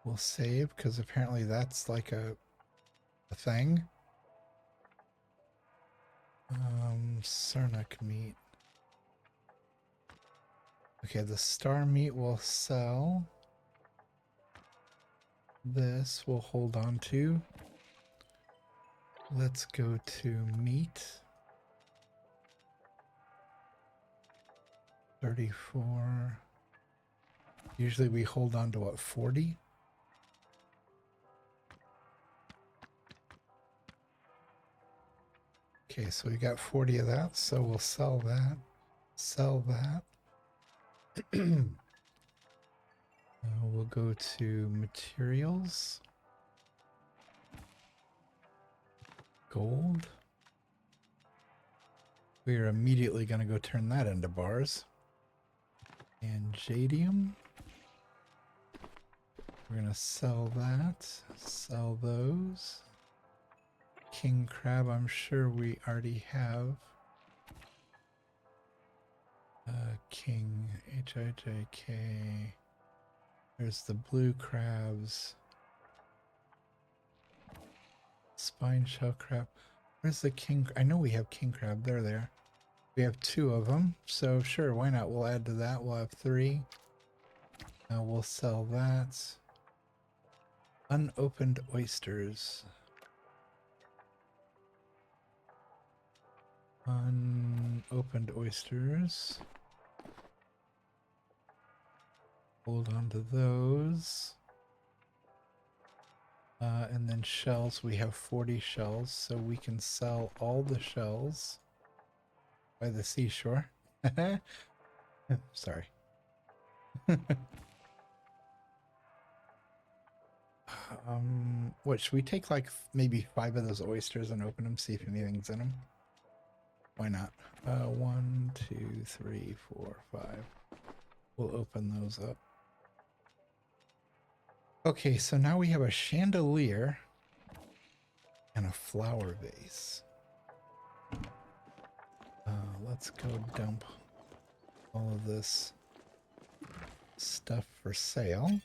We'll save because apparently that's like a thing. Sarnak meat. Okay, the star meat will sell. This we'll hold on to. Let's go to meat. 34. Usually we hold on to what, 40? Okay, so we got 40 of that, so we'll sell that. Sell that. We'll go to materials. Gold. We are immediately going to go turn that into bars. And jadium. We're going to sell that. Sell those. King crab, I'm sure we already have. King, H-I-J-K. There's the blue crabs. Spine shell crab. Where's the king? I know we have king crab. They're there. We have 2 of them. So sure, why not? We'll add to that. We'll have 3. Now we'll sell that. Unopened oysters. Unopened oysters. Hold on to those. And then shells, we have 40 shells, so we can sell all the shells by the seashore. Sorry. What, should we take like maybe 5 of those oysters and open them, see if anything's in them? Why not? 1, 2, 3, 4, 5. We'll open those up. Okay, so now we have a chandelier and a flower vase. Let's go dump all of this stuff for sale.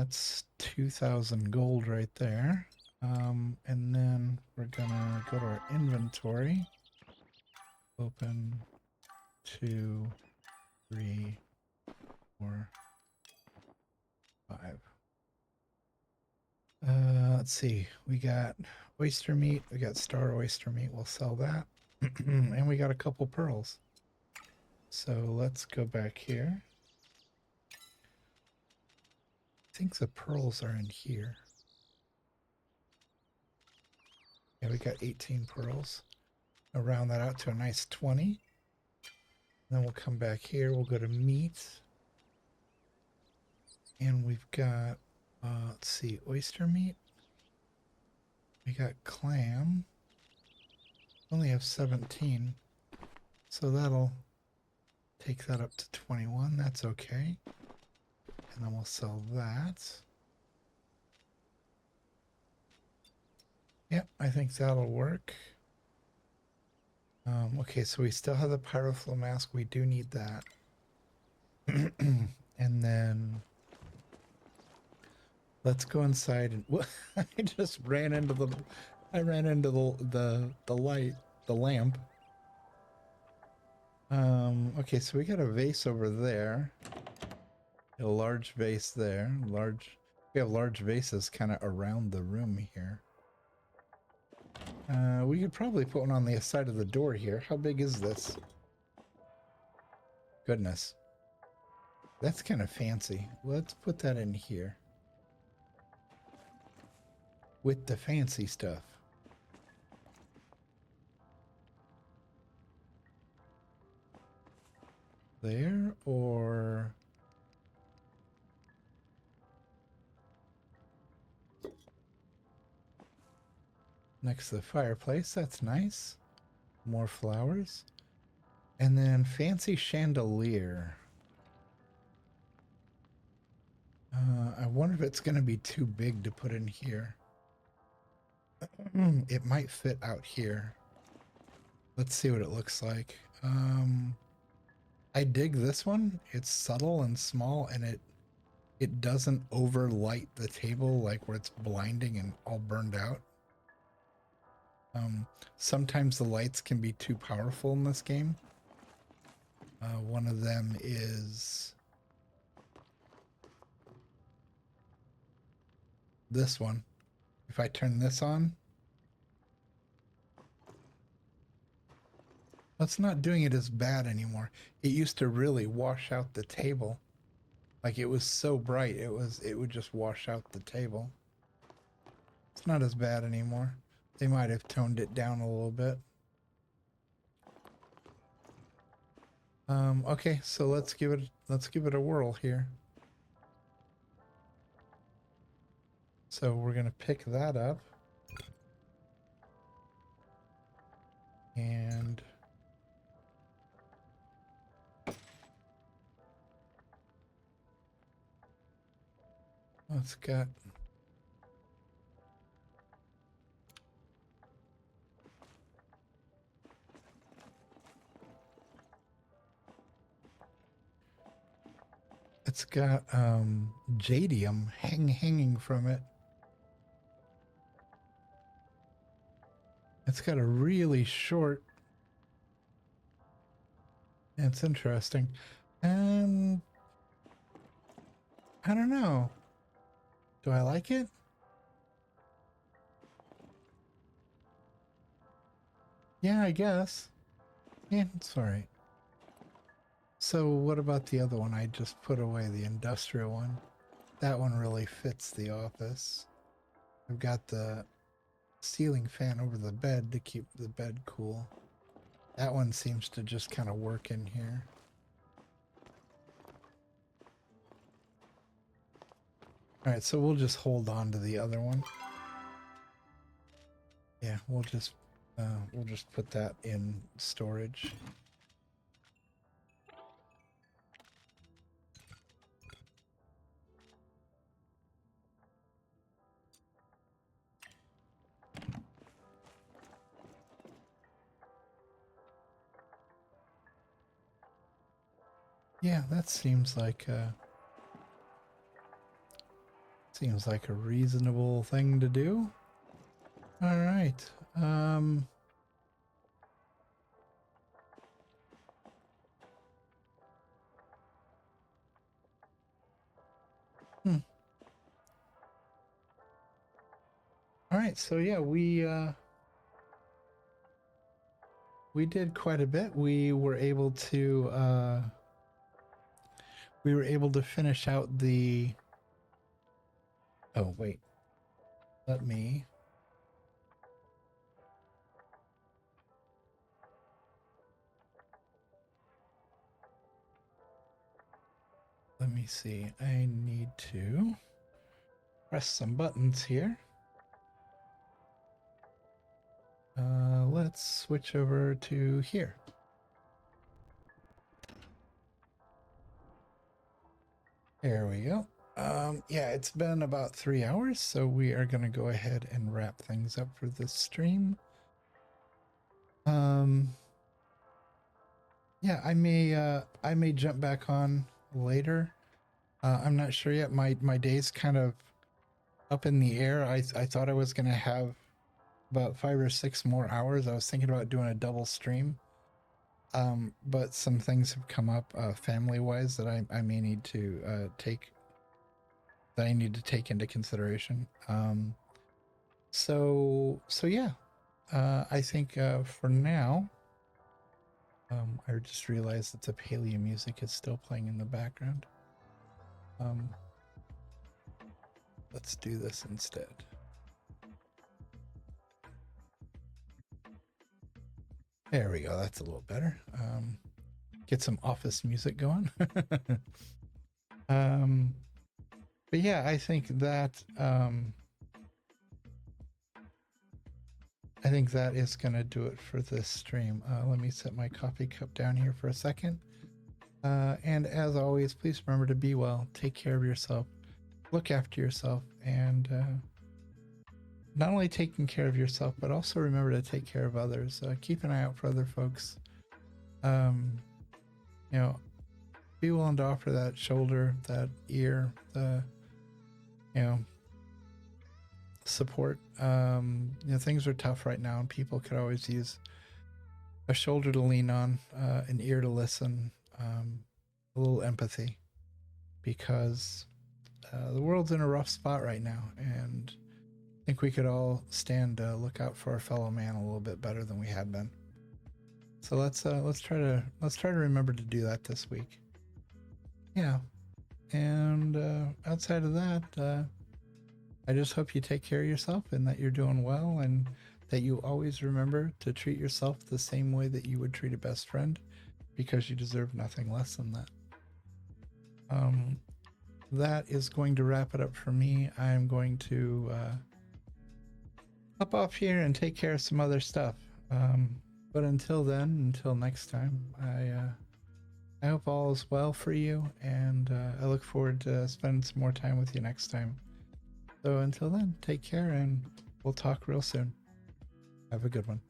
That's 2,000 gold right there. And then we're gonna go to our inventory. Open 2, 3, 4, 5. Let's see. We got oyster meat. We got star oyster meat. We'll sell that. And we got a couple pearls. So let's go back here. I think the pearls are in here. Yeah, we got 18 pearls. I'll round that out to a nice 20. Then we'll come back here. We'll go to meat. And we've got, let's see, oyster meat. We got clam. Only have 17. So that'll take that up to 21. That's okay. And then we'll sell that. Yep, I think that'll work. Okay, so we still have the pyroflow mask. We do need that. And then let's go inside and I just ran into the the light, the lamp. Okay, so we got a vase over there. A large vase there. We have large vases kind of around the room here. We could probably put one on the side of the door here. How big is this? Goodness. That's kind of fancy. Let's put that in here. With the fancy stuff. There, or... next to the fireplace. That's nice. More flowers. And then fancy chandelier. I wonder if it's going to be too big to put in here. It might fit out here. Let's see what it looks like. I dig this one. It's subtle and small, and it doesn't overlight the table like where it's blinding and all burned out. Sometimes the lights can be too powerful in this game. One of them is this one. If I turn this on, it's not doing it as bad anymore. It used to really wash out the table. Like it was so bright, it would just wash out the table. It's not as bad anymore. They might have toned it down a little bit. Okay, so let's give it a whirl here. So we're gonna pick that up. And it's got jadium hanging from it. It's got a really short. It's interesting. And I don't know. Do I like it? Yeah, I guess. Yeah, it's alright. So what about the other one? I just put away the industrial one. That one really fits the office. I've got the ceiling fan over the bed to keep the bed cool. That one seems to just kind of work in here. Alright, so we'll just hold on to the other one. Yeah, we'll just put that in storage. Yeah, that seems like Seems like a reasonable thing to do. All right. All right. So yeah, we did quite a bit. We were able to finish out the. Oh wait. Let me. Let me see. I need to press some buttons here. Let's switch over to here. There we go. Yeah, it's been about 3 hours, so we are going to go ahead and wrap things up for this stream. Yeah, I may jump back on later. I'm not sure yet. My day's kind of up in the air. I thought I was going to have about 5 or 6 more hours. I was thinking about doing a double stream. But some things have come up family-wise that I may need to take into consideration. So yeah, I think for now, I just realized that the Palia music is still playing in the background. Let's do this instead. There we go. That's a little better. Get some office music going. But yeah, I think that is going to do it for this stream. Let me set my coffee cup down here for a second. And as always, please remember to be well, take care of yourself, look after yourself, and not only taking care of yourself, but also remember to take care of others. Keep an eye out for other folks. You know, be willing to offer that shoulder, that ear, the, support. Things are tough right now, and people could always use a shoulder to lean on, an ear to listen, a little empathy, because the world's in a rough spot right now, and I think we could all stand look out for our fellow man a little bit better than we have been. So let's try to remember to do that this week. Yeah, and outside of that, I just hope you take care of yourself and that you're doing well, and that you always remember to treat yourself the same way that you would treat a best friend, because you deserve nothing less than that. That is going to wrap it up for me. I'm going to hop off here and take care of some other stuff. But until then, until next time, I hope all is well for you, and I look forward to spending some more time with you next time. So until then, take care, and we'll talk real soon. Have a good one.